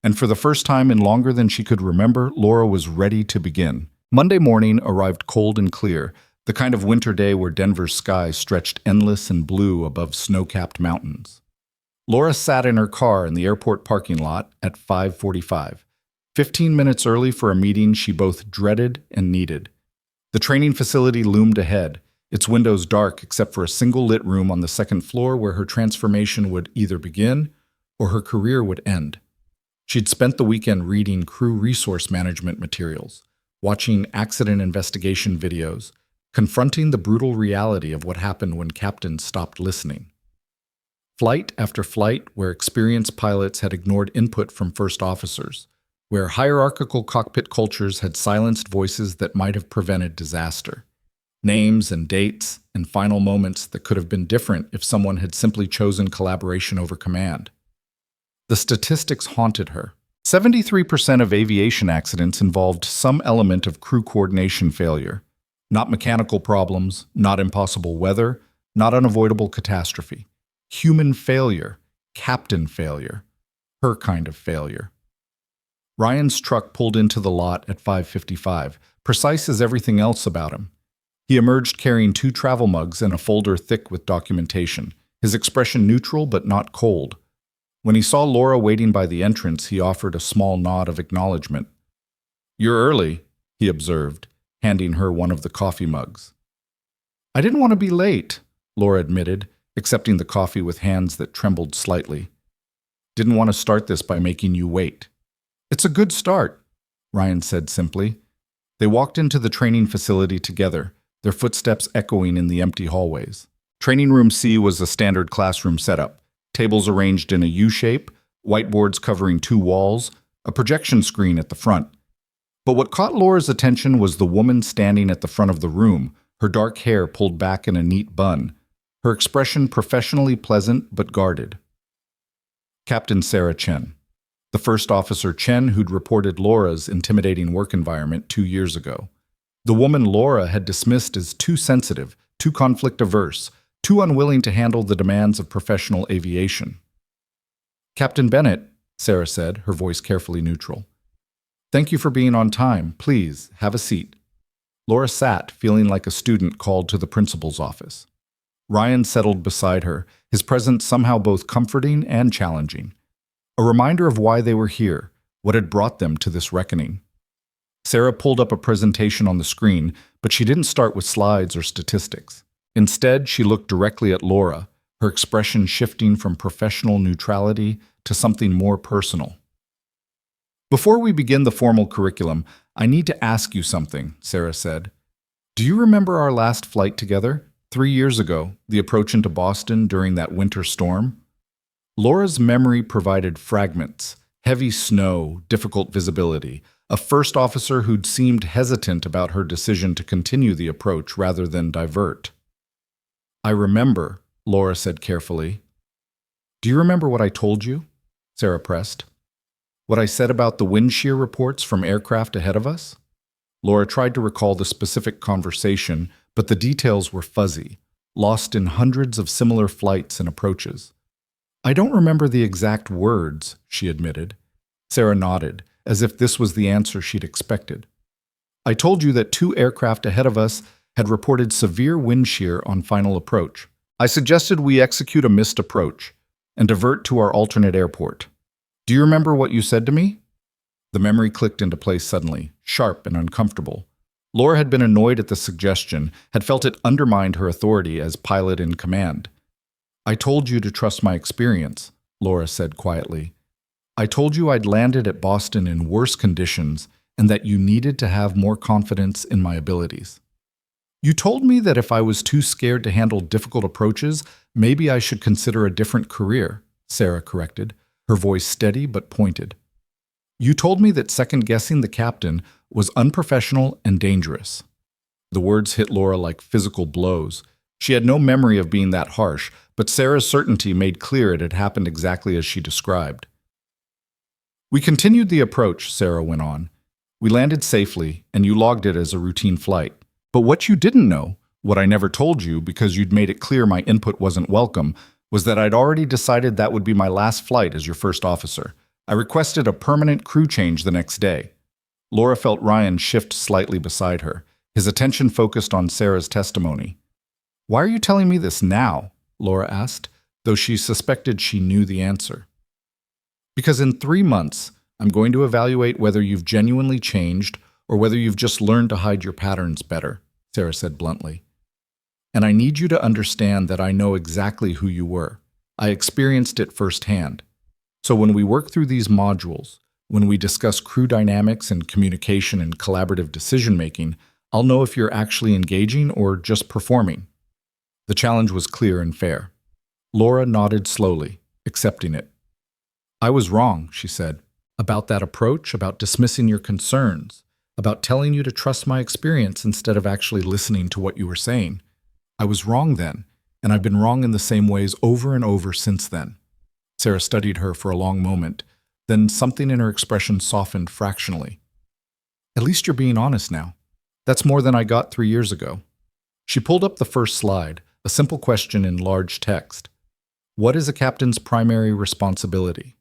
And for the first time in longer than she could remember, Laura was ready to begin. Monday morning arrived cold and clear, the kind of winter day where Denver's sky stretched endless and blue above snow-capped mountains. Laura sat in her car in the airport parking lot at 5:45, 15 minutes early for a meeting she both dreaded and needed. The training facility loomed ahead, its windows dark except for a single lit room on the second floor where her transformation would either begin or her career would end. She'd spent the weekend reading crew resource management materials, watching accident investigation videos, confronting the brutal reality of what happened when captains stopped listening. Flight after flight where experienced pilots had ignored input from first officers, where hierarchical cockpit cultures had silenced voices that might have prevented disaster. Names and dates and final moments that could have been different if someone had simply chosen collaboration over command. The statistics haunted her. 73% of aviation accidents involved some element of crew coordination failure. Not mechanical problems, not impossible weather, not unavoidable catastrophe. Human failure, captain failure, her kind of failure. Ryan's truck pulled into the lot at 5:55, precise as everything else about him. He emerged carrying 2 travel mugs and a folder thick with documentation, his expression neutral but not cold. When he saw Laura waiting by the entrance, he offered a small nod of acknowledgement. "You're early," he observed, handing her one of the coffee mugs. I didn't want to be late, Laura admitted, accepting the coffee with hands that trembled slightly. Didn't want to start this by making you wait. It's a good start, Ryan said simply. They walked into the training facility together, their footsteps echoing in the empty hallways. Training Room C was a standard classroom setup, tables arranged in a U-shape, whiteboards covering 2 walls, a projection screen at the front. But what caught Laura's attention was the woman standing at the front of the room, her dark hair pulled back in a neat bun, her expression professionally pleasant but guarded. Captain Sarah Chen, the first officer Chen who'd reported Laura's intimidating work environment 2 years ago. The woman Laura had dismissed as too sensitive, too conflict-averse, too unwilling to handle the demands of professional aviation. Captain Bennett, Sarah said, her voice carefully neutral. Thank you for being on time. Please, have a seat. Laura sat, feeling like a student called to the principal's office. Ryan settled beside her, his presence somehow both comforting and challenging. A reminder of why they were here, what had brought them to this reckoning. Sarah pulled up a presentation on the screen, but she didn't start with slides or statistics. Instead, she looked directly at Laura, her expression shifting from professional neutrality to something more personal. Before we begin the formal curriculum, I need to ask you something, Sarah said. Do you remember our last flight together? 3 years ago, the approach into Boston during that winter storm? Laura's memory provided fragments, heavy snow, difficult visibility, a first officer who'd seemed hesitant about her decision to continue the approach rather than divert. I remember, Laura said carefully. Do you remember what I told you? Sarah pressed. What I said about the wind shear reports from aircraft ahead of us? Laura tried to recall the specific conversation, but the details were fuzzy, lost in hundreds of similar flights and approaches. I don't remember the exact words, she admitted. Sarah nodded, as if this was the answer she'd expected. I told you that 2 aircraft ahead of us had reported severe wind shear on final approach. I suggested we execute a missed approach and divert to our alternate airport. Do you remember what you said to me? The memory clicked into place suddenly, sharp and uncomfortable. Laura had been annoyed at the suggestion, had felt it undermined her authority as pilot in command. I told you to trust my experience, Laura said quietly. I told you I'd landed at Boston in worse conditions and that you needed to have more confidence in my abilities. You told me that if I was too scared to handle difficult approaches, maybe I should consider a different career, Sarah corrected, her voice steady but pointed. You told me that second-guessing the captain was unprofessional and dangerous. The words hit Laura like physical blows. She had no memory of being that harsh, but Sarah's certainty made clear it had happened exactly as she described. We continued the approach, Sarah went on. We landed safely, and you logged it as a routine flight. But what you didn't know, what I never told you because you'd made it clear my input wasn't welcome, was that I'd already decided that would be my last flight as your first officer. I requested a permanent crew change the next day. Laura felt Ryan shift slightly beside her, his attention focused on Sarah's testimony. Why are you telling me this now? Laura asked, though she suspected she knew the answer. Because in 3 months, I'm going to evaluate whether you've genuinely changed or whether you've just learned to hide your patterns better, Sarah said bluntly. And I need you to understand that I know exactly who you were. I experienced it firsthand. So when we work through these modules, when we discuss crew dynamics and communication and collaborative decision-making, I'll know if you're actually engaging or just performing. The challenge was clear and fair. Laura nodded slowly, accepting it. I was wrong, she said, about that approach, about dismissing your concerns, about telling you to trust my experience instead of actually listening to what you were saying. I was wrong then, and I've been wrong in the same ways over and over since then. Sarah studied her for a long moment, then something in her expression softened fractionally. At least you're being honest now. That's more than I got 3 years ago. She pulled up the first slide, a simple question in large text. What is a captain's primary responsibility?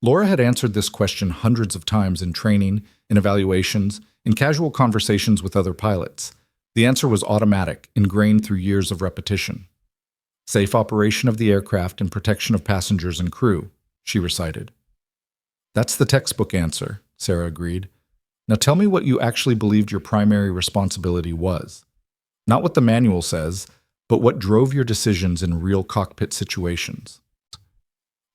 Laura had answered this question hundreds of times in training, in evaluations, in casual conversations with other pilots. The answer was automatic, ingrained through years of repetition. Safe operation of the aircraft and protection of passengers and crew, she recited. That's the textbook answer, Sarah agreed. Now tell me what you actually believed your primary responsibility was. Not what the manual says, but what drove your decisions in real cockpit situations.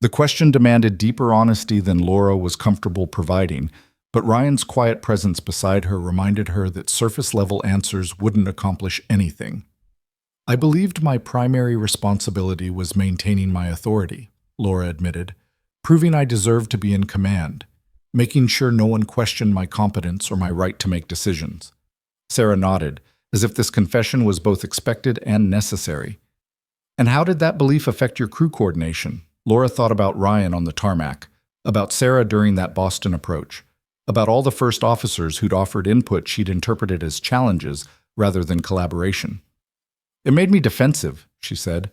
The question demanded deeper honesty than Laura was comfortable providing, but Ryan's quiet presence beside her reminded her that surface-level answers wouldn't accomplish anything. I believed my primary responsibility was maintaining my authority, Laura admitted, proving I deserved to be in command, making sure no one questioned my competence or my right to make decisions. Sarah nodded, as if this confession was both expected and necessary. And how did that belief affect your crew coordination? Laura thought about Ryan on the tarmac, about Sarah during that Boston approach, about all the first officers who'd offered input she'd interpreted as challenges rather than collaboration. It made me defensive, she said.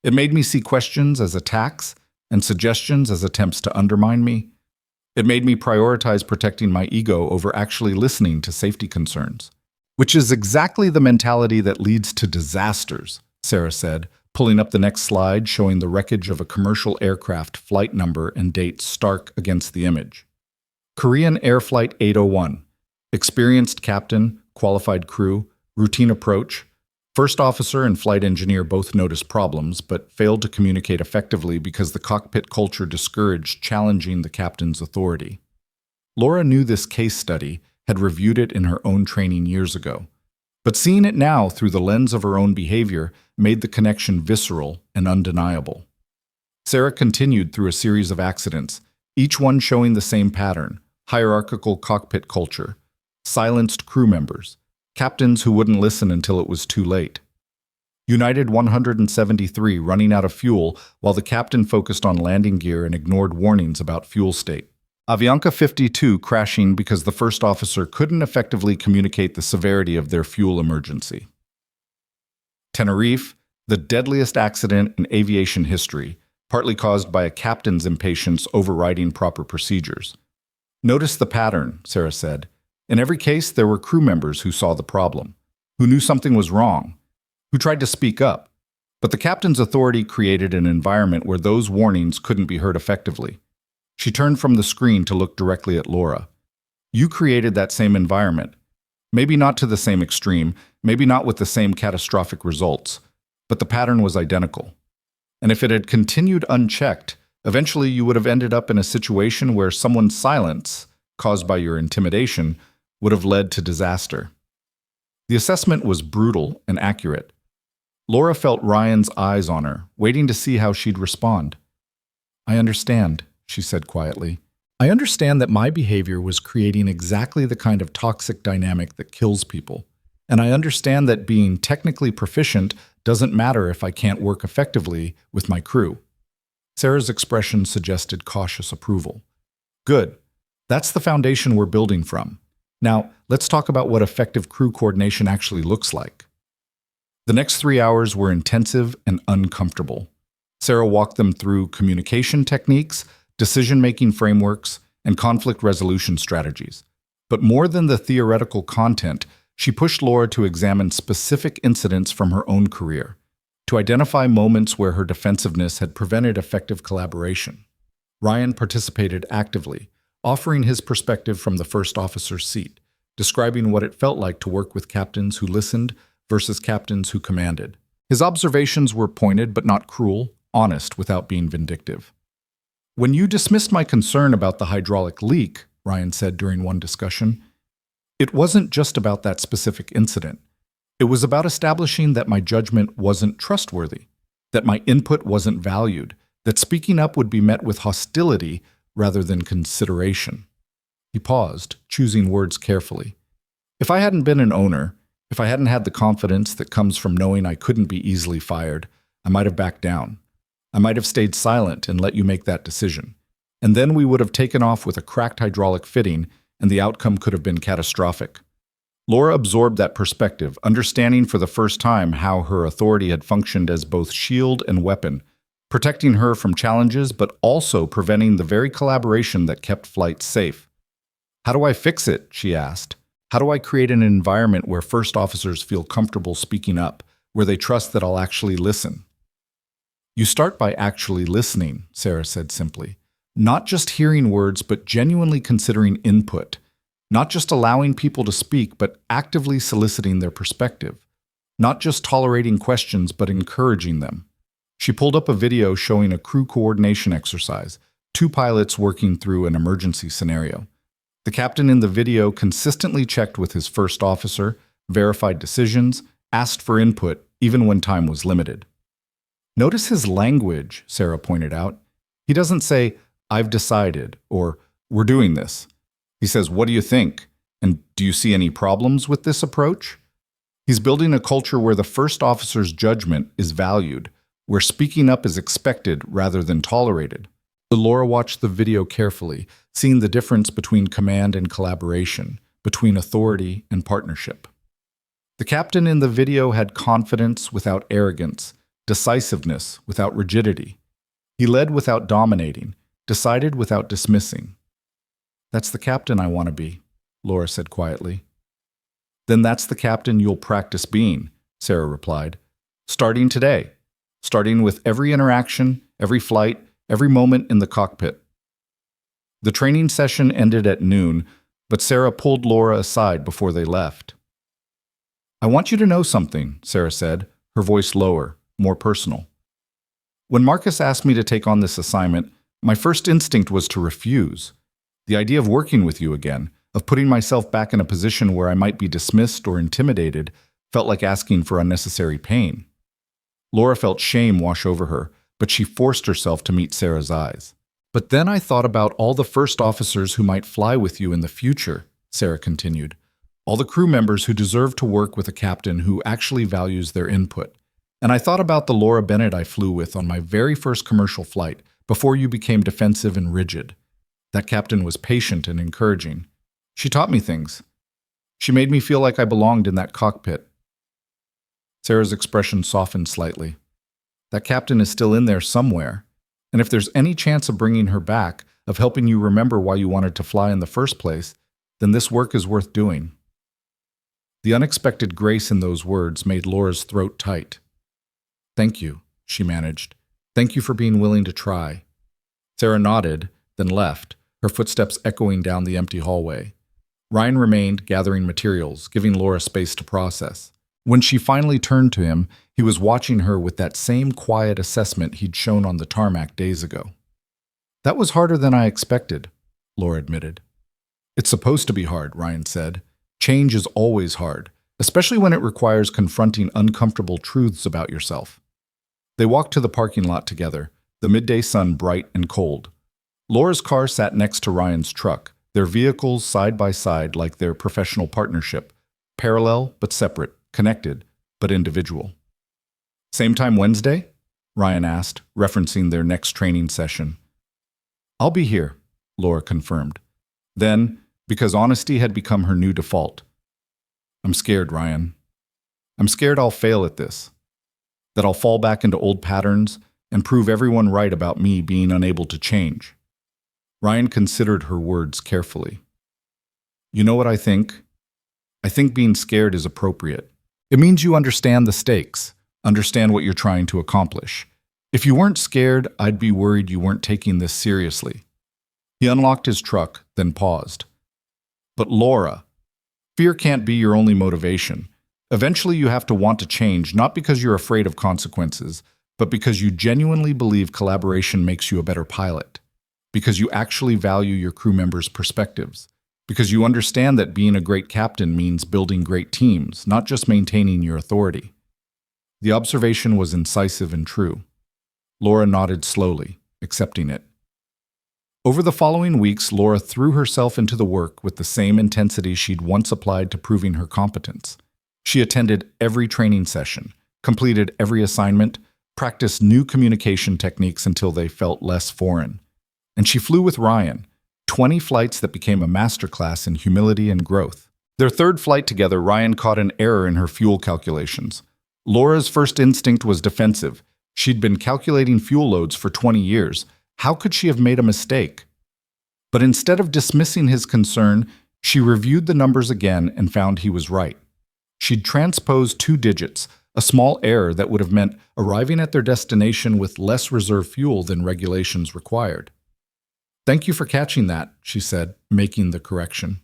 It made me see questions as attacks and suggestions as attempts to undermine me. It made me prioritize protecting my ego over actually listening to safety concerns. Which is exactly the mentality that leads to disasters, Sarah said, pulling up the next slide showing the wreckage of a commercial aircraft flight number and date stark against the image. Korean Air Flight 801. Experienced captain, qualified crew, routine approach. First officer and flight engineer both noticed problems, but failed to communicate effectively because the cockpit culture discouraged challenging the captain's authority. Laura knew this case study, had reviewed it in her own training years ago. But seeing it now through the lens of her own behavior made the connection visceral and undeniable. Sarah continued through a series of accidents, each one showing the same pattern: hierarchical cockpit culture, silenced crew members, captains who wouldn't listen until it was too late. United 173 running out of fuel while the captain focused on landing gear and ignored warnings about fuel state. Avianca 52 crashing because the first officer couldn't effectively communicate the severity of their fuel emergency. Tenerife, the deadliest accident in aviation history, partly caused by a captain's impatience overriding proper procedures. Notice the pattern, Sarah said. In every case, there were crew members who saw the problem, who knew something was wrong, who tried to speak up. But the captain's authority created an environment where those warnings couldn't be heard effectively. She turned from the screen to look directly at Laura. You created that same environment. Maybe not to the same extreme, maybe not with the same catastrophic results, but the pattern was identical. And if it had continued unchecked, eventually you would have ended up in a situation where someone's silence, caused by your intimidation, would have led to disaster. The assessment was brutal and accurate. Laura felt Ryan's eyes on her, waiting to see how she'd respond. I understand, she said quietly. I understand that my behavior was creating exactly the kind of toxic dynamic that kills people. And I understand that being technically proficient doesn't matter if I can't work effectively with my crew. Sarah's expression suggested cautious approval. Good. That's the foundation we're building from. Now, let's talk about what effective crew coordination actually looks like. The next 3 hours were intensive and uncomfortable. Sarah walked them through communication techniques, decision-making frameworks, and conflict resolution strategies. But more than the theoretical content, she pushed Laura to examine specific incidents from her own career, to identify moments where her defensiveness had prevented effective collaboration. Ryan participated actively, offering his perspective from the first officer's seat, describing what it felt like to work with captains who listened versus captains who commanded. His observations were pointed but not cruel, honest without being vindictive. When you dismissed my concern about the hydraulic leak, Ryan said during one discussion, it wasn't just about that specific incident. It was about establishing that my judgment wasn't trustworthy, that my input wasn't valued, that speaking up would be met with hostility rather than consideration. He paused, choosing words carefully. If I hadn't been an owner, if I hadn't had the confidence that comes from knowing I couldn't be easily fired, I might have backed down. I might have stayed silent and let you make that decision. And then we would have taken off with a cracked hydraulic fitting, and the outcome could have been catastrophic. Laura absorbed that perspective, understanding for the first time how her authority had functioned as both shield and weapon, protecting her from challenges but also preventing the very collaboration that kept flights safe. How do I fix it? She asked. How do I create an environment where first officers feel comfortable speaking up, where they trust that I'll actually listen? You start by actually listening, Sarah said simply. Not just hearing words, but genuinely considering input. Not just allowing people to speak, but actively soliciting their perspective. not just tolerating questions but encouraging them. She pulled up a video showing a crew coordination exercise, two pilots working through an emergency scenario. The captain in the video consistently checked with his first officer, verified decisions, asked for input, even when time was limited. Notice his language, Sarah pointed out. He doesn't say, "I've decided," or "We're doing this." He says, "What do you think? And do you see any problems with this approach?" He's building a culture where the first officer's judgment is valued, where speaking up is expected rather than tolerated. Laura watched the video carefully, seeing the difference between command and collaboration, between authority and partnership. The captain in the video had confidence without arrogance, decisiveness without rigidity. He led without dominating, decided without dismissing. "That's the captain I want to be," Laura said quietly. "Then that's the captain you'll practice being," Sarah replied. "Starting today. Starting with every interaction, every flight, every moment in the cockpit." The training session ended at noon, but Sarah pulled Laura aside before they left. "I want you to know something," Sarah said, her voice lower, more personal. "When Marcus asked me to take on this assignment, my first instinct was to refuse. The idea of working with you again, of putting myself back in a position where I might be dismissed or intimidated, felt like asking for unnecessary pain." Laura felt shame wash over her, but she forced herself to meet Sarah's eyes. "But then I thought about all the first officers who might fly with you in the future," Sarah continued. "All the crew members who deserve to work with a captain who actually values their input. And I thought about the Laura Bennett I flew with on my very first commercial flight, before you became defensive and rigid. That captain was patient and encouraging. She taught me things. She made me feel like I belonged in that cockpit." Sarah's expression softened slightly. That captain is still in there somewhere, and if there's any chance of bringing her back, of helping you remember why you wanted to fly in the first place, then this work is worth doing. The unexpected grace in those words made Laura's throat tight. "Thank you," she managed. "Thank you for being willing to try." Sarah nodded, then left, her footsteps echoing down the empty hallway. Ryan remained, gathering materials, giving Laura space to process. When she finally turned to him, he was watching her with that same quiet assessment he'd shown on the tarmac days ago. "That was harder than I expected," Laura admitted. "It's supposed to be hard," Ryan said. "Change is always hard, especially when it requires confronting uncomfortable truths about yourself." They walked to the parking lot together, the midday sun bright and cold. Laura's car sat next to Ryan's truck, their vehicles side by side like their professional partnership, parallel but separate, connected but individual. "Same time Wednesday?" Ryan asked, referencing their next training session. "I'll be here," Laura confirmed. Then, because honesty had become her new default, "I'm scared, Ryan. I'm scared I'll fail at this, that I'll fall back into old patterns and prove everyone right about me being unable to change." Ryan considered her words carefully. "You know what I think? I think being scared is appropriate. It means you understand the stakes, understand what you're trying to accomplish. If you weren't scared, I'd be worried you weren't taking this seriously." He unlocked his truck, then paused. "But Laura, fear can't be your only motivation. Eventually you have to want to change, not because you're afraid of consequences, but because you genuinely believe collaboration makes you a better pilot, because you actually value your crew members' perspectives, because you understand that being a great captain means building great teams, not just maintaining your authority." The observation was incisive and true. Laura nodded slowly, accepting it. Over the following weeks, Laura threw herself into the work with the same intensity she'd once applied to proving her competence. She attended every training session, completed every assignment, practiced new communication techniques until they felt less foreign. And she flew with Ryan, 20 flights that became a masterclass in humility and growth. Their third flight together, Ryan caught an error in her fuel calculations. Laura's first instinct was defensive. She'd been calculating fuel loads for 20 years. How could she have made a mistake? But instead of dismissing his concern, she reviewed the numbers again and found he was right. She'd transposed 2 digits, a small error that would have meant arriving at their destination with less reserve fuel than regulations required. "Thank you for catching that," she said, making the correction.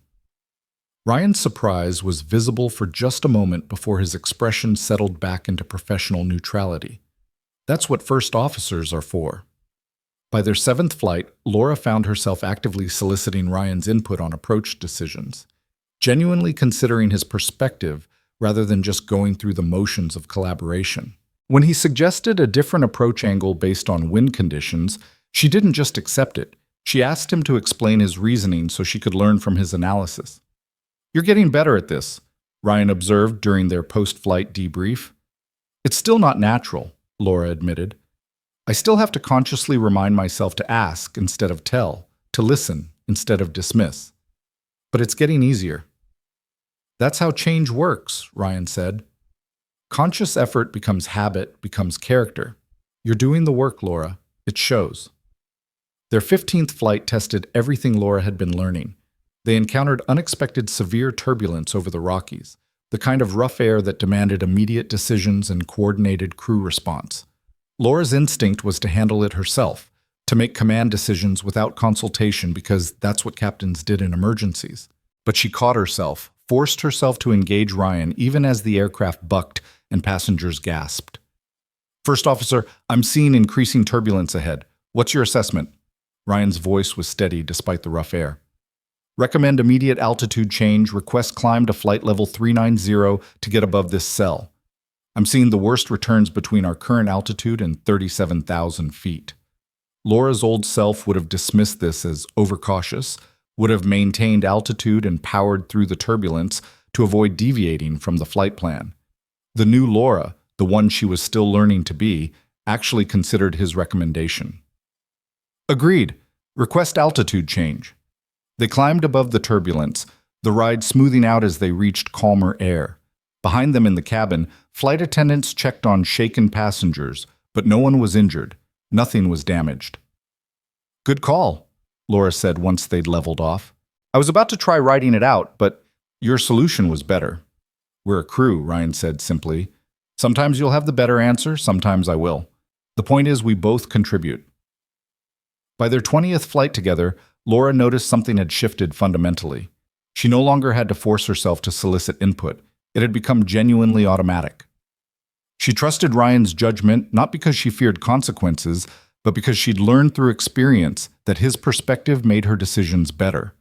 Ryan's surprise was visible for just a moment before his expression settled back into professional neutrality. That's what first officers are for. By their seventh flight, Laura found herself actively soliciting Ryan's input on approach decisions, genuinely considering his perspective rather than just going through the motions of collaboration. When he suggested a different approach angle based on wind conditions, she didn't just accept it. She asked him to explain his reasoning so she could learn from his analysis. "You're getting better at this," Ryan observed during their post-flight debrief. "It's still not natural," Laura admitted. "I still have to consciously remind myself to ask instead of tell, to listen instead of dismiss. But it's getting easier." "That's how change works," Ryan said. "Conscious effort becomes habit, becomes character. You're doing the work, Laura. It shows." Their 15th flight tested everything Laura had been learning. They encountered unexpected severe turbulence over the Rockies, the kind of rough air that demanded immediate decisions and coordinated crew response. Laura's instinct was to handle it herself, to make command decisions without consultation because that's what captains did in emergencies. But she caught herself, forced herself to engage Ryan even as the aircraft bucked and passengers gasped. "First officer, I'm seeing increasing turbulence ahead. What's your assessment?" Ryan's voice was steady despite the rough air. "Recommend immediate altitude change. Request climb to flight level 390 to get above this cell. I'm seeing the worst returns between our current altitude and 37,000 feet." Laura's old self would have dismissed this as overcautious, would have maintained altitude and powered through the turbulence to avoid deviating from the flight plan. The new Laura, the one she was still learning to be, actually considered his recommendation. "Agreed. Request altitude change." They climbed above the turbulence, the ride smoothing out as they reached calmer air. Behind them in the cabin, flight attendants checked on shaken passengers, but no one was injured. Nothing was damaged. "Good call," Laura said once they'd leveled off. "I was about to try writing it out, but your solution was better." "We're a crew," Ryan said simply. "Sometimes you'll have the better answer, sometimes I will. The point is we both contribute." By their 20th flight together, Laura noticed something had shifted fundamentally. She no longer had to force herself to solicit input. It had become genuinely automatic. She trusted Ryan's judgment not because she feared consequences, but because she'd learned through experience that his perspective made her decisions better.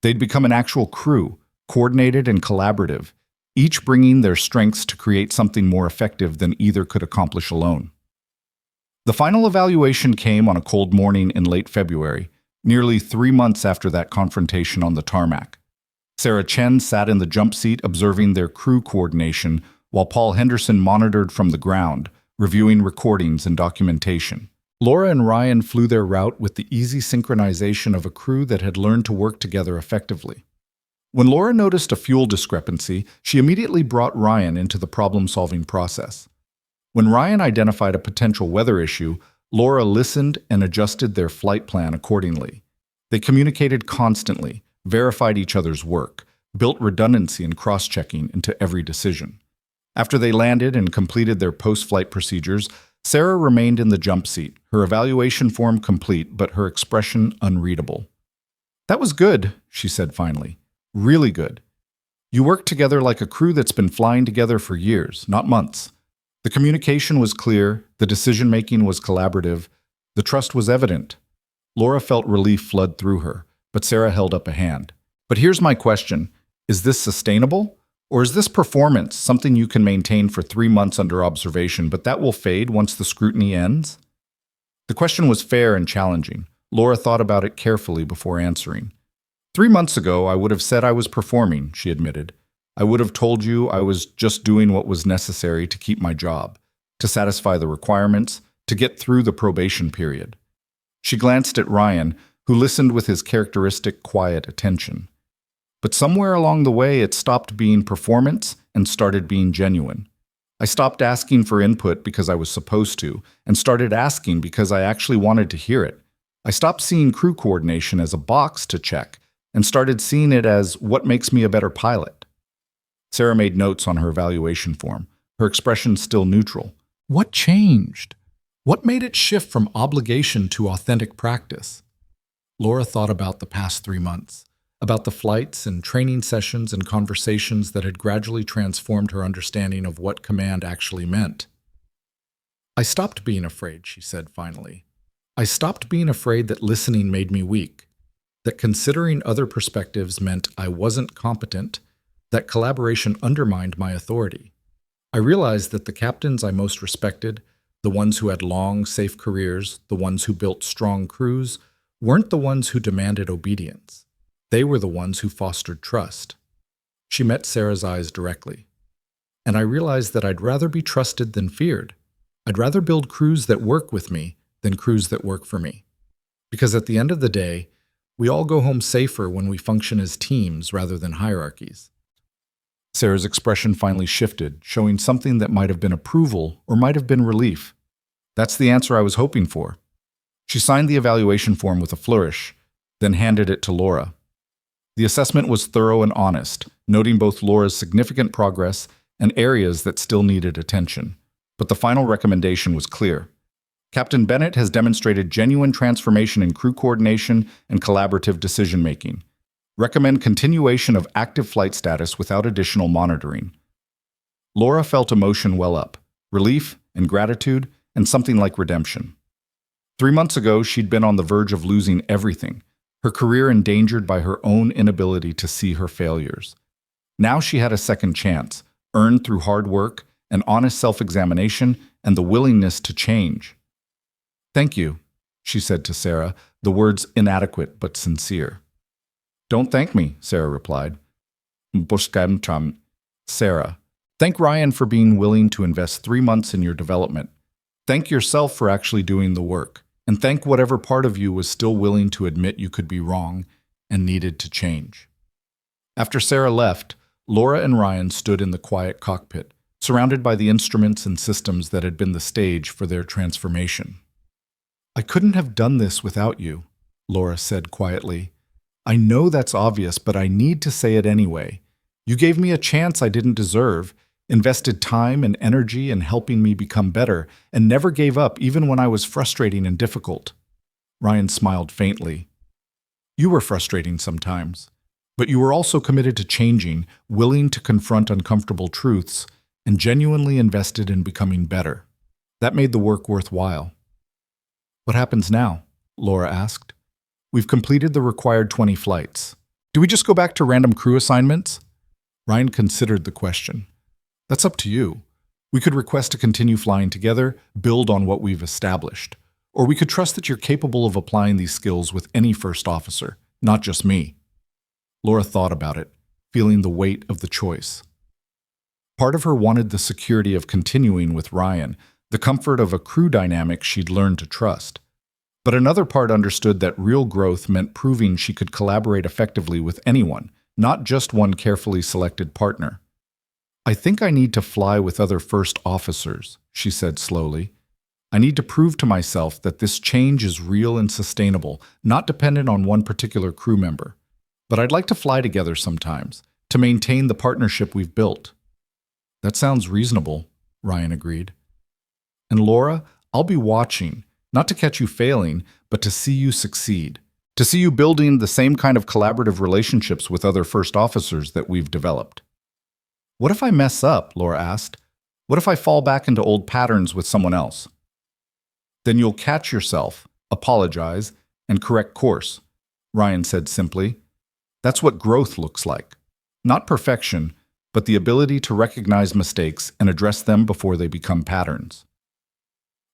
They'd become an actual crew, coordinated and collaborative, each bringing their strengths to create something more effective than either could accomplish alone. The final evaluation came on a cold morning in late February, nearly 3 months after that confrontation on the tarmac. Sarah Chen sat in the jump seat observing their crew coordination, while Paul Henderson monitored from the ground, reviewing recordings and documentation. Laura and Ryan flew their route with the easy synchronization of a crew that had learned to work together effectively. When Laura noticed a fuel discrepancy, she immediately brought Ryan into the problem-solving process. When Ryan identified a potential weather issue, Laura listened and adjusted their flight plan accordingly. They communicated constantly, verified each other's work, built redundancy and cross-checking into every decision. After they landed and completed their post-flight procedures, Sarah remained in the jump seat, her evaluation form complete but her expression unreadable. "That was good," she said finally. "Really good. You worked together like a crew that's been flying together for years, not months. The communication was clear, the decision-making was collaborative, the trust was evident." Laura felt relief flood through her, but Sarah held up a hand. "But here's my question. Is this sustainable? Or is this performance something you can maintain for 3 months under observation, but that will fade once the scrutiny ends?" The question was fair and challenging. Laura thought about it carefully before answering. 3 months ago, I would have said I was performing," she admitted. "I would have told you I was just doing what was necessary to keep my job, to satisfy the requirements, to get through the probation period." She glanced at Ryan, who listened with his characteristic quiet attention. "But somewhere along the way, it stopped being performance and started being genuine. I stopped asking for input because I was supposed to, and started asking because I actually wanted to hear it. I stopped seeing crew coordination as a box to check, and started seeing it as what makes me a better pilot." Sarah made notes on her evaluation form, her expression still neutral. What changed? What made it shift from obligation to authentic practice? Laura thought about the past 3 months. about the flights and training sessions and conversations that had gradually transformed her understanding of what command actually meant. "I stopped being afraid," she said finally. "I stopped being afraid that listening made me weak, that considering other perspectives meant I wasn't competent, that collaboration undermined my authority. I realized that the captains I most respected, the ones who had long, safe careers, the ones who built strong crews, weren't the ones who demanded obedience. They were the ones who fostered trust." She met Sarah's eyes directly. "And I realized that I'd rather be trusted than feared. I'd rather build crews that work with me than crews that work for me. Because at the end of the day, we all go home safer when we function as teams rather than hierarchies." Sarah's expression finally shifted, showing something that might have been approval or might have been relief. "That's the answer I was hoping for." She signed the evaluation form with a flourish, then handed it to Laura. The assessment was thorough and honest, noting both Laura's significant progress and areas that still needed attention. But the final recommendation was clear. "Captain Bennett has demonstrated genuine transformation in crew coordination and collaborative decision-making. Recommend continuation of active flight status without additional monitoring." Laura felt emotion well up, relief and gratitude, and something like redemption. 3 months ago, she'd been on the verge of losing everything, her career endangered by her own inability to see her failures. Now she had a second chance, earned through hard work, an honest self-examination, and the willingness to change. "Thank you," she said to Sarah, the words inadequate but sincere. "Don't thank me," Sarah replied. Sarah, thank Ryan for being willing to invest 3 months in your development. Thank yourself for actually doing the work, and thank whatever part of you was still willing to admit you could be wrong and needed to change. After Sarah left, Laura and Ryan stood in the quiet cockpit, surrounded by the instruments and systems that had been the stage for their transformation. "I couldn't have done this without you," Laura said quietly. "I know that's obvious, but I need to say it anyway. You gave me a chance I didn't deserve, invested time and energy in helping me become better, and never gave up even when I was frustrating and difficult." Ryan smiled faintly. "You were frustrating sometimes, but you were also committed to changing, willing to confront uncomfortable truths, and genuinely invested in becoming better. That made the work worthwhile." "What happens now?" Laura asked. "We've completed the required 20 flights. Do we just go back to random crew assignments?" Ryan considered the question. "That's up to you. We could request to continue flying together, build on what we've established. Or we could trust that you're capable of applying these skills with any first officer, not just me." Laura thought about it, feeling the weight of the choice. Part of her wanted the security of continuing with Ryan, the comfort of a crew dynamic she'd learned to trust. But another part understood that real growth meant proving she could collaborate effectively with anyone, not just one carefully selected partner. "I think I need to fly with other first officers," she said slowly. "I need to prove to myself that this change is real and sustainable, not dependent on one particular crew member. But I'd like to fly together sometimes, to maintain the partnership we've built." "That sounds reasonable," Ryan agreed. "And Laura, I'll be watching, not to catch you failing, but to see you succeed. To see you building the same kind of collaborative relationships with other first officers that we've developed." "What if I mess up?" Laura asked. "What if I fall back into old patterns with someone else?" "Then you'll catch yourself, apologize, and correct course," Ryan said simply. "That's what growth looks like. Not perfection, but the ability to recognize mistakes and address them before they become patterns."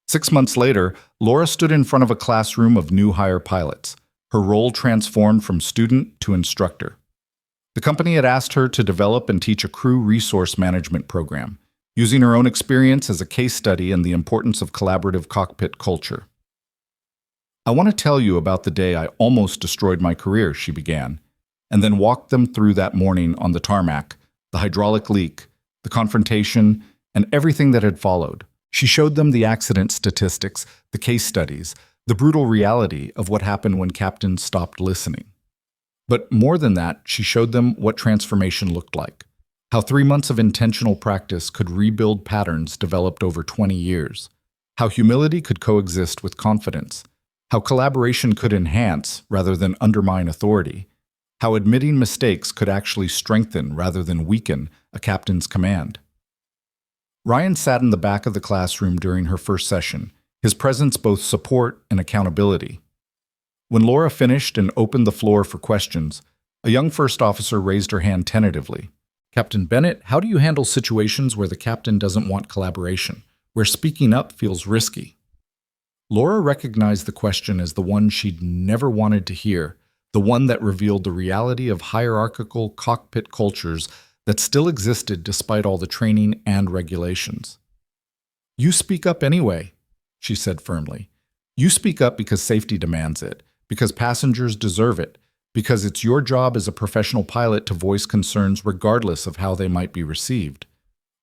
6 months later, Laura stood in front of a classroom of new hire pilots, her role transformed from student to instructor. The company had asked her to develop and teach a crew resource management program, using her own experience as a case study in the importance of collaborative cockpit culture. "I want to tell you about the day I almost destroyed my career," she began, and then walked them through that morning on the tarmac, the hydraulic leak, the confrontation, and everything that had followed. She showed them the accident statistics, the case studies, the brutal reality of what happened when captains stopped listening. But more than that, she showed them what transformation looked like, how 3 months of intentional practice could rebuild patterns developed over 20 years, how humility could coexist with confidence, how collaboration could enhance rather than undermine authority, how admitting mistakes could actually strengthen rather than weaken a captain's command. Ryan sat in the back of the classroom during her first session, his presence both support and accountability. When Laura finished and opened the floor for questions, a young first officer raised her hand tentatively. "Captain Bennett, how do you handle situations where the captain doesn't want collaboration, where speaking up feels risky?" Laura recognized the question as the one she'd never wanted to hear, the one that revealed the reality of hierarchical cockpit cultures that still existed despite all the training and regulations. "You speak up anyway," she said firmly. "You speak up because safety demands it, because passengers deserve it, because it's your job as a professional pilot to voice concerns regardless of how they might be received."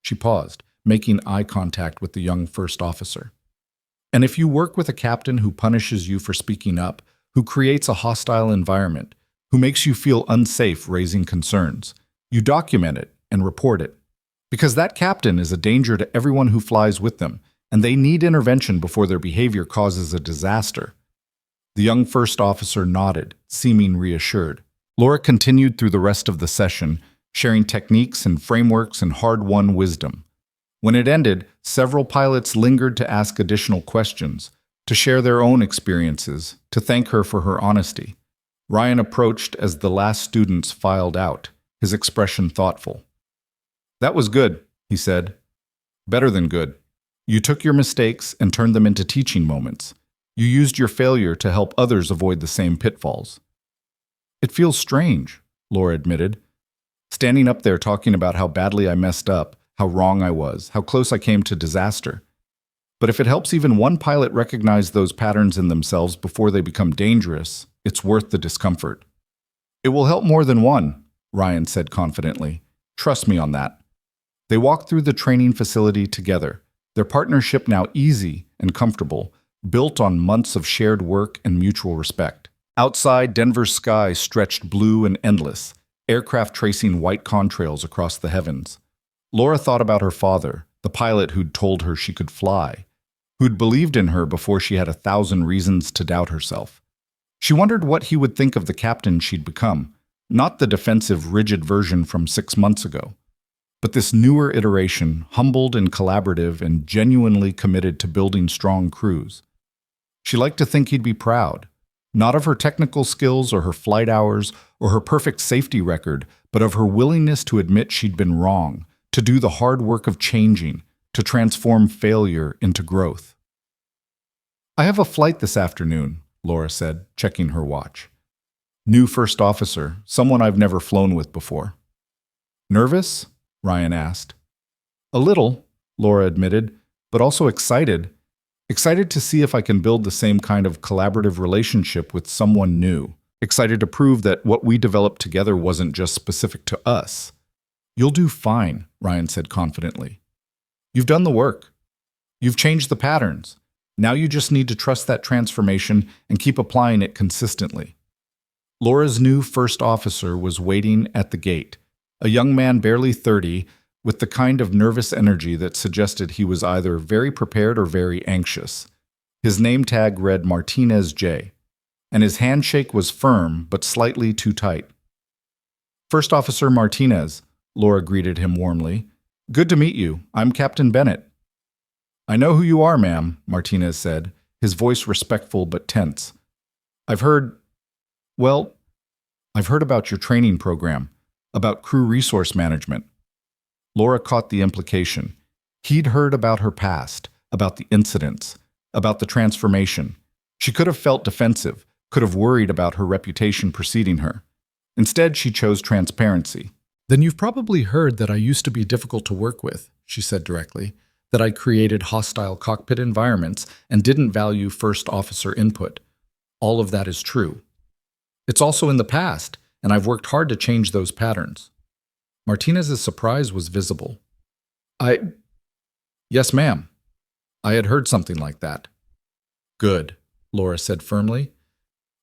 She paused, making eye contact with the young first officer. "And if you work with a captain who punishes you for speaking up, who creates a hostile environment, who makes you feel unsafe raising concerns, you document it and report it. Because that captain is a danger to everyone who flies with them, and they need intervention before their behavior causes a disaster." The young first officer nodded, seeming reassured. Laura continued through the rest of the session, sharing techniques and frameworks and hard-won wisdom. When it ended, several pilots lingered to ask additional questions, to share their own experiences, to thank her for her honesty. Ryan approached as the last students filed out, his expression thoughtful. "That was good," he said. "Better than good. You took your mistakes and turned them into teaching moments. You used your failure to help others avoid the same pitfalls." "It feels strange," Laura admitted, "standing up there talking about how badly I messed up, how wrong I was, how close I came to disaster. But if it helps even one pilot recognize those patterns in themselves before they become dangerous, it's worth the discomfort." "It will help more than one," Ryan said confidently. "Trust me on that." They walked through the training facility together, their partnership now easy and comfortable, built on months of shared work and mutual respect. Outside, Denver's sky stretched blue and endless, aircraft tracing white contrails across the heavens. Laura thought about her father, the pilot who'd told her she could fly, who'd believed in her before she had 1,000 reasons to doubt herself. She wondered what he would think of the captain she'd become, not the defensive, rigid version from 6 months ago, but this newer iteration, humbled and collaborative and genuinely committed to building strong crews. She liked to think he'd be proud, not of her technical skills or her flight hours or her perfect safety record, but of her willingness to admit she'd been wrong, to do the hard work of changing, to transform failure into growth. "I have a flight this afternoon," Laura said, checking her watch. "New first officer, someone I've never flown with before." "Nervous?" Ryan asked. "A little," Laura admitted, "but also excited. Excited to see if I can build the same kind of collaborative relationship with someone new. Excited to prove that what we developed together wasn't just specific to us." "You'll do fine," Ryan said confidently. "You've done the work. You've changed the patterns. Now you just need to trust that transformation and keep applying it consistently." Laura's new first officer was waiting at the gate, a young man barely 30, with the kind of nervous energy that suggested he was either very prepared or very anxious. His name tag read Martinez J., and his handshake was firm but slightly too tight. "First Officer Martinez," Laura greeted him warmly. "Good to meet you. I'm Captain Bennett." "I know who you are, ma'am," Martinez said, his voice respectful but tense. I've heard about your training program, about crew resource management." Laura caught the implication. He'd heard about her past, about the incidents, about the transformation. She could have felt defensive, could have worried about her reputation preceding her. Instead, she chose transparency. "Then you've probably heard that I used to be difficult to work with," she said directly, "that I created hostile cockpit environments and didn't value first officer input. All of that is true. It's also in the past, and I've worked hard to change those patterns." Martinez's surprise was visible. "Yes, ma'am. I had heard something like that." "Good," Laura said firmly.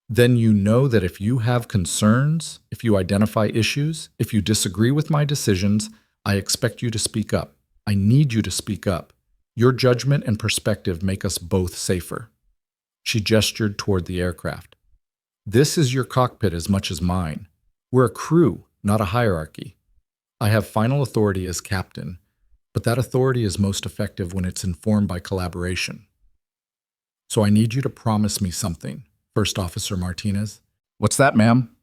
"Then you know that if you have concerns, if you identify issues, if you disagree with my decisions, I expect you to speak up. I need you to speak up. Your judgment and perspective make us both safer." She gestured toward the aircraft. "This is your cockpit as much as mine. We're a crew, not a hierarchy. I have final authority as captain, but that authority is most effective when it's informed by collaboration. So I need you to promise me something, First Officer Martinez. What's that, ma'am?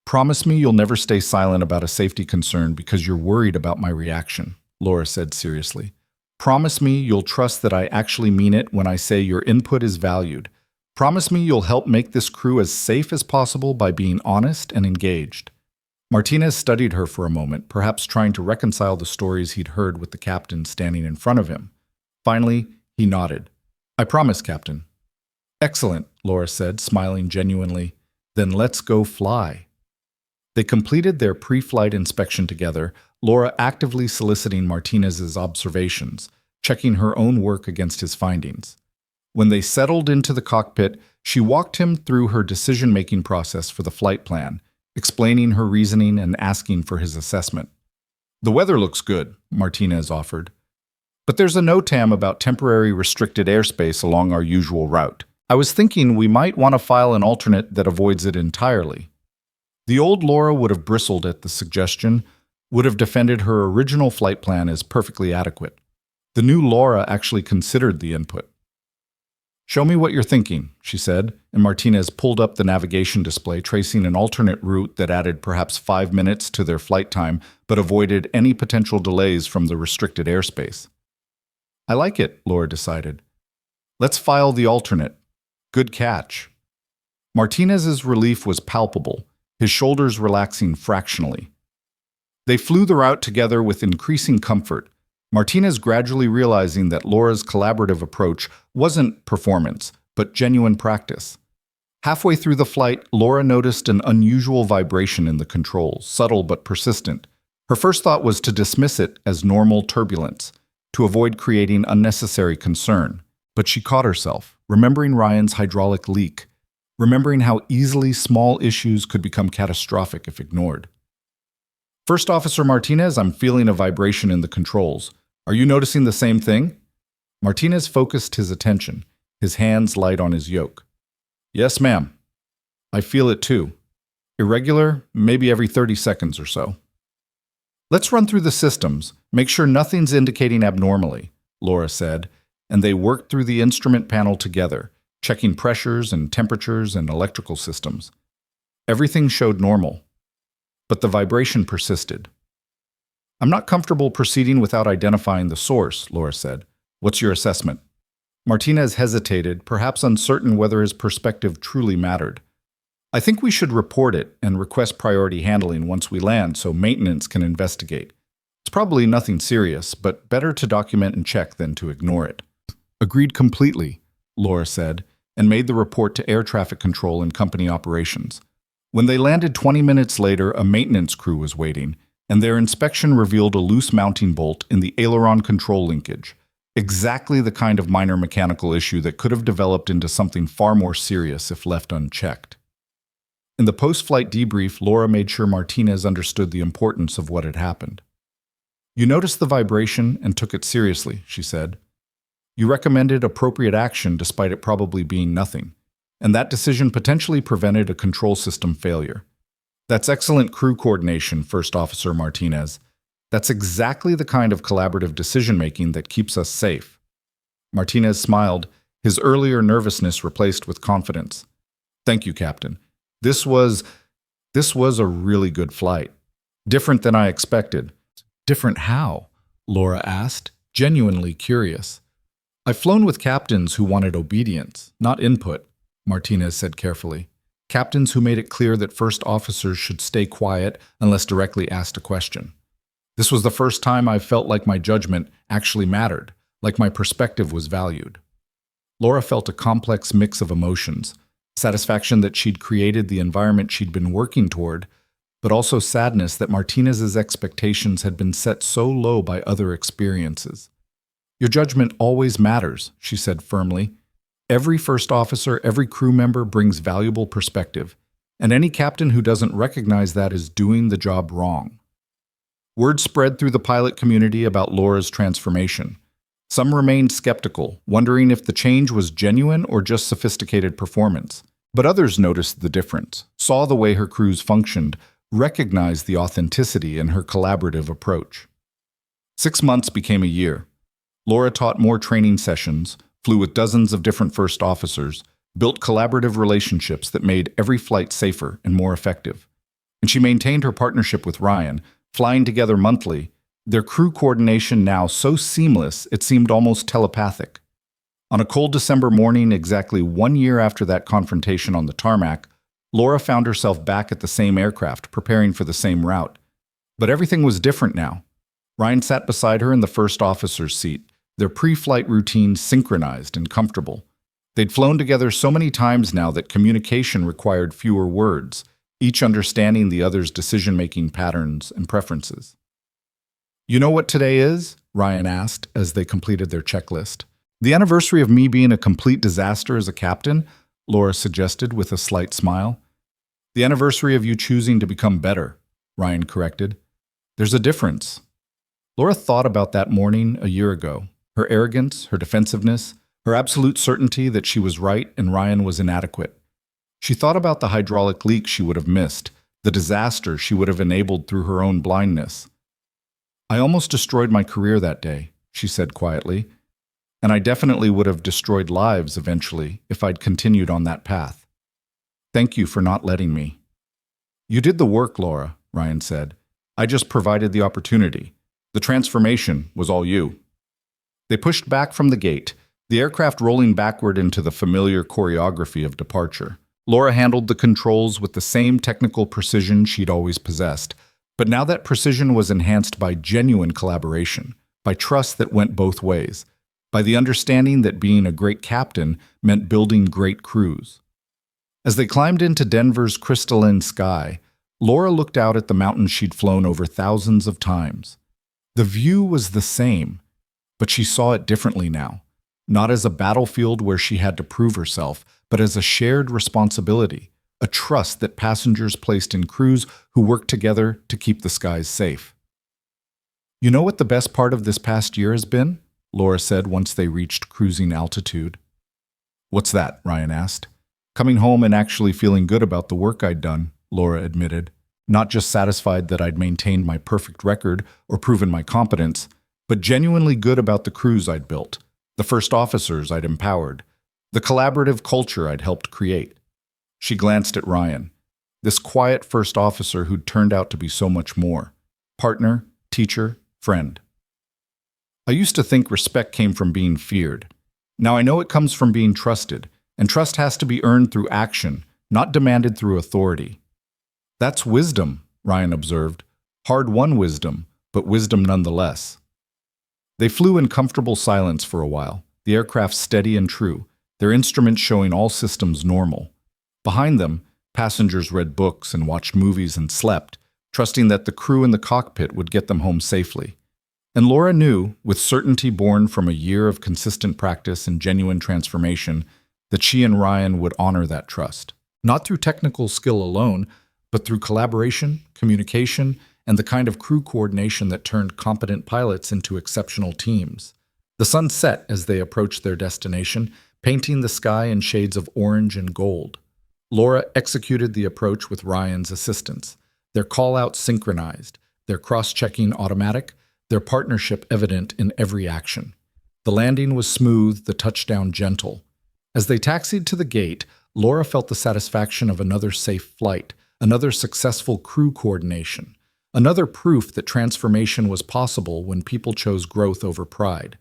Promise me you'll never stay silent about a safety concern because you're worried about my reaction, Laura said seriously. Promise me you'll trust that I actually mean it when I say your input is valued. Promise me you'll help make this crew as safe as possible by being honest and engaged. Martinez studied her for a moment, perhaps trying to reconcile the stories he'd heard with the captain standing in front of him. Finally, he nodded. I promise, Captain. Excellent, Laura said, smiling genuinely. Then let's go fly. They completed their pre-flight inspection together, Laura actively soliciting Martinez's observations, checking her own work against his findings. When they settled into the cockpit, she walked him through her decision-making process for the flight plan, explaining her reasoning and asking for his assessment. The weather looks good, Martinez offered. But there's a NOTAM about temporary restricted airspace along our usual route. I was thinking we might want to file an alternate that avoids it entirely. The old Laura would have bristled at the suggestion, would have defended her original flight plan as perfectly adequate. The new Laura actually considered the input. Show me what you're thinking, she said, and Martinez pulled up the navigation display, tracing an alternate route that added perhaps 5 minutes to their flight time, but avoided any potential delays from the restricted airspace. I like it, Laura decided. Let's file the alternate. Good catch. Martinez's relief was palpable, his shoulders relaxing fractionally. They flew the route together with increasing comfort, Martinez gradually realizing that Laura's collaborative approach wasn't performance, but genuine practice. Halfway through the flight, Laura noticed an unusual vibration in the controls, subtle but persistent. Her first thought was to dismiss it as normal turbulence, to avoid creating unnecessary concern. But she caught herself, remembering Ryan's hydraulic leak, remembering how easily small issues could become catastrophic if ignored. First Officer Martinez, I'm feeling a vibration in the controls. Are you noticing the same thing? Martinez focused his attention, his hands light on his yoke. Yes, ma'am. I feel it too. Irregular, maybe every 30 seconds or so. Let's run through the systems, make sure nothing's indicating abnormally, Laura said, and they worked through the instrument panel together, checking pressures and temperatures and electrical systems. Everything showed normal, but the vibration persisted. I'm not comfortable proceeding without identifying the source, Laura said. What's your assessment? Martinez hesitated, perhaps uncertain whether his perspective truly mattered. I think we should report it and request priority handling once we land so maintenance can investigate. It's probably nothing serious, but better to document and check than to ignore it. Agreed completely, Laura said, and made the report to air traffic control and company operations. When they landed 20 minutes later, a maintenance crew was waiting, and their inspection revealed a loose mounting bolt in the aileron control linkage, exactly the kind of minor mechanical issue that could have developed into something far more serious if left unchecked. In the post-flight debrief, Laura made sure Martinez understood the importance of what had happened. You noticed the vibration and took it seriously, she said. You recommended appropriate action despite it probably being nothing, and that decision potentially prevented a control system failure. That's excellent crew coordination, First Officer Martinez. That's exactly the kind of collaborative decision-making that keeps us safe. Martinez smiled, his earlier nervousness replaced with confidence. Thank you, Captain. This was a really good flight. Different than I expected. Different how? Laura asked, genuinely curious. I've flown with captains who wanted obedience, not input, Martinez said carefully. Captains who made it clear that first officers should stay quiet unless directly asked a question. This was the first time I felt like my judgment actually mattered, like my perspective was valued. Laura felt a complex mix of emotions, satisfaction that she'd created the environment she'd been working toward, but also sadness that Martinez's expectations had been set so low by other experiences. Your judgment always matters, she said firmly. Every first officer, every crew member brings valuable perspective, and any captain who doesn't recognize that is doing the job wrong. Word spread through the pilot community about Laura's transformation. Some remained skeptical, wondering if the change was genuine or just sophisticated performance. But others noticed the difference, saw the way her crews functioned, recognized the authenticity in her collaborative approach. 6 months became a year. Laura taught more training sessions, flew with dozens of different first officers, built collaborative relationships that made every flight safer and more effective. And she maintained her partnership with Ryan, flying together monthly, their crew coordination now so seamless it seemed almost telepathic. On a cold December morning, exactly 1 year after that confrontation on the tarmac, Laura found herself back at the same aircraft, preparing for the same route. But everything was different now. Ryan sat beside her in the first officer's seat, their pre-flight routine synchronized and comfortable. They'd flown together so many times now that communication required fewer words, each understanding the other's decision-making patterns and preferences. "You know what today is?" Ryan asked as they completed their checklist. "The anniversary of me being a complete disaster as a captain," Laura suggested with a slight smile. "The anniversary of you choosing to become better," Ryan corrected. "There's a difference." Laura thought about that morning a year ago, her arrogance, her defensiveness, her absolute certainty that she was right and Ryan was inadequate. She thought about the hydraulic leak she would have missed, the disaster she would have enabled through her own blindness. "I almost destroyed my career that day," she said quietly, "and I definitely would have destroyed lives eventually if I'd continued on that path. Thank you for not letting me." "You did the work, Laura," Ryan said. "I just provided the opportunity. The transformation was all you." They pushed back from the gate, the aircraft rolling backward into the familiar choreography of departure. Laura handled the controls with the same technical precision she'd always possessed, but now that precision was enhanced by genuine collaboration, by trust that went both ways, by the understanding that being a great captain meant building great crews. As they climbed into Denver's crystalline sky, Laura looked out at the mountains she'd flown over thousands of times. The view was the same, but she saw it differently now, not as a battlefield where she had to prove herself, but as a shared responsibility, a trust that passengers placed in crews who worked together to keep the skies safe. "You know what the best part of this past year has been?" Laura said once they reached cruising altitude. "What's that?" Ryan asked. "Coming home and actually feeling good about the work I'd done," Laura admitted. "Not just satisfied that I'd maintained my perfect record or proven my competence, but genuinely good about the crews I'd built, the first officers I'd empowered, the collaborative culture I'd helped create." She glanced at Ryan, this quiet first officer who'd turned out to be so much more: partner, teacher, friend. "I used to think respect came from being feared. Now I know it comes from being trusted, and trust has to be earned through action, not demanded through authority." "That's wisdom," Ryan observed. "Hard-won wisdom, but wisdom nonetheless." They flew in comfortable silence for a while, the aircraft steady and true, their instruments showing all systems normal. Behind them, passengers read books and watched movies and slept, trusting that the crew in the cockpit would get them home safely. And Laura knew, with certainty born from a year of consistent practice and genuine transformation, that she and Ryan would honor that trust, not through technical skill alone, but through collaboration, communication, and the kind of crew coordination that turned competent pilots into exceptional teams. The sun set as they approached their destination, painting the sky in shades of orange and gold. Laura executed the approach with Ryan's assistance, their call-out synchronized, their cross-checking automatic, their partnership evident in every action. The landing was smooth, the touchdown gentle. As they taxied to the gate, Laura felt the satisfaction of another safe flight, another successful crew coordination, another proof that transformation was possible when people chose growth over pride.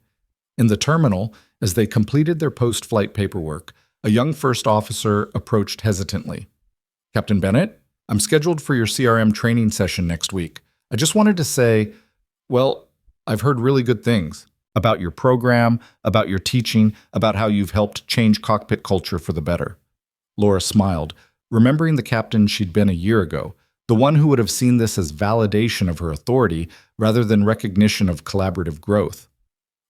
In the terminal, as they completed their post-flight paperwork, a young first officer approached hesitantly. "Captain Bennett, I'm scheduled for your CRM training session next week. I just wanted to say, well, I've heard really good things about your program, about your teaching, about how you've helped change cockpit culture for the better." Laura smiled, remembering the captain she'd been a year ago, the one who would have seen this as validation of her authority rather than recognition of collaborative growth.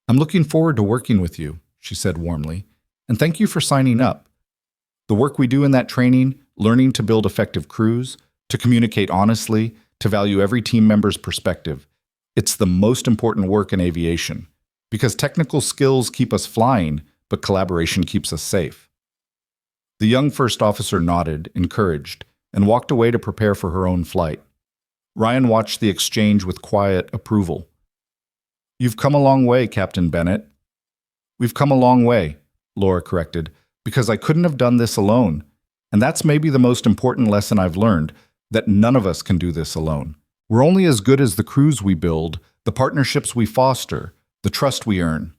"I'm looking forward to working with you," she said warmly, "and thank you for signing up. The work we do in that training, learning to build effective crews, to communicate honestly, to value every team member's perspective, it's the most important work in aviation, because technical skills keep us flying, but collaboration keeps us safe." The young first officer nodded, encouraged, and walked away to prepare for her own flight. Ryan watched the exchange with quiet approval. "You've come a long way, Captain Bennett." "We've come a long way," Laura corrected, "because I couldn't have done this alone. And that's maybe the most important lesson I've learned, that none of us can do this alone. We're only as good as the crews we build, the partnerships we foster, the trust we earn."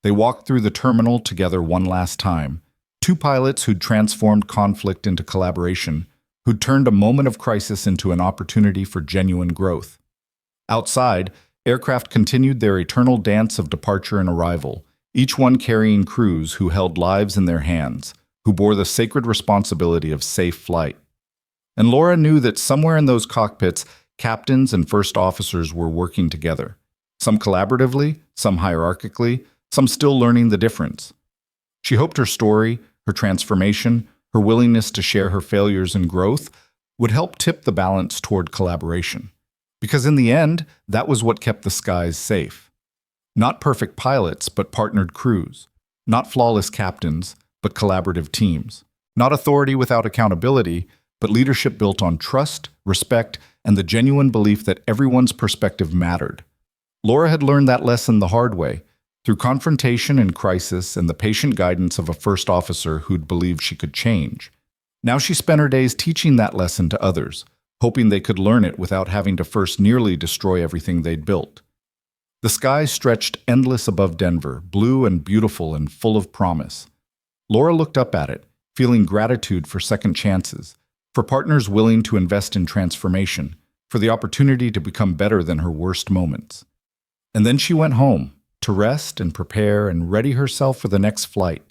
They walked through the terminal together one last time. Two pilots who'd transformed conflict into collaboration, who'd turned a moment of crisis into an opportunity for genuine growth. Outside, aircraft continued their eternal dance of departure and arrival, each one carrying crews who held lives in their hands, who bore the sacred responsibility of safe flight. And Laura knew that somewhere in those cockpits, captains and first officers were working together, some collaboratively, some hierarchically, some still learning the difference. She hoped her story, her transformation, her willingness to share her failures and growth would help tip the balance toward collaboration. Because in the end, that was what kept the skies safe. Not perfect pilots, but partnered crews. Not flawless captains, but collaborative teams. Not authority without accountability, but leadership built on trust, respect, and the genuine belief that everyone's perspective mattered. Laura had learned that lesson the hard way, through confrontation and crisis and the patient guidance of a first officer who'd believed she could change. Now she spent her days teaching that lesson to others, hoping they could learn it without having to first nearly destroy everything they'd built. The sky stretched endless above Denver, blue and beautiful and full of promise. Laura looked up at it, feeling gratitude for second chances, for partners willing to invest in transformation, for the opportunity to become better than her worst moments. And then she went home, to rest and prepare and ready herself for the next flight,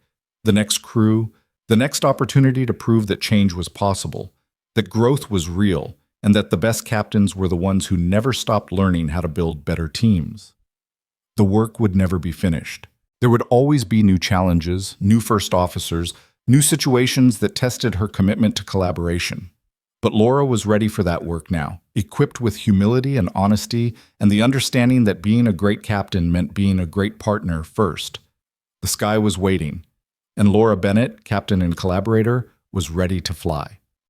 the next crew, the next opportunity to prove that change was possible, that growth was real, and that the best captains were the ones who never stopped learning how to build better teams. The work would never be finished. There would always be new challenges, new first officers, new situations that tested her commitment to collaboration. But Laura was ready for that work now, equipped with humility and honesty and the understanding that being a great captain meant being a great partner first. The sky was waiting, and Laura Bennett, captain and collaborator, was ready to fly.